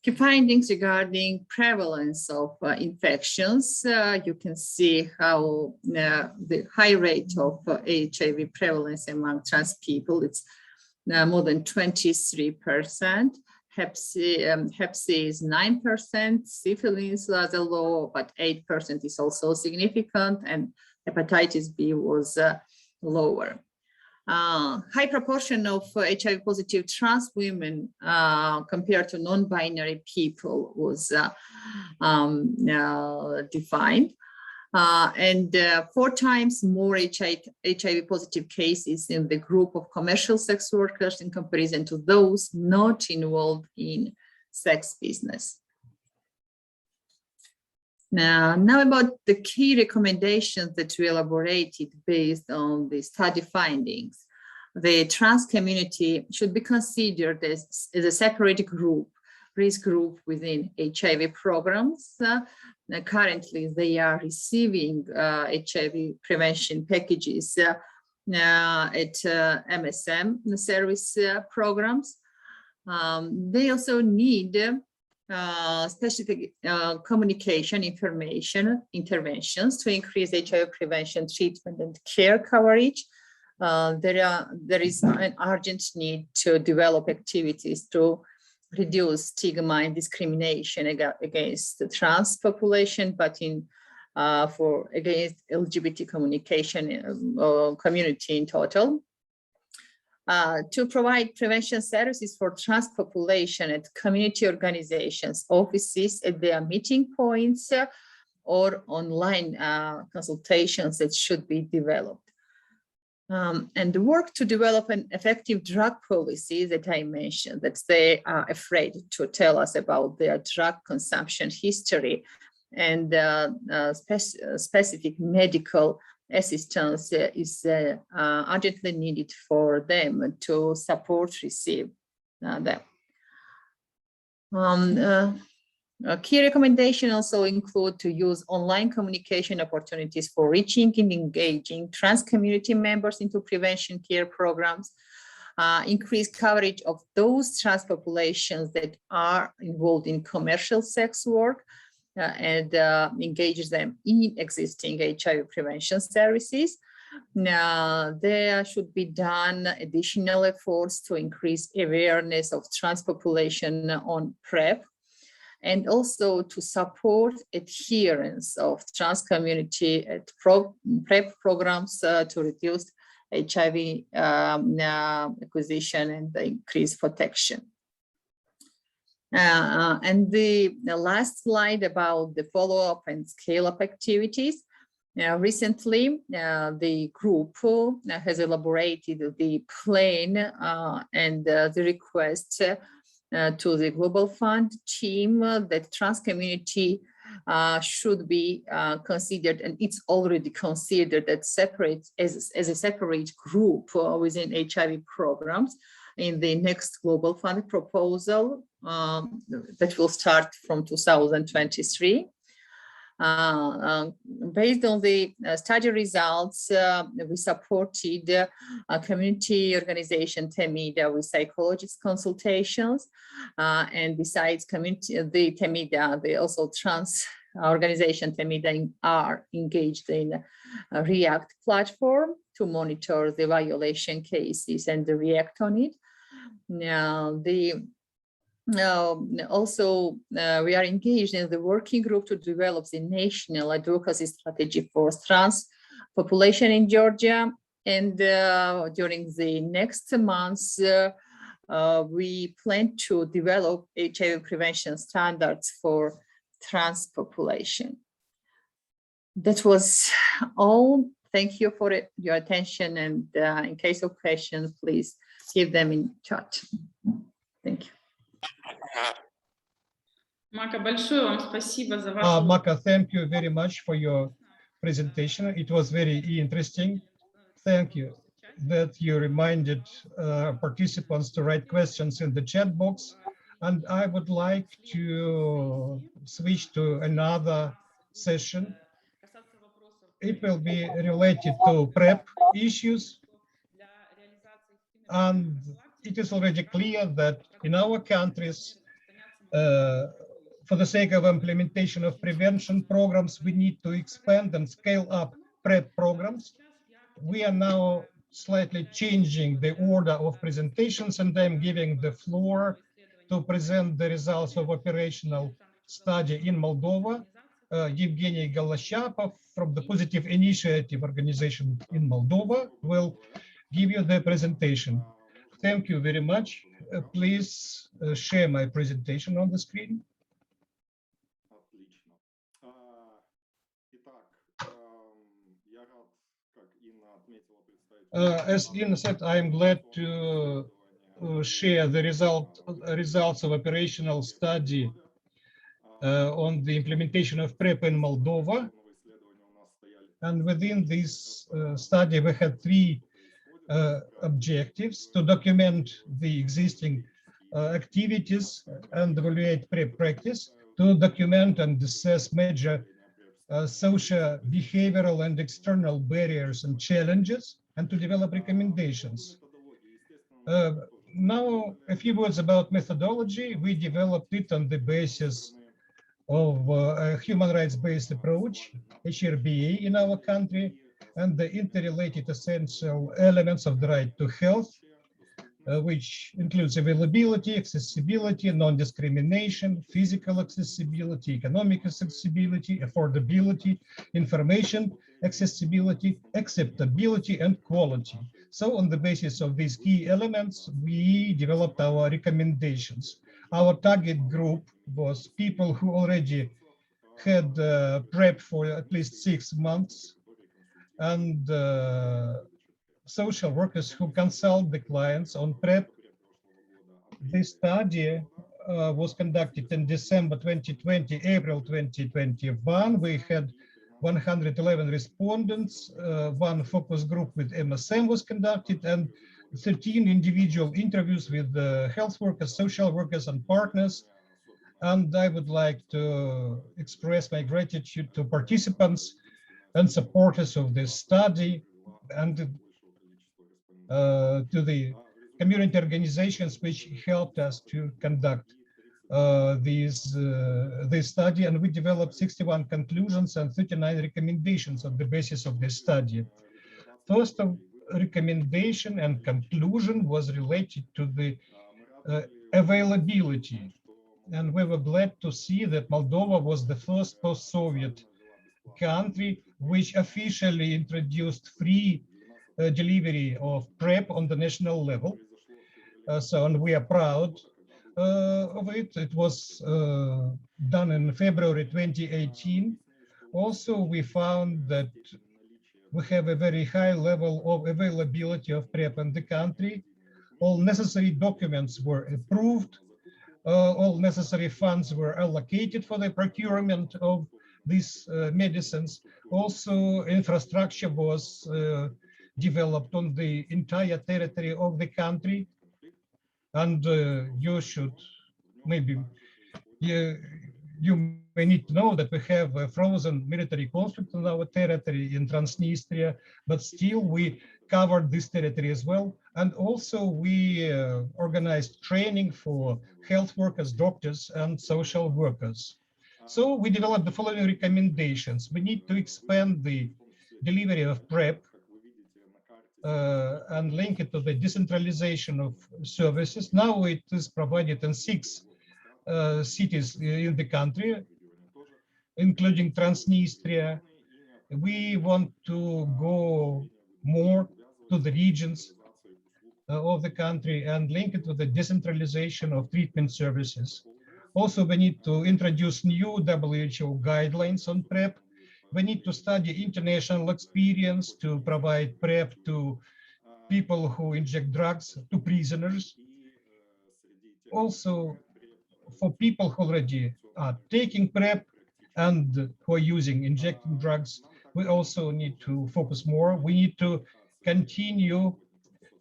Key findings regarding prevalence of infections. You can see how the high rate of HIV prevalence among trans people, it's more than 23%. Hep C is 9%, syphilis was low, but 8% is also significant, and hepatitis B was lower. High proportion of HIV positive trans women compared to non-binary people was defined. And 4 times more HIV positive cases in the group of commercial sex workers in comparison to those not involved in sex business. Now about the key recommendations that we elaborated based on the study findings. The trans community should be considered as a separate group, risk group within HIV programs. Currently, they are receiving HIV prevention packages at MSM service programs. They also need specific communication interventions to increase HIV prevention treatment and care coverage. There is an urgent need to develop activities to reduce stigma and discrimination against the trans population, but against LGBT community in total. To provide prevention services for trans population at community organizations, offices, at their meeting points, or online consultations that should be developed. And the work to develop an effective drug policy that I mentioned, that they are afraid to tell us about their drug consumption history, and specific medical assistance is urgently needed for them to receive them. Key recommendations also include to use online communication opportunities for reaching and engaging trans community members into prevention care programs, increase coverage of those trans populations that are involved in commercial sex work, and engage them in existing HIV prevention services. Now, there should be done additional efforts to increase awareness of trans population on PrEP, and also to support adherence of trans community at PrEP programs to reduce HIV acquisition and increase protection. And the last slide about the follow-up and scale-up activities. Recently, the group has elaborated the plan and the request to the Global Fund team that trans community should be considered, and it's already considered that as a separate group within HIV programs in the next Global Fund proposal that will start from 2023. Based on the study results, we supported a community organization, TEMIDA, with psychologist consultations. And besides the TEMIDA, they also trans organization TEMIDA are engaged in a REACT platform to monitor the violation cases and react on it. Now, also, we are engaged in the working group to develop the national advocacy strategy for trans population in Georgia. And during the next months, we plan to develop HIV prevention standards for trans population. That was all. Thank you for your attention. And in case of questions, please give them in chat. Thank you. Мака, большое вам спасибо за вашу... Maka, thank you very much for your presentation. It was very interesting. Thank you that you reminded participants to write questions in the chat box. And I would like to switch to another session. It will be related to PrEP issues. And it is already clear that in our countries, for the sake of implementation of prevention programs, we need to expand and scale up PrEP programs. We are now slightly changing the order of presentations, and I'm giving the floor to present the results of operational study in Moldova. Evgeny Goloshapov from the Positive Initiative Organization in Moldova will give you the presentation. Thank you very much. Please share my presentation on the screen. As Inna said, I am glad to share the results of operational study on the implementation of PrEP in Moldova. And within this study, we had three objectives: to document the existing activities and evaluate PrEP practice, to document and assess major social, behavioral, and external barriers and challenges, and to develop recommendations. Now, a few words about methodology. We developed it on the basis of a human rights-based approach, HRBA, in our country, and the interrelated essential elements of the right to health, which includes availability, accessibility, non-discrimination, physical accessibility, economic accessibility, affordability, information accessibility, acceptability, and quality. So on the basis of these key elements, we developed our recommendations. Our target group was people who already had PrEP for at least 6 months, and social workers who consult the clients on PrEP. This study was conducted in December 2020, April 2021. We had 111 respondents, one focus group with MSM was conducted, and 13 individual interviews with health workers, social workers, and partners. And I would like to express my gratitude to participants and supporters of this study, and to the community organizations which helped us to conduct this study. And we developed 61 conclusions and 39 recommendations on the basis of this study. First of recommendation and conclusion was related to the availability. And we were glad to see that Moldova was the first post-Soviet country which officially introduced free delivery of PrEP on the national level. And we are proud of it. It was done in February 2018. Also, we found that we have a very high level of availability of PrEP in the country. All necessary documents were approved. All necessary funds were allocated for the procurement of these medicines. Also, infrastructure was developed on the entire territory of the country. And you should maybe, you may need to know that we have a frozen military conflict on our territory in Transnistria, but still we covered this territory as well. And also we organized training for health workers, doctors, and social workers. So we developed the following recommendations. We need to expand the delivery of PrEP and link it to the decentralization of services. Now it is provided in 6 cities in the country, including Transnistria. We want to go more to the regions of the country and link it to the decentralization of treatment services. Also, we need to introduce new WHO guidelines on PrEP. We need to study international experience to provide PrEP to people who inject drugs, to prisoners. Also, for people who already are taking PrEP and who are using injecting drugs, we also need to focus more. We need to continue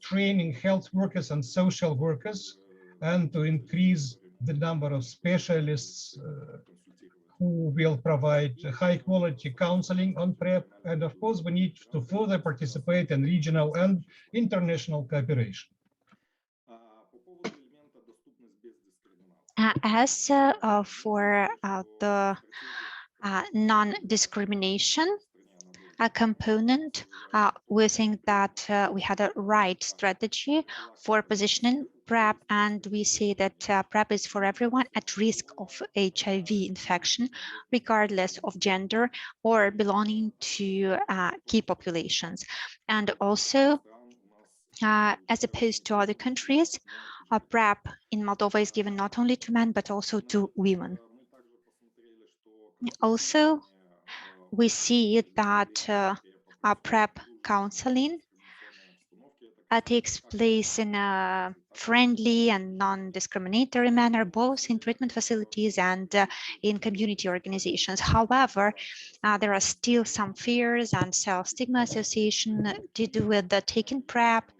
training health workers and social workers and to increase the number of specialists who will provide high quality counseling on PrEP. And of course, we need to further participate in regional and international cooperation. As for the non-discrimination component, we think that we had a right strategy for positioning PrEP, and we say that PrEP is for everyone at risk of HIV infection, regardless of gender or belonging to key populations. And also, as opposed to other countries, PrEP in Moldova is given not only to men, but also to women. Also, we see that PrEP counseling takes place in a friendly and non-discriminatory manner, both in treatment facilities and in community organizations. However, there are still some fears and self-stigma association to do with the taking PrEP.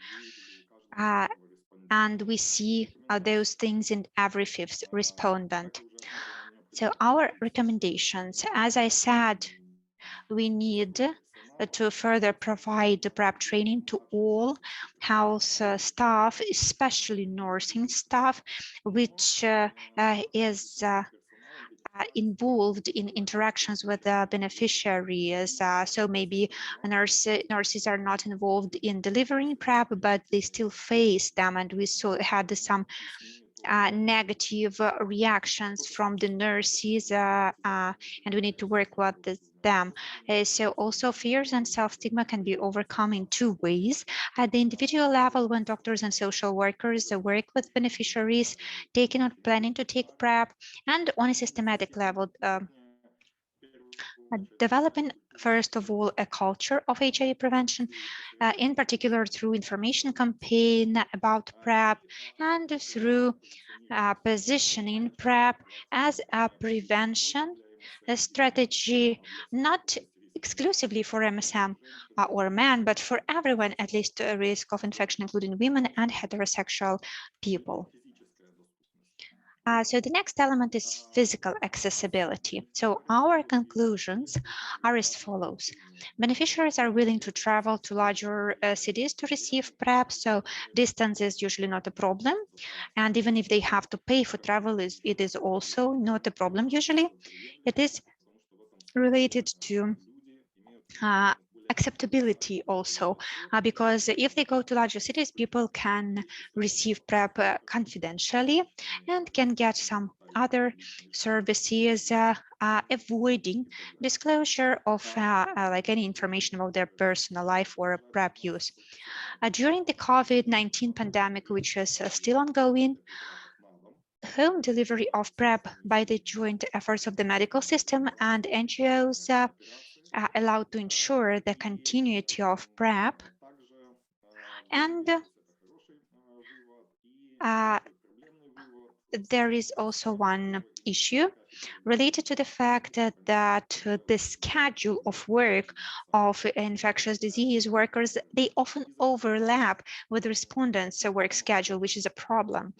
And we see those things in every 5th respondent. So our recommendations, as I said, we need to further provide the PrEP training to all health staff, especially nursing staff, which is involved in interactions with the beneficiaries. So maybe nurses are not involved in delivering PrEP, but they still face them. And we had some negative reactions from the nurses, and we need to work with them. So also fears and self-stigma can be overcome in 2 ways. At the individual level, when doctors and social workers work with beneficiaries taking or planning to take PrEP, and on a systematic level, Developing, first of all, a culture of HIV prevention, in particular through information campaign about PrEP and through positioning PrEP as a prevention strategy, not exclusively for MSM or men, but for everyone at least a risk of infection, including women and heterosexual people. So the next element is physical accessibility. So our conclusions are as follows. Beneficiaries are willing to travel to larger cities to receive PrEP, so distance is usually not a problem. And even if they have to pay for travel, it is also not a problem usually. It is related to acceptability also, because if they go to larger cities, people can receive PrEP confidentially and can get some other services, avoiding disclosure of like any information about their personal life or PrEP use. During the COVID-19 pandemic, which is still ongoing, home delivery of PrEP by the joint efforts of the medical system and NGOs allowed to ensure the continuity of PrEP. And there is also one issue related to the fact that the schedule of work of infectious disease workers, they often overlap with respondents' work schedule, which is a problem.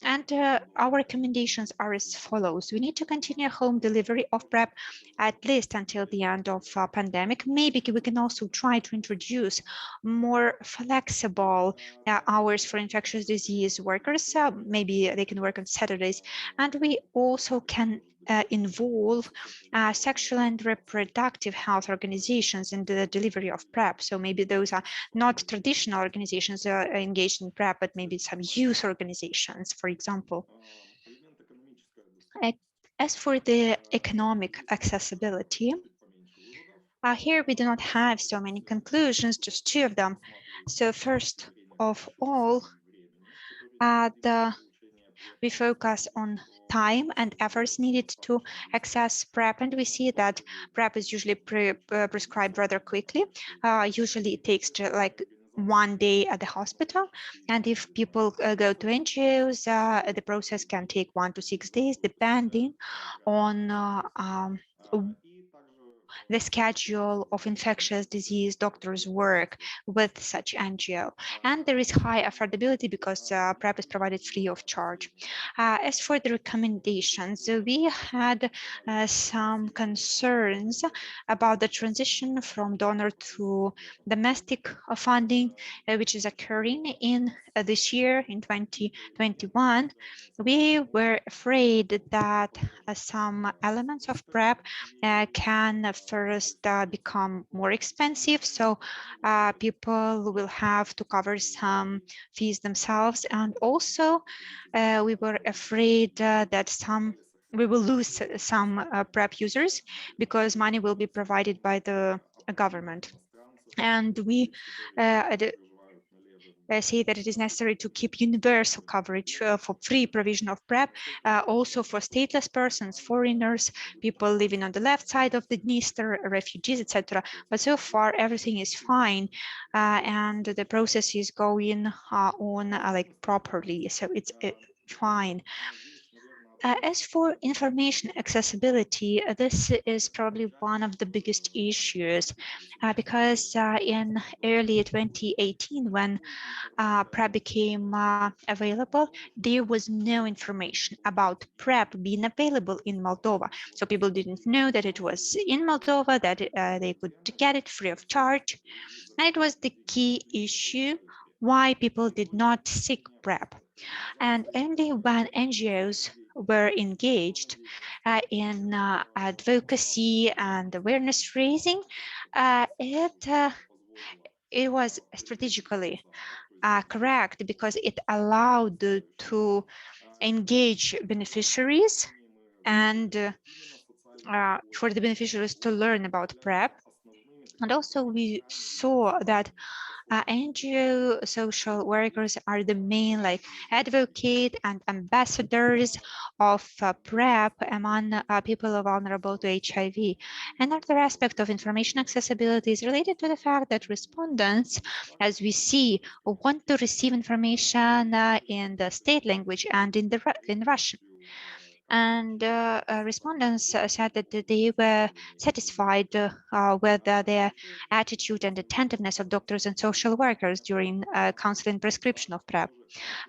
And our recommendations are as follows. We need to continue home delivery of PrEP at least until the end of pandemic. Maybe we can also try to introduce more flexible hours for infectious disease workers. Maybe they can work on Saturdays. And we also can involve sexual and reproductive health organizations in the delivery of PrEP. So maybe those are not traditional organizations engaged in PrEP, but maybe some youth organizations, for example. As for the economic accessibility, here we do not have so many conclusions, just two of them. So first of all, we focus on time and efforts needed to access PrEP, and we see that PrEP is usually prescribed rather quickly. Usually it takes like 1 day at the hospital, and if people go to NGOs, the process can take 1 to 6 days, depending on the schedule of infectious disease doctors work with such NGO. And there is high affordability because PrEP is provided free of charge. As for the recommendations, we had some concerns about the transition from donor to domestic funding, which is occurring in this year, in 2021. We were afraid that some elements of PrEP can first become more expensive, so people will have to cover some fees themselves, and also we were afraid that we will lose some PrEP users because money will be provided by the government. And we say that it is necessary to keep universal coverage for free provision of PrEP, also for stateless persons, foreigners, people living on the left side of the Dniester, refugees, etc. But so far everything is fine, and the process is going on like properly, so it's fine. As for information accessibility, this is probably one of the biggest issues because in early 2018, when PrEP became available, there was no information about PrEP being available in Moldova. So people didn't know that it was in Moldova, that they could get it free of charge. And it was the key issue why people did not seek PrEP. And only when NGOs were engaged in advocacy and awareness raising, it was strategically correct because it allowed to engage beneficiaries and for the beneficiaries to learn about PrEP. And also we saw that NGO social workers are the main advocate and ambassadors of PrEP among people vulnerable to HIV. Another aspect of information accessibility is related to the fact that respondents, as we see, want to receive information in the state language and in Russian. And respondents said that they were satisfied with their attitude and attentiveness of doctors and social workers during counseling prescription of PrEP.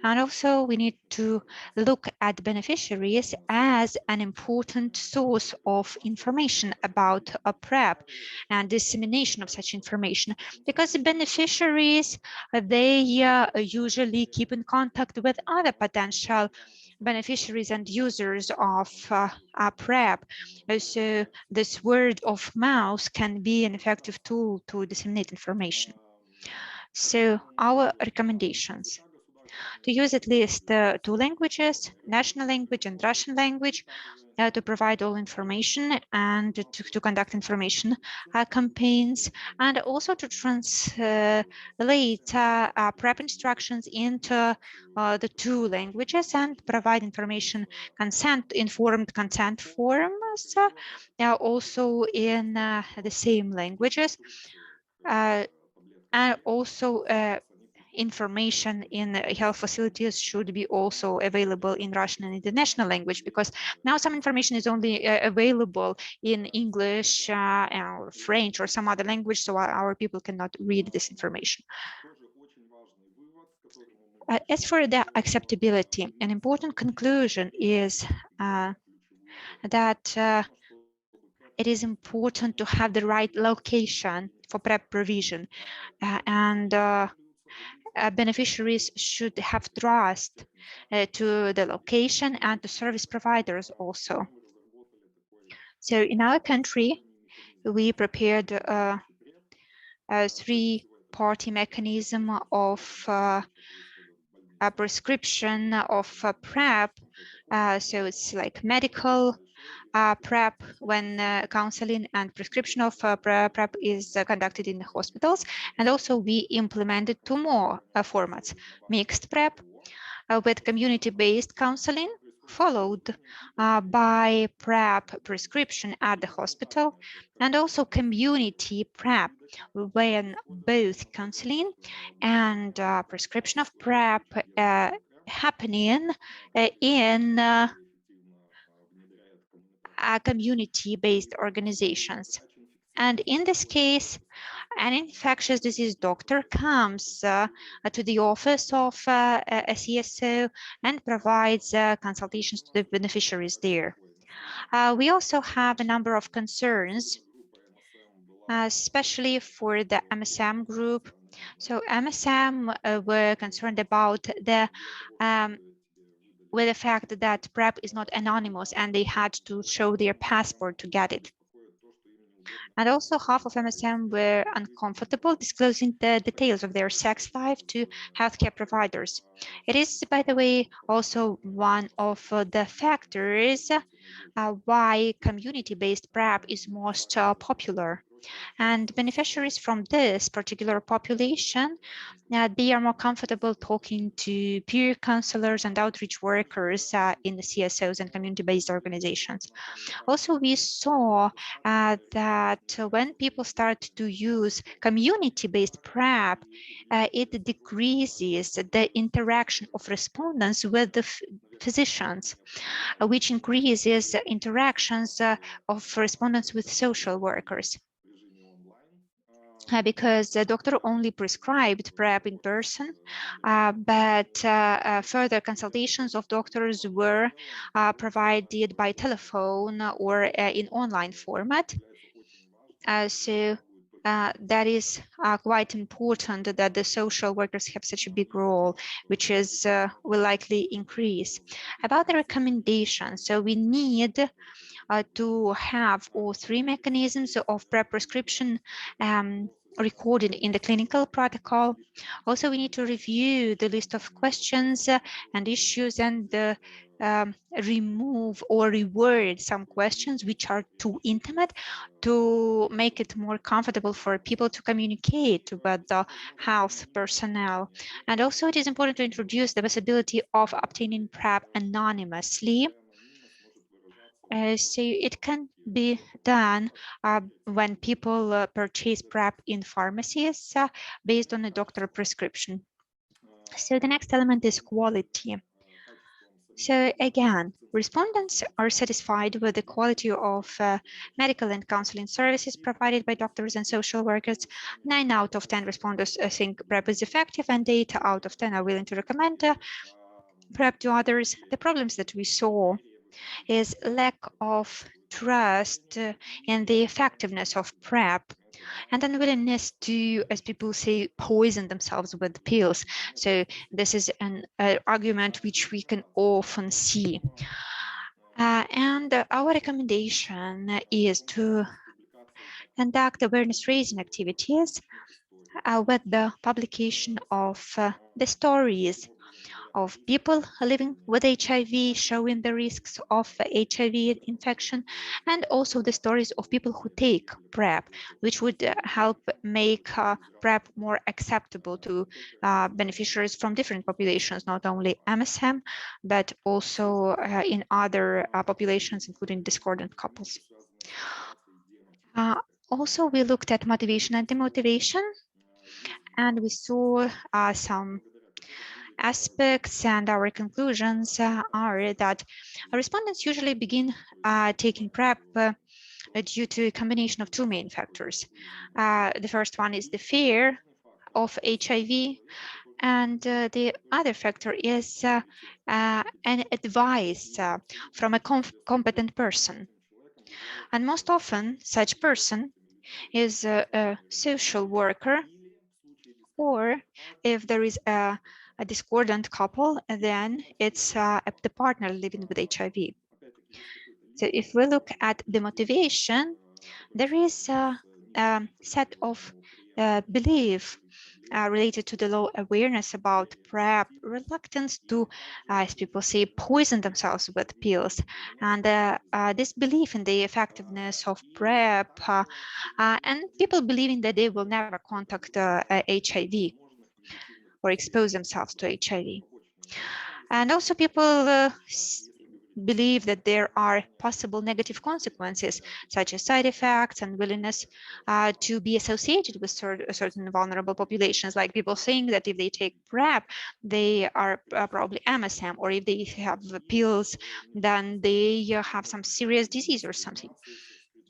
And also we need to look at beneficiaries as an important source of information about PrEP and dissemination of such information, because the beneficiaries, they usually keep in contact with other potential beneficiaries and users of PrEP. So this word of mouth can be an effective tool to disseminate information. So our recommendations: to use at least 2 languages, national language and Russian language, to provide all information and to conduct information campaigns, and also to translate PrEP instructions into the 2 languages and provide information informed consent forms also in the same languages, and also information in health facilities should be also available in Russian and international language, because now some information is only available in English or French or some other language, so our people cannot read this information. As for the acceptability, an important conclusion is that it is important to have the right location for PrEP provision, and beneficiaries should have trust to the location and to service providers also. So in our country, we prepared a 3-party mechanism of a prescription of PrEP. So it's like medical PrEP when counseling and prescription of PrEP is conducted in the hospitals. And also we implemented 2 more formats: mixed PrEP with community-based counseling, followed by PrEP prescription at the hospital, and also community PrEP when both counseling and prescription of PrEP happening in community-based organizations. And in this case, an infectious disease doctor comes to the office of a CSO and provides consultations to the beneficiaries there. We also have a number of concerns, especially for the MSM group. So MSM were concerned about the with the fact that PrEP is not anonymous and they had to show their passport to get it. And also half of MSM were uncomfortable disclosing the details of their sex life to healthcare providers. It is, by the way, also one of the factors why community-based PrEP is most popular. And beneficiaries from this particular population, they are more comfortable talking to peer counselors and outreach workers in the CSOs and community-based organizations. Also, we saw that when people start to use community-based PrEP, it decreases the interaction of respondents with the physicians, which increases interactions of respondents with social workers. Because the doctor only prescribed PrEP in person, but further consultations of doctors were provided by telephone or in online format. So that is quite important that the social workers have such a big role, which is will likely increase. About the recommendations, so we need to have all 3 mechanisms of PrEP prescription recorded in the clinical protocol. Also, we need to review the list of questions and issues and remove or reword some questions which are too intimate to make it more comfortable for people to communicate with the health personnel. And also, it is important to introduce the possibility of obtaining PrEP anonymously. So it can be done when people purchase PrEP in pharmacies based on a doctor prescription. So the next element is quality. So again, respondents are satisfied with the quality of medical and counseling services provided by doctors and social workers. 9 out of 10 respondents think PrEP is effective, and 8 out of 10 are willing to recommend PrEP to others. The problems that we saw is lack of trust in the effectiveness of PrEP and unwillingness to, as people say, poison themselves with pills. So this is an argument which we can often see. And our recommendation is to conduct awareness raising activities with the publication of the stories of people living with HIV, showing the risks of HIV infection, and also the stories of people who take PrEP, which would help make PrEP more acceptable to beneficiaries from different populations, not only MSM, but also in other populations, including discordant couples. Also, we looked at motivation and demotivation, and we saw some aspects, and our conclusions are that respondents usually begin taking PrEP due to a combination of two main factors. The first one is the fear of HIV, and the other factor is an advice from a competent person. And most often, such person is a social worker, or if there is a discordant couple, then it's the partner living with HIV. So if we look at the motivation, there is a set of belief related to the low awareness about PrEP, reluctance to, as people say, poison themselves with pills, and this belief in the effectiveness of PrEP, and people believing that they will never contact HIV or expose themselves to HIV. And also people believe that there are possible negative consequences, such as side effects and willingness to be associated with certain vulnerable populations, like people saying that if they take PrEP, they are probably MSM, or if they have pills, then they have some serious disease or something.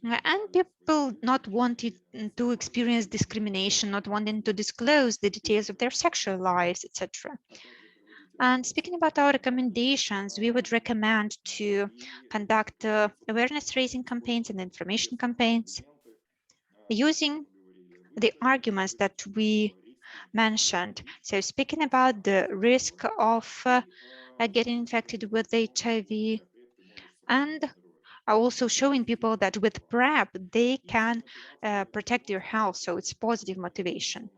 And people not wanting to experience discrimination, not wanting to disclose the details of their sexual lives, etc. And speaking about our recommendations, we would recommend to conduct awareness raising campaigns and information campaigns using the arguments that we mentioned. So speaking about the risk of getting infected with HIV, and also showing people that with PrEP, they can protect their health. So it's positive motivation.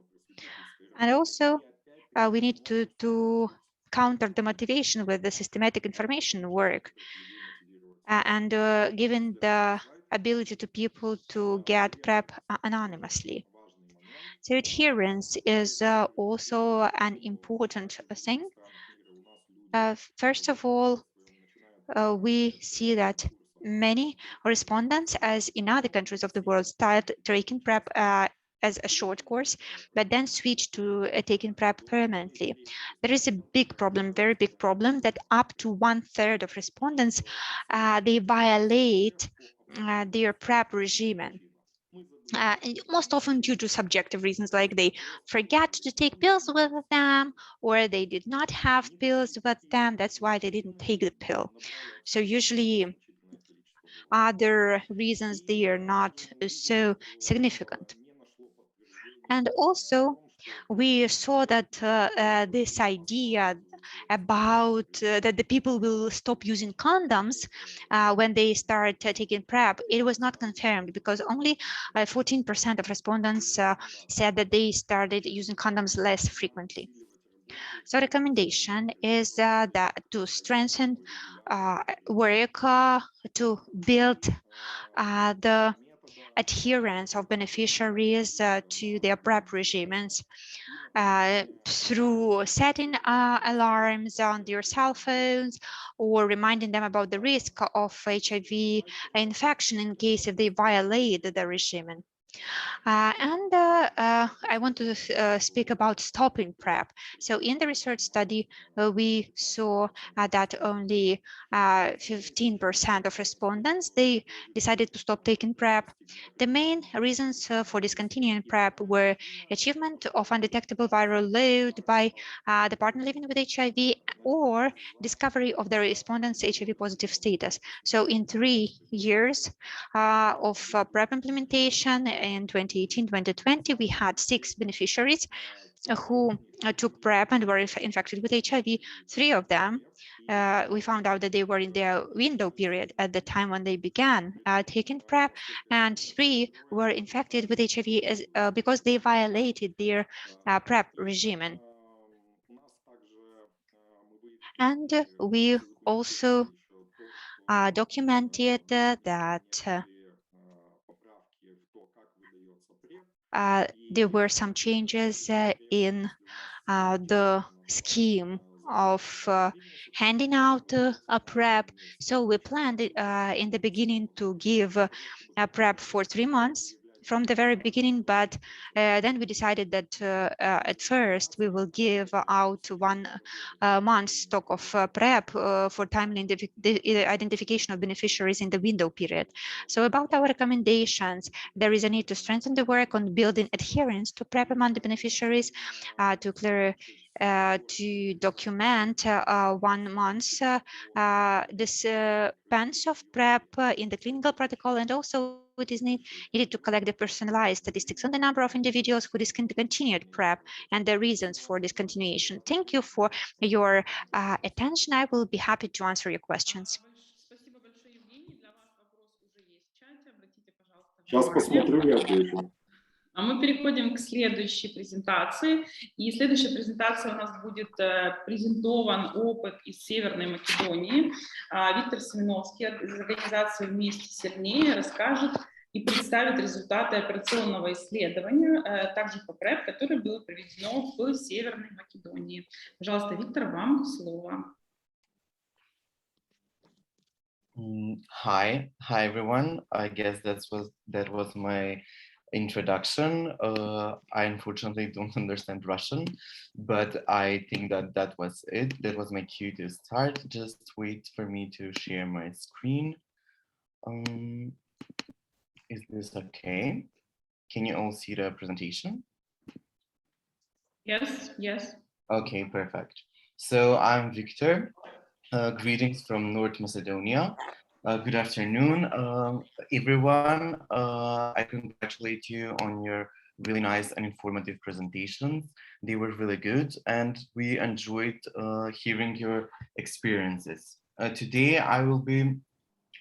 And also we need to counter the motivation with the systematic information work and giving the ability to people to get PrEP anonymously. So adherence is also an important thing. First of all, we see that many respondents, as in other countries of the world, start taking PrEP as a short course, but then switch to taking PrEP permanently. There is a big problem, very big problem, that up to 1/3 of respondents, they violate their PrEP regimen. Most often due to subjective reasons, like they forget to take pills with them, or they did not have pills with them. That's why they didn't take the pill. So usually other reasons, they are not so significant. And also we saw that this idea about that the people will stop using condoms when they start taking PrEP, it was not confirmed because only 14% of respondents said that they started using condoms less frequently. So recommendation is that to strengthen work to build the adherence of beneficiaries to their PrEP regimes through setting alarms on their cell phones or reminding them about the risk of HIV infection in case if they violate the regimen. I want to speak about stopping PrEP. So in the research study, we saw that only 15% of respondents, they decided to stop taking PrEP. The main reasons for discontinuing PrEP were achievement of undetectable viral load by the partner living with HIV or discovery of the respondent's HIV positive status. So in 3 years of PrEP implementation in 2018-2020, we had 6 beneficiaries who took PrEP and were infected with HIV. 3 of them, we found out that they were in their window period at the time when they began taking PrEP, and 3 were infected with HIV because they violated their PrEP regimen. And we also documented that there were some changes in the scheme of handing out a PrEP. So we planned in the beginning to give a PrEP for 3 months from the very beginning, but then we decided that at first we will give out 1 month stock of PrEP for timely identification of beneficiaries in the window period. So about our recommendations, there is a need to strengthen the work on building adherence to PrEP among the beneficiaries, to document 1 month dispense of PrEP in the clinical protocol, and also it is needed to collect the personalized statistics on the number of individuals who discontinued PrEP and the reasons for discontinuation. Thank you for your attention. I will be happy to answer your questions. Сейчас посмотрю и отвечу. А мы переходим к следующей презентации. И следующая презентация у нас будет презентован опыт из Северной Македонии. Виктор Семеновский из организации «Вместе сильнее» расскажет и представит результаты операционного исследования, также по PrEP, которое было проведено в Северной Македонии. Пожалуйста, Виктор, вам слово. Hi everyone. I guess that was my introduction. I unfortunately don't understand Russian, but I think that was it. That was my cue to start. Just wait for me to share my screen. Is this okay? Can you all see the presentation? Yes, yes. Okay, perfect. So I'm Victor. Greetings from North Macedonia. Good afternoon, everyone. I congratulate you on your really nice and informative presentations. They were really good, and we enjoyed hearing your experiences. Today, I will be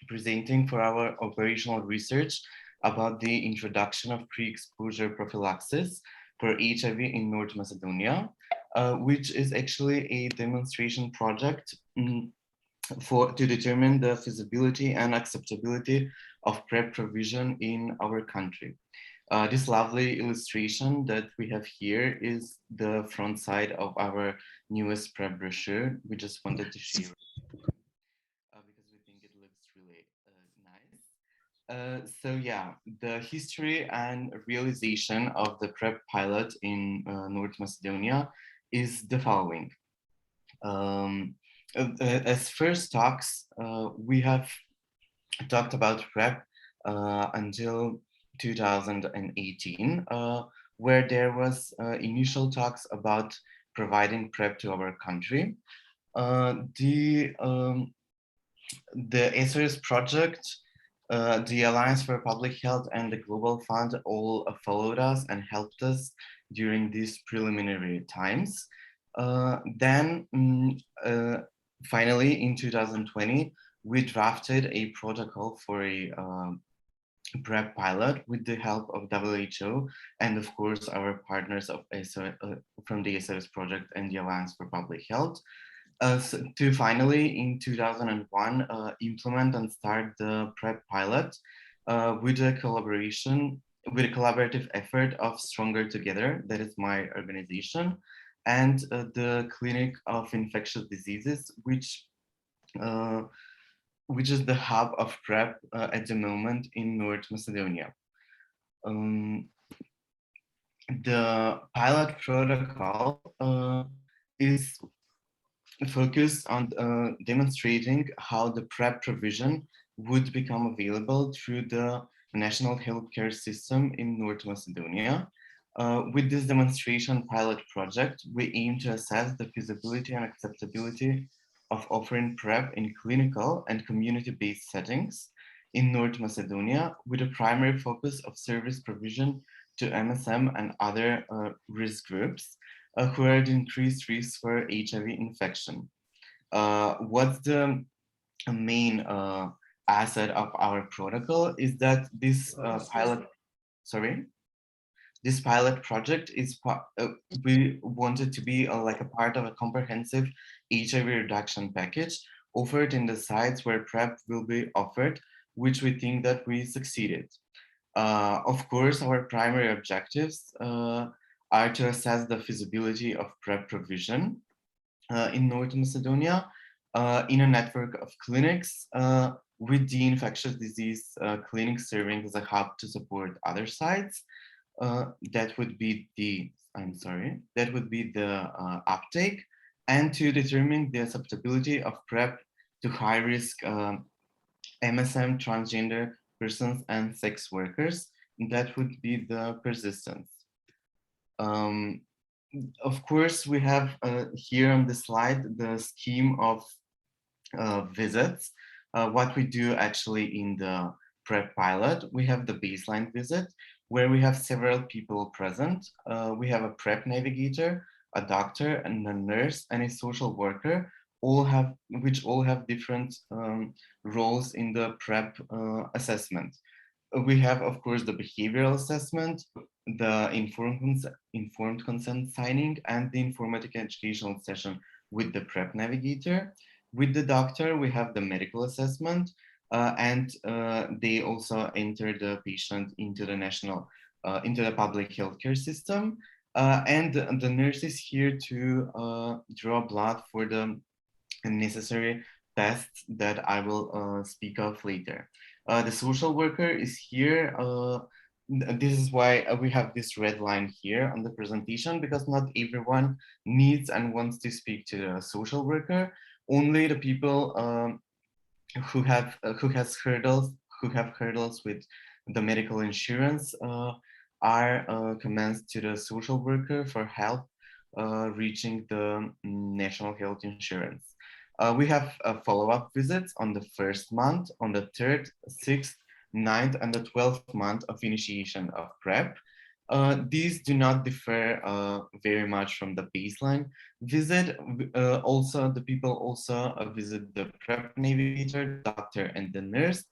presenting for our operational research about the introduction of pre-exposure prophylaxis for HIV in North Macedonia, which is actually a demonstration project to determine the feasibility and acceptability of PrEP provision in our country. This lovely illustration that we have here is the front side of our newest PrEP brochure. We just wanted to share because we think it looks really nice. So yeah, the history and realization of the PrEP pilot in North Macedonia is the following. As first talks, we have talked about PrEP until 2018, where there was initial talks about providing PrEP to our country. The SOS project, the Alliance for Public Health and the Global Fund all followed us and helped us during these preliminary times. Finally, in 2020, we drafted a protocol for a PrEP pilot with the help of WHO and of course our partners of from the SOS project and the Alliance for Public Health, to finally in 2001 implement and start the PrEP pilot with a collaborative effort of Stronger Together, that is my organization, and the Clinic of Infectious Diseases, which is the hub of PrEP at the moment in North Macedonia. The pilot protocol is focused on demonstrating how the PrEP provision would become available through the national healthcare system in North Macedonia. With this demonstration pilot project, we aim to assess the feasibility and acceptability of offering PrEP in clinical and community-based settings in North Macedonia, with a primary focus of service provision to MSM and other risk groups who are at increased risk for HIV infection. What's the main asset of our protocol is that this this pilot project is we wanted to be like a part of a comprehensive HIV reduction package offered in the sites where PrEP will be offered, which we think that we succeeded. Of course, our primary objectives are to assess the feasibility of PrEP provision in North Macedonia in a network of clinics with the infectious disease clinic serving as a hub to support other sites. That would be the uptake, and to determine the acceptability of PrEP to high risk MSM, transgender persons and sex workers. That would be the persistence. Of course, we have here on the slide the scheme of visits. What we do actually in the PrEP pilot, we have the baseline visit where we have several people present. We have a PrEP navigator, a doctor, and a nurse, and a social worker, which all have different roles in the PrEP assessment. We have, of course, the behavioral assessment, the informed consent signing, and the informative educational session with the PrEP navigator. With the doctor, we have the medical assessment, and they also enter the patient into the into the public healthcare system. And the nurse is here to draw blood for the necessary tests that I will speak of later. The social worker is here. This is why we have this red line here on the presentation, because not everyone needs and wants to speak to the social worker. Only the people who have hurdles with the medical insurance are commenced to the social worker for help reaching the national health insurance. We have follow-up visits on the 1st month, on the 3rd, 6th, 9th, and the 12th month of initiation of PrEP. These do not differ very much from the baseline visit. Also, the people also visit the PrEP navigator, doctor, and the nurse.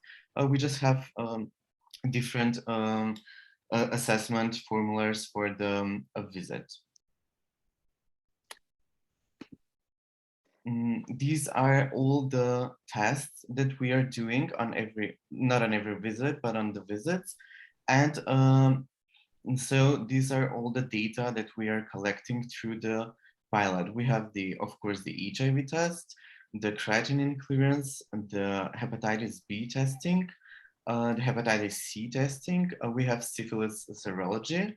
We just have different assessment formulas for the visit. These are all the tests that we are doing on not on every visit, but on the visits. And so these are all the data that we are collecting through the pilot. We have of course, the HIV test, the creatinine clearance, the hepatitis B testing, the hepatitis C testing. We have syphilis serology,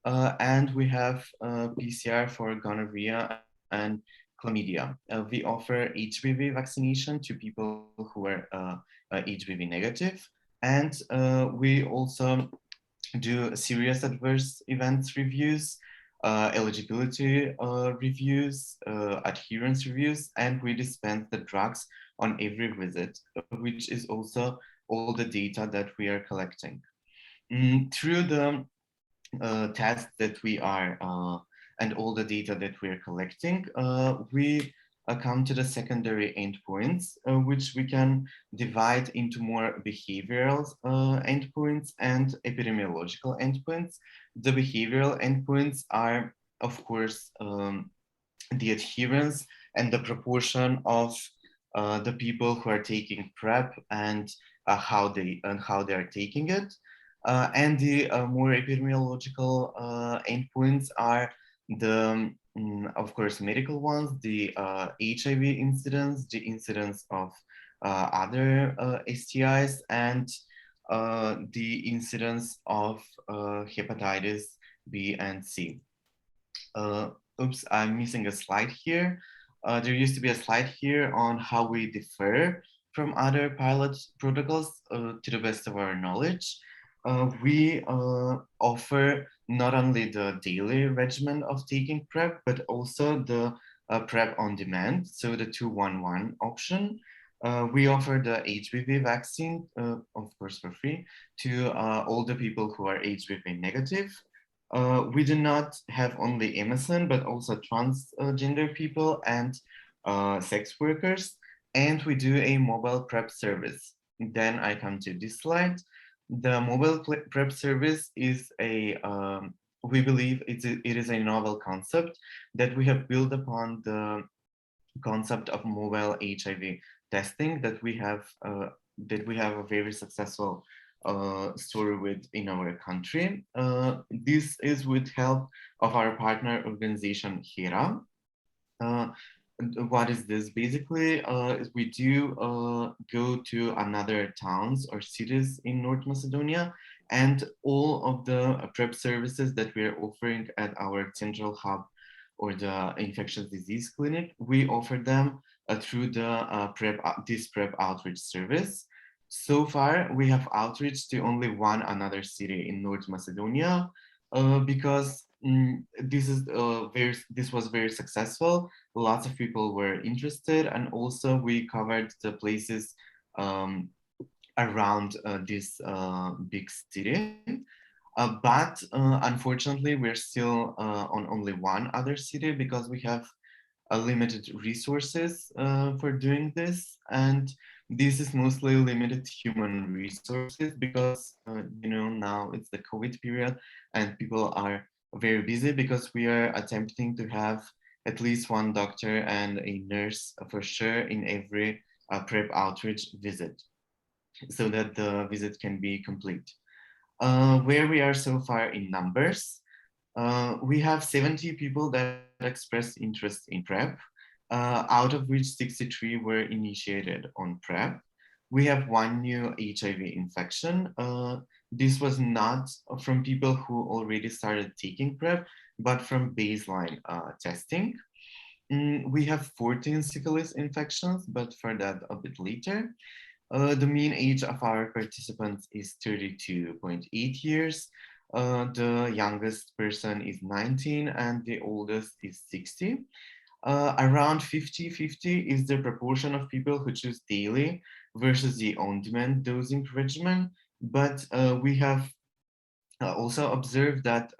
and we have PCR for gonorrhea and chlamydia. We offer HPV vaccination to people who are HPV negative, and we also do serious adverse events reviews, eligibility reviews, adherence reviews, and we dispense the drugs on every visit, which is also all the data that we are collecting. Through the tests that we are and all the data that we're collecting, we come to the secondary endpoints, which we can divide into more behavioral endpoints and epidemiological endpoints. The behavioral endpoints are, of course, the adherence and the proportion of the people who are taking PrEP and how they are taking it. And the more epidemiological endpoints are the, of course, medical ones, the HIV incidence, the incidence of other STIs, and the incidence of hepatitis B and C. Oops, I'm missing a slide here. There used to be a slide here on how we differ from other pilot protocols to the best of our knowledge. We offer not only the daily regimen of taking PrEP, but also the PrEP on demand, so the 2-1-1 option. We offer the HPV vaccine, of course, for free, to all the people who are HPV negative. We do not have only MSN, but also transgender people and sex workers. And we do a mobile PrEP service. Then I come to this slide. The mobile PrEP service is a, we believe it is a novel concept that we have built upon the concept of mobile HIV testing that we have a very successful story with in our country. This is with help of our partner organization HERA. What is this? Basically, we do go to another towns or cities in North Macedonia, and all of the PrEP services that we are offering at our central hub or the infectious disease clinic, we offer them through the this PrEP outreach service. So far, we have outreach to only one another city in North Macedonia because this was very successful. Lots of people were interested, and also we covered the places around this big city. But unfortunately, we're still on only one other city because we have limited resources for doing this, and this is mostly limited human resources because you know, now it's the COVID period and people are very busy, because we are attempting to have at least one doctor and a nurse for sure in every PrEP outreach visit, so that the visit can be complete. Where we are so far in numbers, we have 70 people that expressed interest in PrEP, out of which 63 were initiated on PrEP. We have one new HIV infection. This was not from people who already started taking PrEP, but from baseline testing. We have 14 syphilis infections, but for that a bit later. The mean age of our participants is 32.8 years. The youngest person is 19 and the oldest is 60. Around 50-50 is the proportion of people who choose daily versus the on-demand dosing regimen. But we have also observed that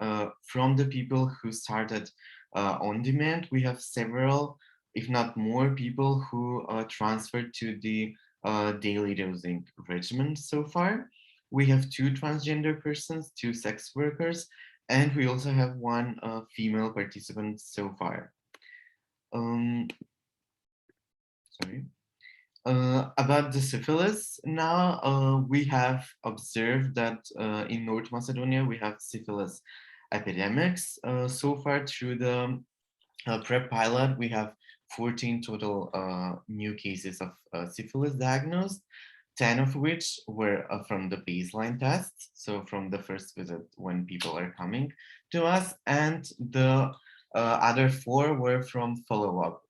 from the people who started on-demand, we have several, if not more, people who transferred to the daily dosing regimen so far. We have 2 transgender persons, 2 sex workers, and we also have 1 female participant so far. Sorry. About the syphilis now, we have observed that in North Macedonia, we have syphilis epidemics. So far through the PrEP pilot, we have 14 total new cases of syphilis diagnosed, 10 of which were from the baseline tests, so from the first visit when people are coming to us, and the other 4 were from follow-up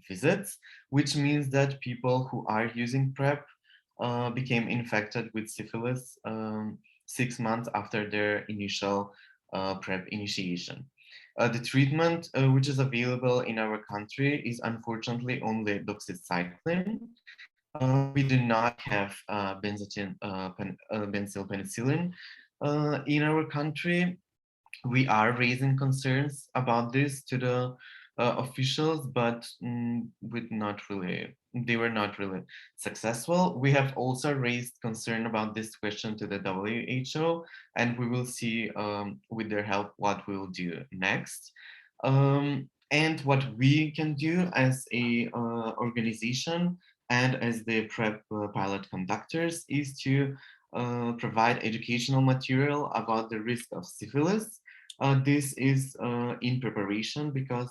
visits, which means that people who are using PrEP became infected with syphilis 6 months after their initial PrEP initiation. The treatment which is available in our country is unfortunately only doxycycline. We do not have benzylpenicillin in our country. we are raising concerns about this to the officials, but they were not really successful. We have also raised concern about this question to the WHO, and we will see with their help what we will do next. And what we can do as a organization and as the PrEP pilot conductors is to provide educational material about the risk of syphilis. This is in preparation because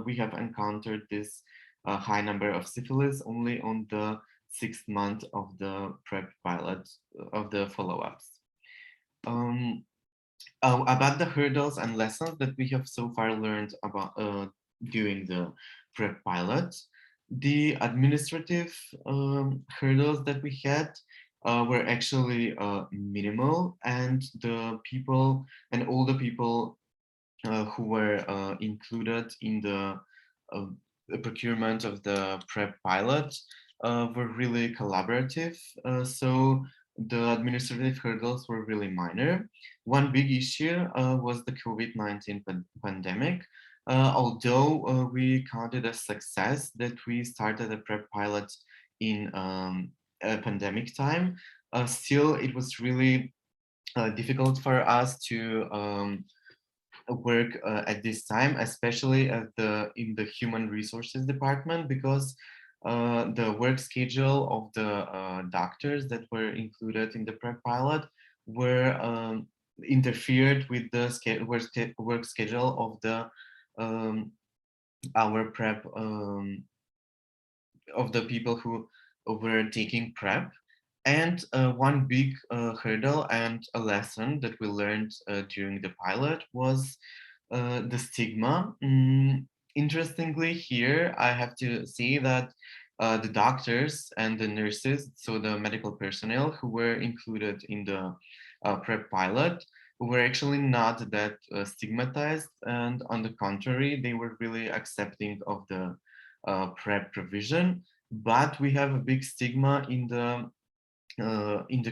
we have encountered this high number of syphilis only on the 6th month of the PrEP pilot of the follow-ups. About the hurdles and lessons that we have so far learned about during the PrEP pilot, the administrative hurdles that we had were actually minimal, and the people and all the people who were included in the procurement of the PrEP pilot were really collaborative. So the administrative hurdles were really minor. One big issue was the COVID-19 pandemic. Although we counted a success that we started a PrEP pilot in a pandemic time, still it was really difficult for us to work at this time, especially in the human resources department, because the work schedule of the doctors that were included in the PrEP pilot were interfered with the work schedule of the our PrEP of the people who were taking PrEP. And one big hurdle and a lesson that we learned during the pilot was the stigma. Interestingly, here I have to say that the doctors and the nurses, so the medical personnel who were included in the PrEP pilot, were actually not that stigmatized, and on the contrary, they were really accepting of the PrEP provision. But we have a big stigma in the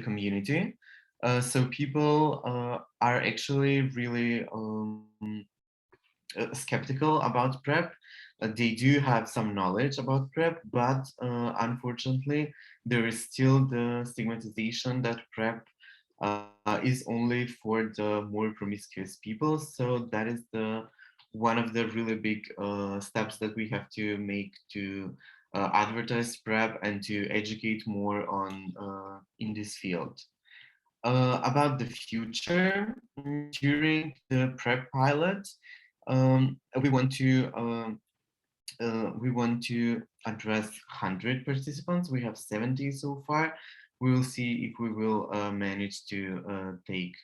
community. So people are actually really skeptical about PrEP. They do have some knowledge about PrEP, but unfortunately, there is still the stigmatization that PrEP is only for the more promiscuous people. So that is one of the really big steps that we have to make to advertise PrEP and to educate more on in this field. About the future, during the PrEP pilot, we want to address 100 participants. We have 70 so far. We will see if we will manage to take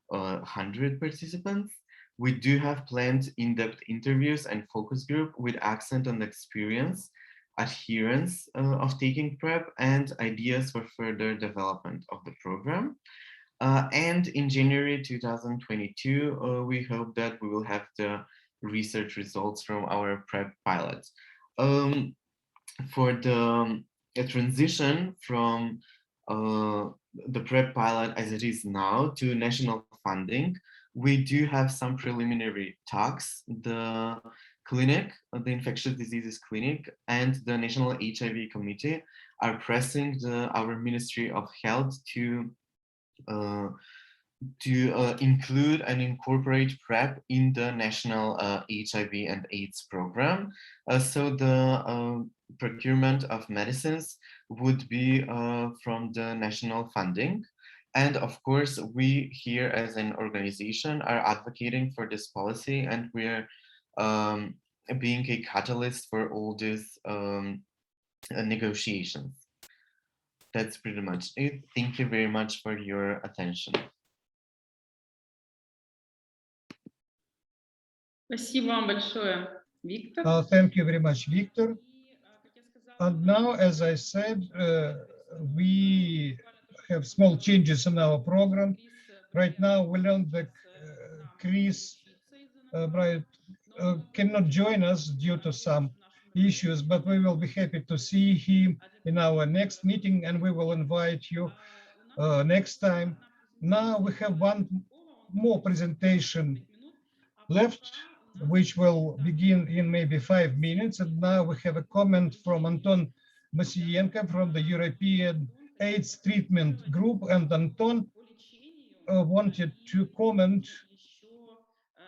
100 participants. We do have planned in-depth interviews and focus group with accent on experience, adherence of taking PrEP, and ideas for further development of the program. And in January 2022, we hope that we will have the research results from our PrEP pilot. For the transition from the PrEP pilot as it is now to national funding, we do have some preliminary talks. The clinic, the infectious diseases clinic, and the National HIV Committee are pressing our Ministry of Health to include and incorporate PrEP in the national HIV and AIDS program. So the procurement of medicines would be from the national funding. And of course, we here as an organization are advocating for this policy, and we're being a catalyst for all these negotiations. That's pretty much it. Thank you very much for your attention. Спасибо вам большое, Виктор. Thank you very much, Victor. And now, as I said, we have small changes in our program. Right now, we learned that Chris Bright cannot join us due to some issues, but we will be happy to see him in our next meeting, and we will invite you next time. Now we have one more presentation left, which will begin in maybe 5 minutes. And now we have a comment from Anton Masienko from the European AIDS Treatment Group. And Anton wanted to comment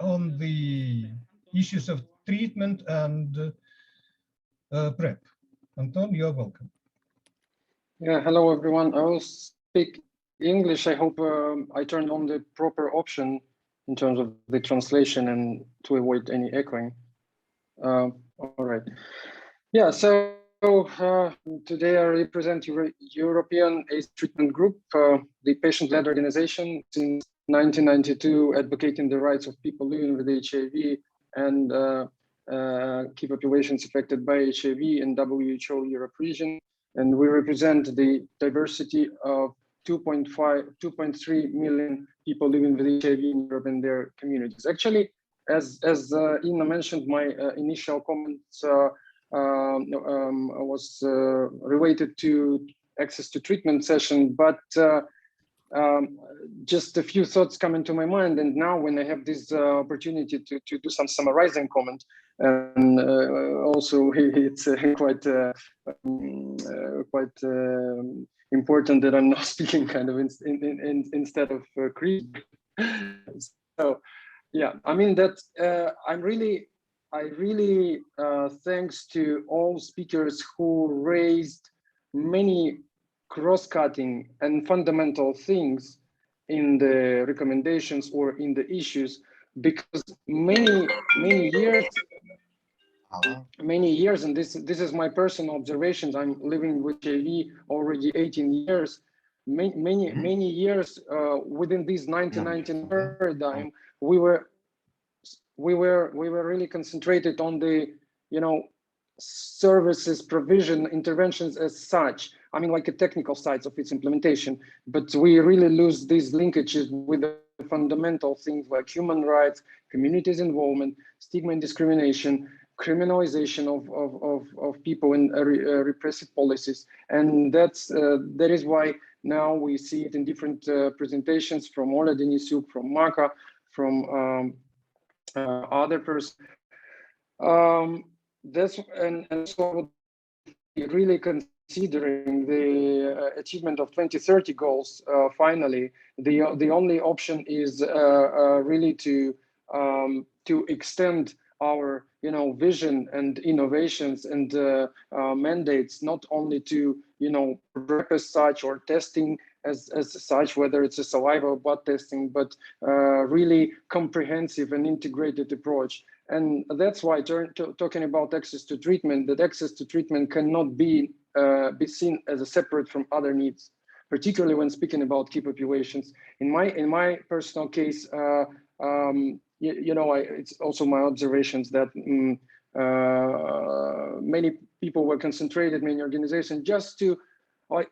on the issues of treatment and PrEP. Anton, you're welcome. Yeah, hello everyone. I will speak English. I hope I turned on the proper option in terms of the translation and to avoid any echoing. All right. Yeah, so today I represent European AIDS Treatment Group, the patient-led organization since 1992 advocating the rights of people living with HIV and key populations affected by HIV in WHO Europe region. And we represent the diversity of 2.3 million people living with HIV in Europe and their communities. Actually, as Inna mentioned, my initial comments was related to access to treatment session, but just a few thoughts come into my mind. And now when I have this opportunity to do some summarizing comment, and also it's quite important that I'm not speaking kind of instead of Chris. So yeah, I mean that I really thanks to all speakers who raised many cross-cutting and fundamental things in the recommendations or in the issues, because many years, and this is my personal observations. I'm living with HIV already 18 years. Many years within this 1919 paradigm, we were really concentrated on the services provision interventions as such. I mean, like a technical sides of its implementation, but we really lose these linkages with the fundamental things like human rights, communities involvement, stigma and discrimination, criminalization of people in repressive policies. And that is why now we see it in different presentations from Ola Denisuk, from Maka, from other person. So really considering the achievement of 2030 goals, finally, the only option is really to extend our vision and innovations and mandates, not only to PrEP as such or testing as such, whether it's a saliva or blood testing, but really comprehensive and integrated approach. And that's why talking about access to treatment, that access to treatment cannot be seen as a separate from other needs, particularly when speaking about key populations. In my personal case, it's also my observations that many people were concentrated, many organizations, just to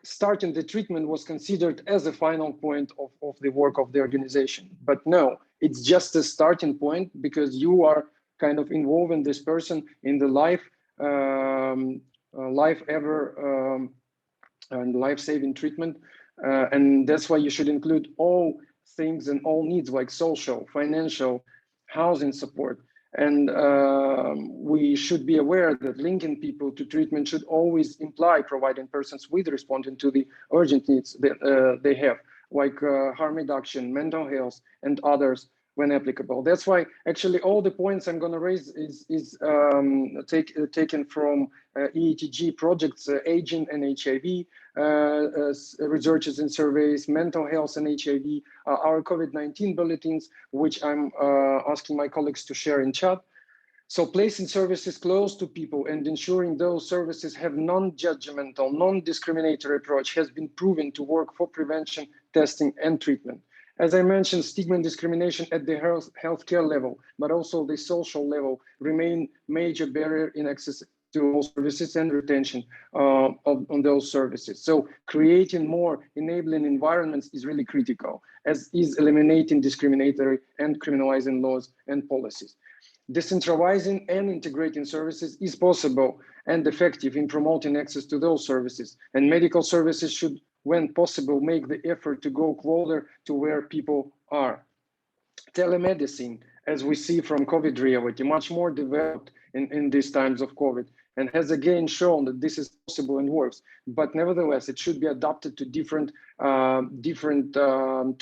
starting the treatment was considered as a final point of the work of the organization. But no, it's just a starting point, because you are kind of involving this person in the life and life-saving treatment. And that's why you should include all things and all needs like social, financial, housing support. And we should be aware that linking people to treatment should always imply providing persons with responding to the urgent needs that they have, like harm reduction, mental health, and others when applicable. That's why actually all the points I'm going to raise is taken from EETG projects, aging and HIV, researches and surveys, mental health and HIV, our COVID-19 bulletins, which I'm asking my colleagues to share in chat. So placing services close to people and ensuring those services have non-judgmental, non-discriminatory approach has been proven to work for prevention, testing, and treatment. As I mentioned, stigma and discrimination at the healthcare level, but also the social level, remain major barrier in access to all services and retention on those services. So creating more enabling environments is really critical, as is eliminating discriminatory and criminalizing laws and policies. Decentralizing and integrating services is possible and effective in promoting access to those services, and medical services should, when possible, make the effort to go closer to where people are. Telemedicine as we see from COVID reality, much more developed in these times of COVID, and has again shown that this is possible and works. But nevertheless, it should be adapted to different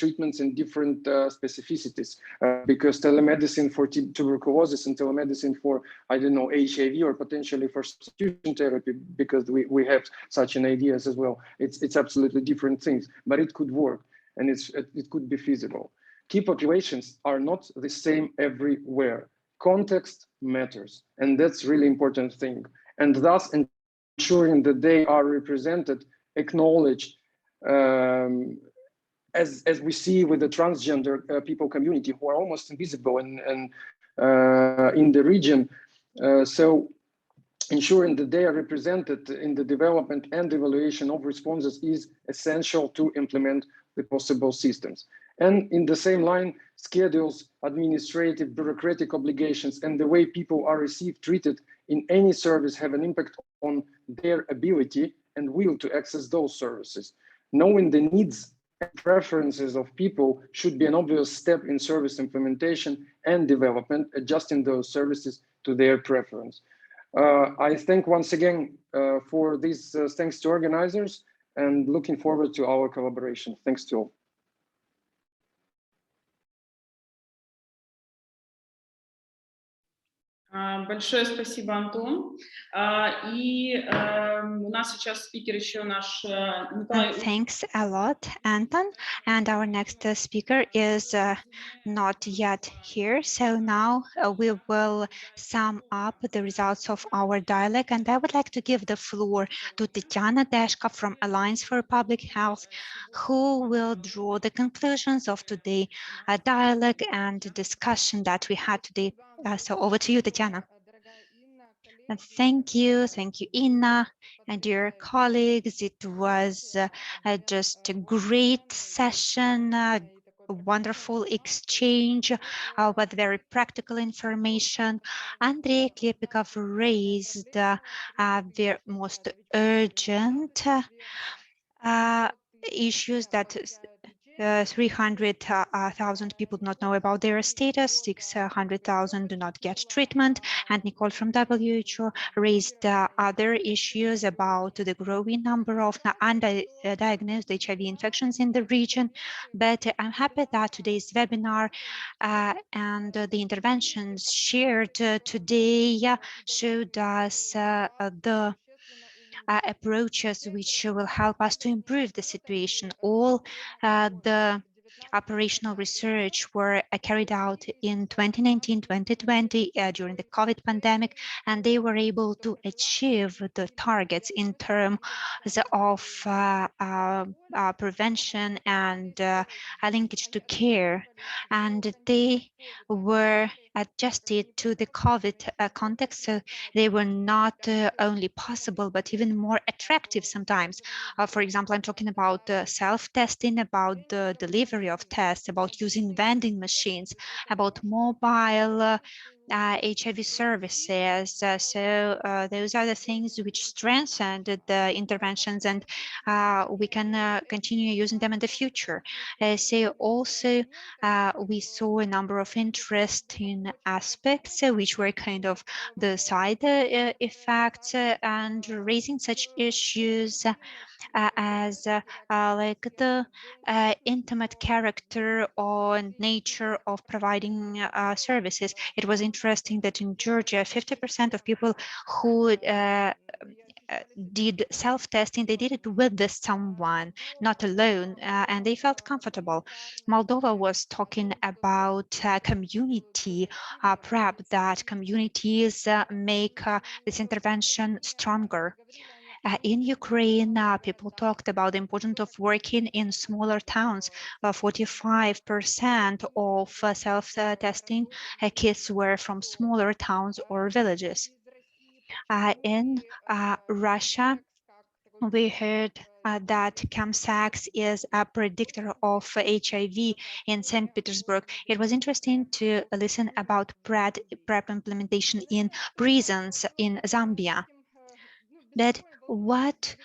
treatments and different specificities, because telemedicine for tuberculosis and telemedicine for, I don't know, HIV or potentially for substitution therapy, because we have such an ideas as well. It's absolutely different things, but it could work and it could be feasible. Key populations are not the same everywhere. Context matters, and that's really important thing. And thus ensuring that they are represented, acknowledged, as we see with the transgender people community, who are almost invisible in the region. So ensuring that they are represented in the development and evaluation of responses is essential to implement the possible systems. And in the same line, schedules, administrative, bureaucratic obligations, and the way people are received, treated in any service have an impact on their ability and will to access those services. Knowing the needs and preferences of people should be an obvious step in service implementation and development, adjusting those services to their preference. I thank once again for this, thanks to organizers, and looking forward to our collaboration. Thanks to all. Большое спасибо, Антон. И у нас сейчас спикер еще наш Николай. Thanks a lot, Anton. And our next speaker is not yet here. So now we will sum up the results of our dialogue. And I would like to give the floor to Tatiana Deshka from Alliance for Public Health, who will draw the conclusions of today's dialogue and discussion that we had today. So over to you, Tatiana. Thank you, Inna, and dear colleagues. It was just a great session, a wonderful exchange with very practical information. Andrei Klepikov raised the most urgent issues that 300,000 people do not know about their status, 600,000 do not get treatment, and Nicole from WHO raised other issues about the growing number of undiagnosed HIV infections in the region. But I'm happy that today's webinar and the interventions shared today showed us the approaches which will help us to improve the situation. All the operational research were carried out in 2019-2020 during the COVID pandemic, and they were able to achieve the targets in terms of prevention and linkage to care, and they were adjusted to the COVID context, so they were not only possible but even more attractive sometimes. For example, I'm talking about self-testing, about the delivery of tests, about using vending machines, about mobile HIV services. So those are the things which strengthened the interventions, and we can continue using them in the future. So also we saw a number of interesting aspects which were kind of the side effects and raising such issues as like the intimate character or nature of providing services. It was interesting that in Georgia, 50% of people who did self-testing, they did it with someone, not alone, and they felt comfortable. Moldova was talking about community prep, that communities make this intervention stronger. In Ukraine, people talked about the importance of working in smaller towns. 45% of self-testing kits were from smaller towns or villages. In Russia, we heard that chemsex is a predictor of HIV in St. Petersburg. It was interesting to listen about PrEP implementation in prisons in Zambia. But what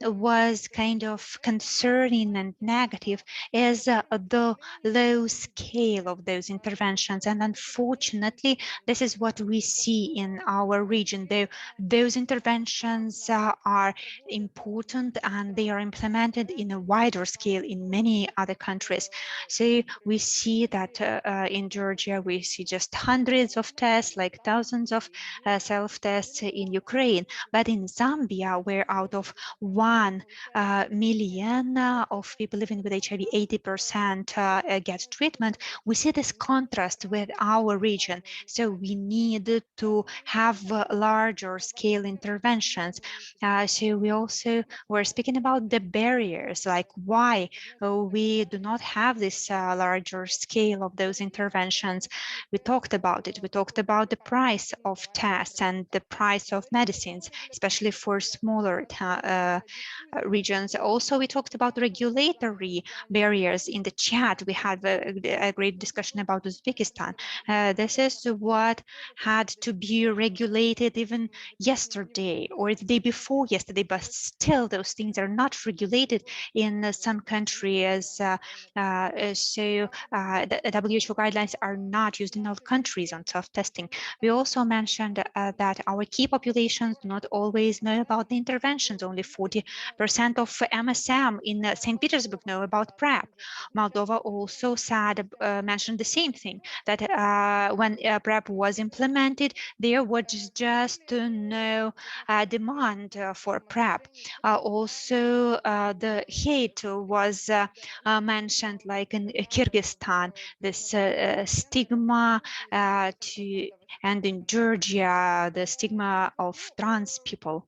was kind of concerning and negative is the low scale of those interventions. And unfortunately, this is what we see in our region. Those interventions are important and they are implemented in a wider scale in many other countries. So we see that in Georgia, we see just hundreds of tests, like thousands of self-tests in Ukraine. But in Zambia, where out of 1 million of people living with HIV, 80% get treatment, we see this contrast with our region. So we need to have larger scale interventions. So we also were speaking about the barriers, like why we do not have this larger scale of those interventions. We talked about it. We talked about the price of tests and the price of medicines, especially for smaller regions. Also, we talked about regulatory barriers. In the chat, we had a great discussion about Uzbekistan. This is what had to be regulated even yesterday or the day before yesterday, but still those things are not regulated in some countries. So the WHO guidelines are not used in all countries on self-testing. We also mentioned that our key populations do not always know about the interventions. Only 40% of MSM in St. Petersburg know about PrEP. Moldova also mentioned the same thing, that when PrEP was implemented, there was just no demand for PrEP. Also, the hate was mentioned, like in Kyrgyzstan, this stigma and in Georgia, the stigma of trans people.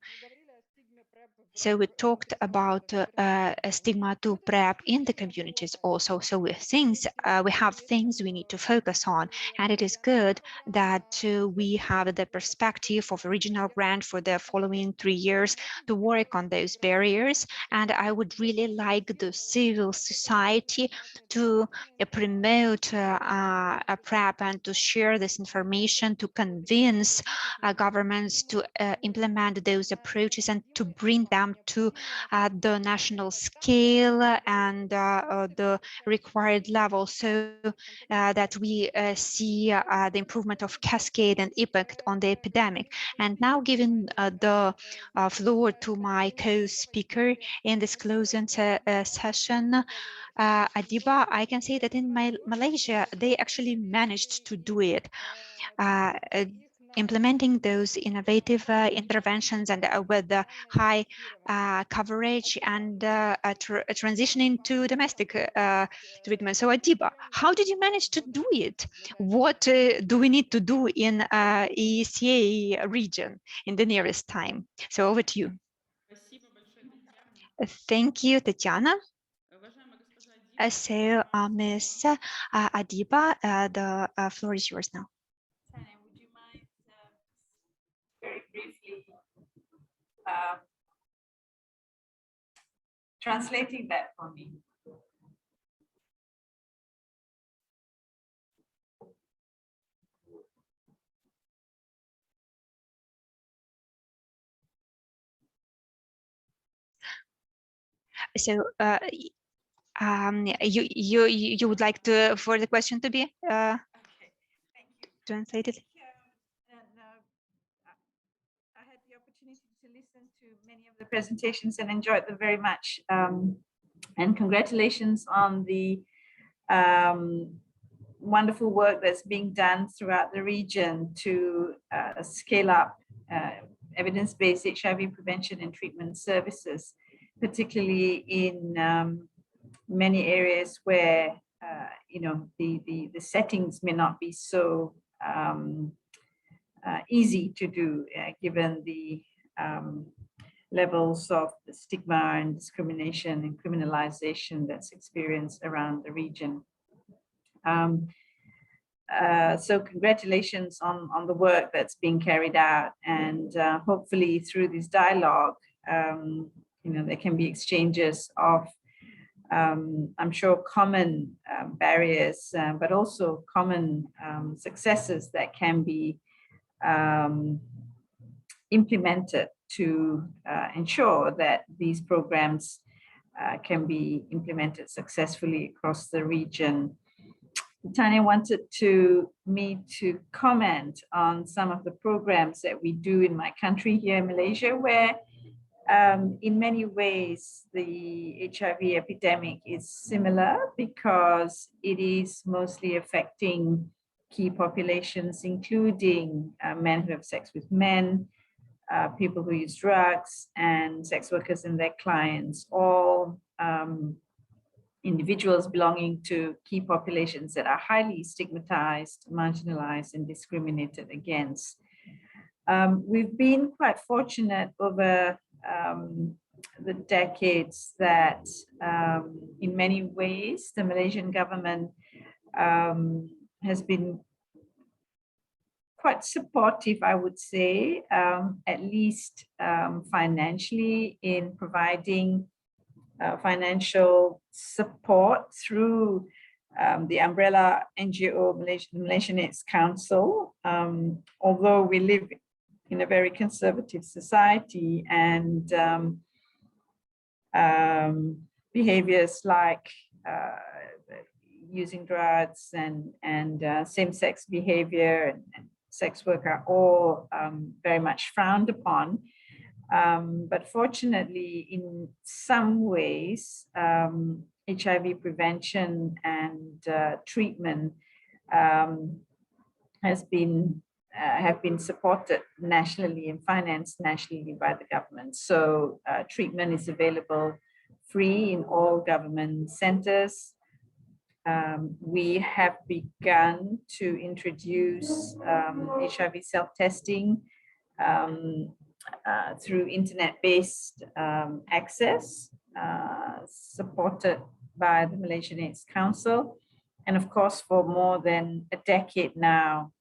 So we talked about a stigma to PrEP in the communities also. So we have things we need to focus on, and it is good that we have the perspective of a regional grant for the following 3 years to work on those barriers. And I would really like the civil society to promote PrEP and to share this information, to convince governments to implement those approaches and to bring them to the national scale and the required level, so that we see the improvement of cascade and impact on the epidemic. And now, giving the floor to my co-speaker in this closing session, Adiba, I can say that in Malaysia, they actually managed to do it. Implementing those innovative interventions and with the high coverage and transitioning to domestic treatment. So Adiba, how did you manage to do it? What do we need to do in EECA region in the nearest time? So over to you. Thank you, Tatiana. So Ms. Adiba, the floor is yours now. Would you mind very briefly translating that for me? So you would like for the question to be okay. Thank you. translated? I had the opportunity to listen to many of the presentations and enjoyed them very much. And congratulations on the wonderful work that's being done throughout the region to scale up evidence-based HIV prevention and treatment services, particularly in many areas where the settings may not be so easy to do, given the levels of stigma and discrimination and criminalization that's experienced around the region. So congratulations on the work that's being carried out, and hopefully through this dialogue, there can be exchanges of, I'm sure, common barriers, but also common successes that can be implemented to ensure that these programs can be implemented successfully across the region. Tanya wanted me to comment on some of the programs that we do in my country here in Malaysia, where in many ways the HIV epidemic is similar because it is mostly affecting key populations, including men who have sex with men, people who use drugs, and sex workers and their clients, all individuals belonging to key populations that are highly stigmatized, marginalized, and discriminated against. We've been quite fortunate over the decades that in many ways the Malaysian government has been quite supportive, I would say, at least financially, in providing financial support through the umbrella NGO Malaysian AIDS Council. Although we live in a very conservative society, and behaviors like using drugs and same-sex behavior and sex work are all very much frowned upon. But fortunately, in some ways, HIV prevention and treatment have been supported nationally and financed nationally by the government. So treatment is available free in all government centers. We have begun to introduce HIV self-testing through internet-based access, supported by the Malaysian AIDS Council. And of course, for more than a decade now,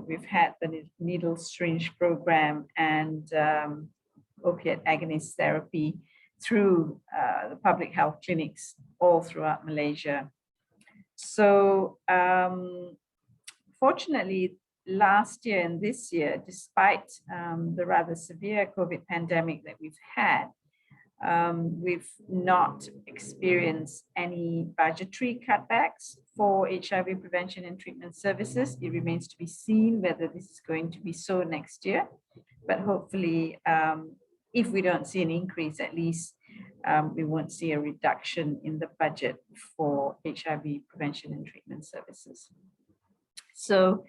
we've had the needle syringe program and opiate agonist therapy through the public health clinics all throughout Malaysia. So fortunately, last year and this year, despite the rather severe COVID pandemic that we've had, we've not experienced any budgetary cutbacks for HIV prevention and treatment services. It remains to be seen whether this is going to be so next year. But hopefully, if we don't see an increase, at least we won't see a reduction in the budget for HIV prevention and treatment services. So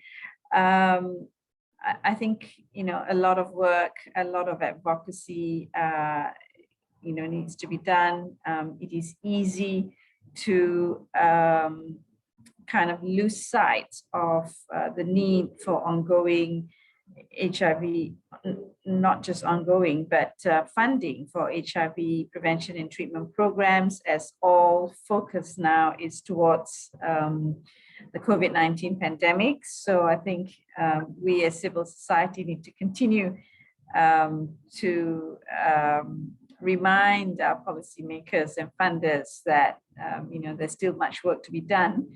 I think, a lot of work, a lot of advocacy, needs to be done. It is easy to kind of lose sight of the need for ongoing HIV, not just ongoing, but funding for HIV prevention and treatment programs, as all focus now is towards the COVID-19 pandemic. So I think we as civil society need to continue to remind our policymakers and funders that there's still much work to be done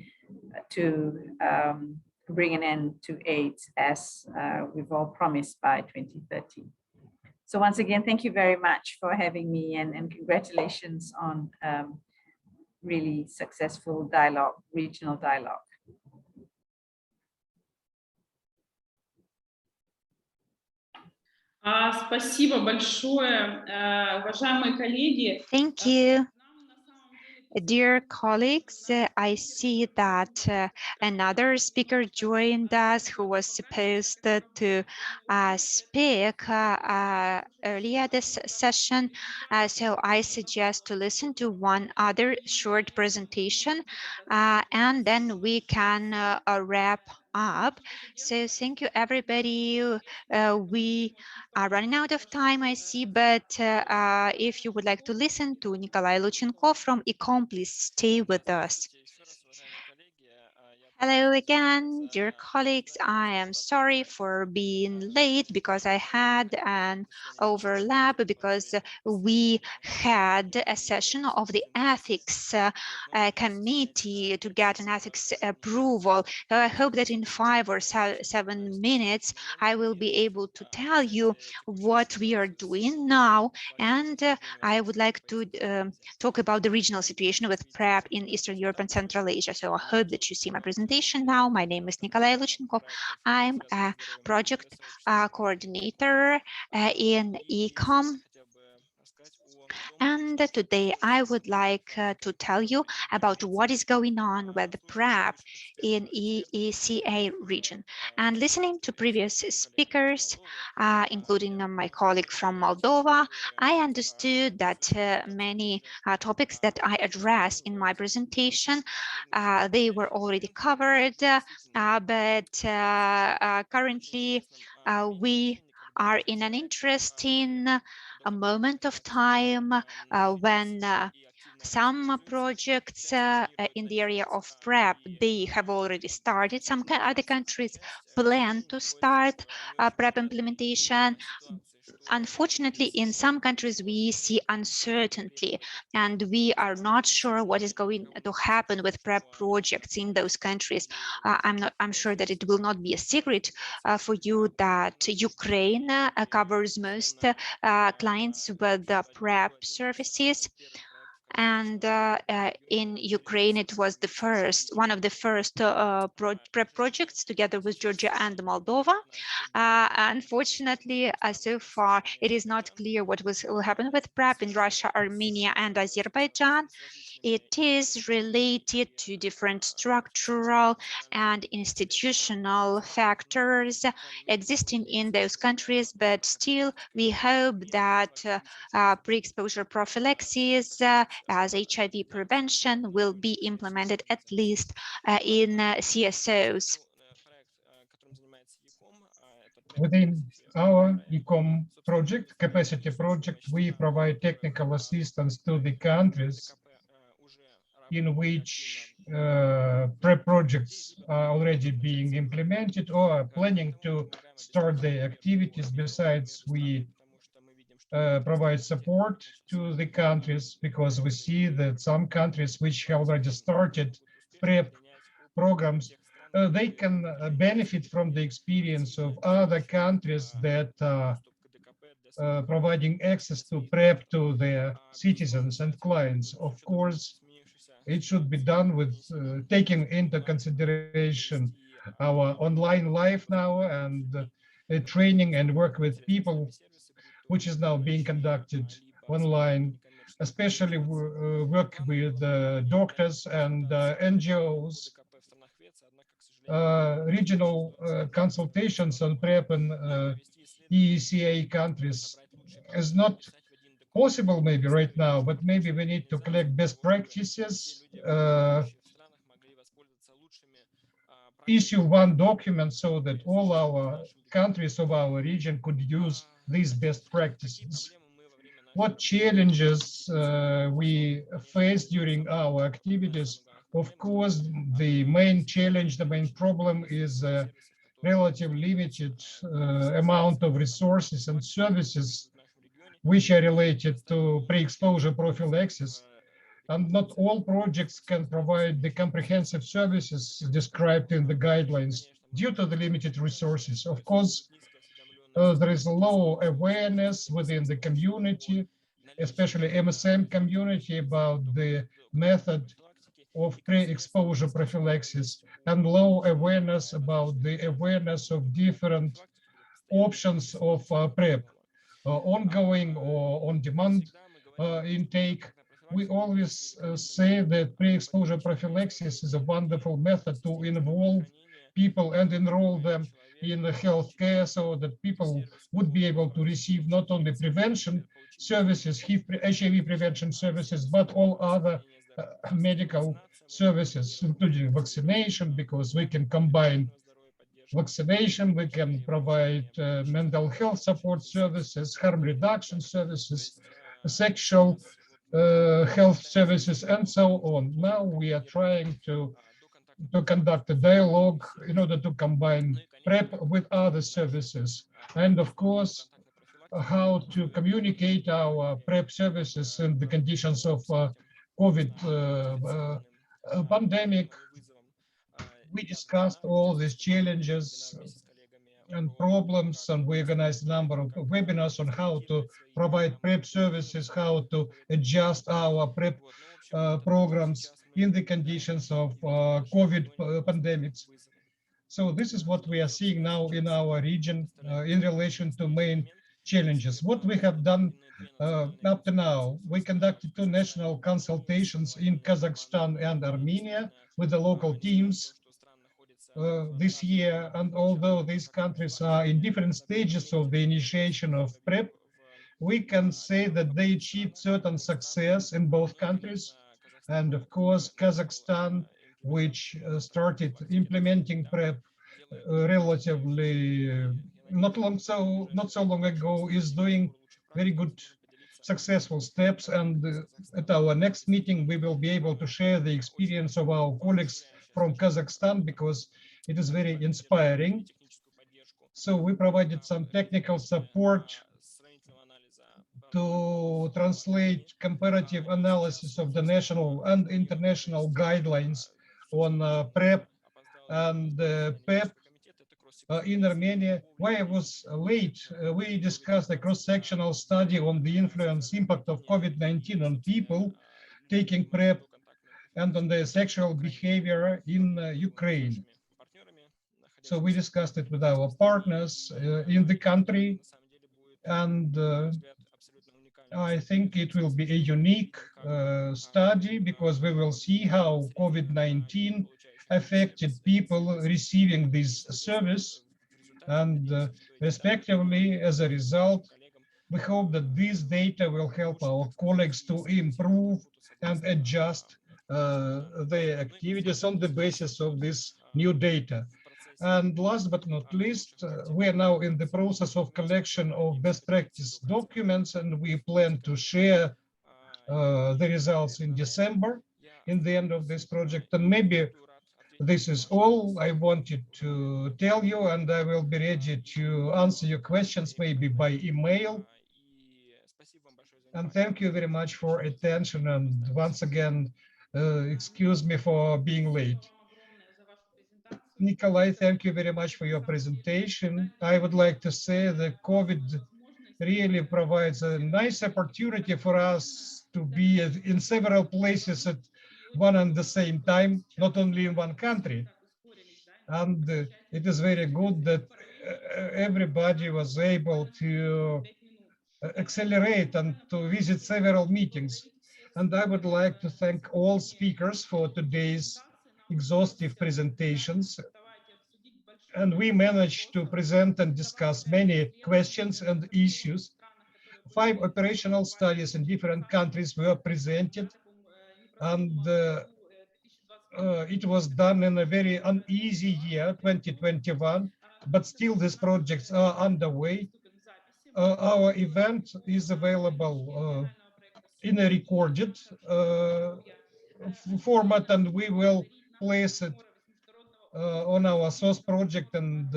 to bring an end to AIDS, as we've all promised by 2030. So once again, thank you very much for having me, and congratulations on really successful dialogue, regional dialogue. Спасибо большое, уважаемые коллеги. Thank you. Dear colleagues, I see that another speaker joined us who was supposed to speak earlier this session. So I suggest to listen to one other short presentation and then we can wrap up. So thank you, everybody. We are running out of time, I see, but if you would like to listen to Nikolai Luchenko from ECOM, please stay with us. Hello again, dear colleagues. I am sorry for being late because I had an overlap because we had a session of the ethics committee to get an ethics approval. So I hope that in 5 or 7 minutes, I will be able to tell you what we are doing now. And I would like to talk about the regional situation with PrEP in Eastern Europe and Central Asia. So I hope that you see my presentation now. My name is Nikolai Luchenkov. I'm a project coordinator in EECA. And today I would like to tell you about what is going on with PrEP in EECA region. And listening to previous speakers, including my colleague from Moldova, I understood that many topics that I addressed in my presentation, they were already covered, but currently we are in an interesting a moment of time when some projects in the area of PrEP, they have already started. Some other countries plan to start PrEP implementation. Unfortunately, in some countries, we see uncertainty, and we are not sure what is going to happen with PrEP projects in those countries. I'm sure that it will not be a secret for you that Ukraine covers most clients with the PrEP services. And in Ukraine, it was one of the first PrEP projects together with Georgia and Moldova. Unfortunately, so far, it is not clear what will happen with PrEP in Russia, Armenia, and Azerbaijan. It is related to different structural and institutional factors existing in those countries, but still we hope that pre-exposure prophylaxis as HIV prevention will be implemented at least in CSOs. Within our ECOM project, capacity project, we provide technical assistance to the countries in which PrEP projects are already being implemented or are planning to start their activities. Besides, we provide support to the countries because we see that some countries which have already started PrEP programs, they can benefit from the experience of other countries that are providing access to PrEP to their citizens and clients. Of course, it should be done with taking into consideration our online life now and training and work with people, which is now being conducted online, especially work with doctors and NGOs. Regional consultations on PrEP in EECA countries is not possible maybe right now, but maybe we need to collect best practices, issue one document so that all our countries of our region could use these best practices. What challenges we face during our activities? Of course, the main challenge, the main problem is a relative limited amount of resources and services which are related to pre-exposure prophylaxis. And not all projects can provide the comprehensive services described in the guidelines due to the limited resources. Of course, there is low awareness within the community, especially MSM community, about the method of pre-exposure prophylaxis, and low awareness about the awareness of different options of PrEP, ongoing or on-demand intake. We always say that pre-exposure prophylaxis is a wonderful method to involve people and enroll them in the healthcare so that people would be able to receive not only prevention services, HIV prevention services, but all other medical services, including vaccination, because we can combine vaccination, we can provide mental health support services, harm reduction services, sexual health services, and so on. Now we are trying to to conduct a dialogue in order to combine PrEP with other services. And of course, how to communicate our PrEP services in the conditions of COVID pandemic. We discussed all these challenges and problems, and we organized a number of webinars on how to provide PrEP services, how to adjust our PrEP programs in the conditions of COVID pandemics. So this is what we are seeing now in our region in relation to main challenges. What we have done up to now, we conducted 2 national consultations in Kazakhstan and Armenia with the local teams this year. And although these countries are in different stages of the initiation of PrEP, we can say that they achieved certain success in both countries. And of course, Kazakhstan, which started implementing PrEP relatively not so long ago, is doing very good successful steps. And at our next meeting, we will be able to share the experience of our colleagues from Kazakhstan, because it is very inspiring. So we provided some technical support to translate comparative analysis of the national and international guidelines on PrEP and PEP in Armenia. Why I was late, we discussed a cross-sectional study on the impact of COVID-19 on people taking PrEP and on their sexual behavior in Ukraine. So we discussed it with our partners in the country, and I think it will be a unique study, because we will see how COVID-19 affected people receiving this service, and respectively, as a result, we hope that this data will help our colleagues to improve and adjust their activities on the basis of this new data. And last but not least, we are now in the process of collection of best practice documents, and we plan to share the results in December, in the end of this project. And maybe this is all I wanted to tell you, and I will be ready to answer your questions, maybe by email. And thank you very much for attention. And once again, excuse me for being late. Nikolai, thank you very much for your presentation. I would like to say that COVID really provides a nice opportunity for us to be in several places at one and the same time, not only in one country. And it is very good that everybody was able to accelerate and to visit several meetings. And I would like to thank all speakers for today's exhaustive presentations. And we managed to present and discuss many questions and issues. 5 operational studies in different countries were presented, and it was done in a very uneasy year, 2021, but still these projects are underway. Our event is available in a recorded format, and we will place it on our source project and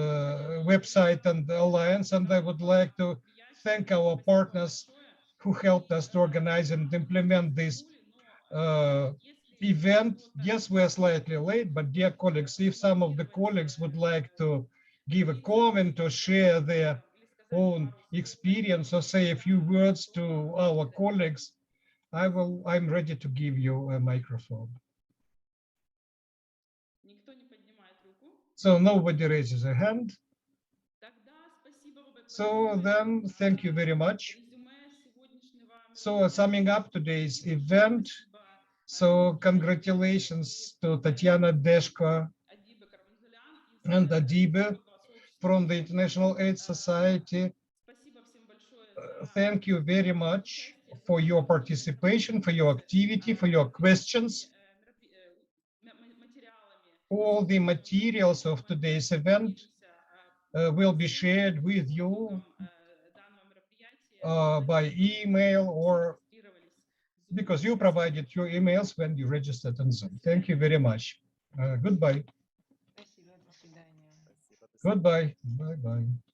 website and alliance. And I would like to thank our partners who helped us to organize and implement this event. Yes, we are slightly late, but dear colleagues, if some of the colleagues would like to give a comment or share their own experience or say a few words to our colleagues, I'm ready to give you a microphone. So nobody raises a hand. So then, thank you very much. So summing up today's event, so congratulations to Tatiana Deshko and Adibe from the International AIDS Society. Thank you very much for your participation, for your activity, for your questions. All the materials of today's event will be shared with you by email, or because you provided your emails when you registered on Zoom. Thank you very much. Goodbye. Goodbye. Bye-bye.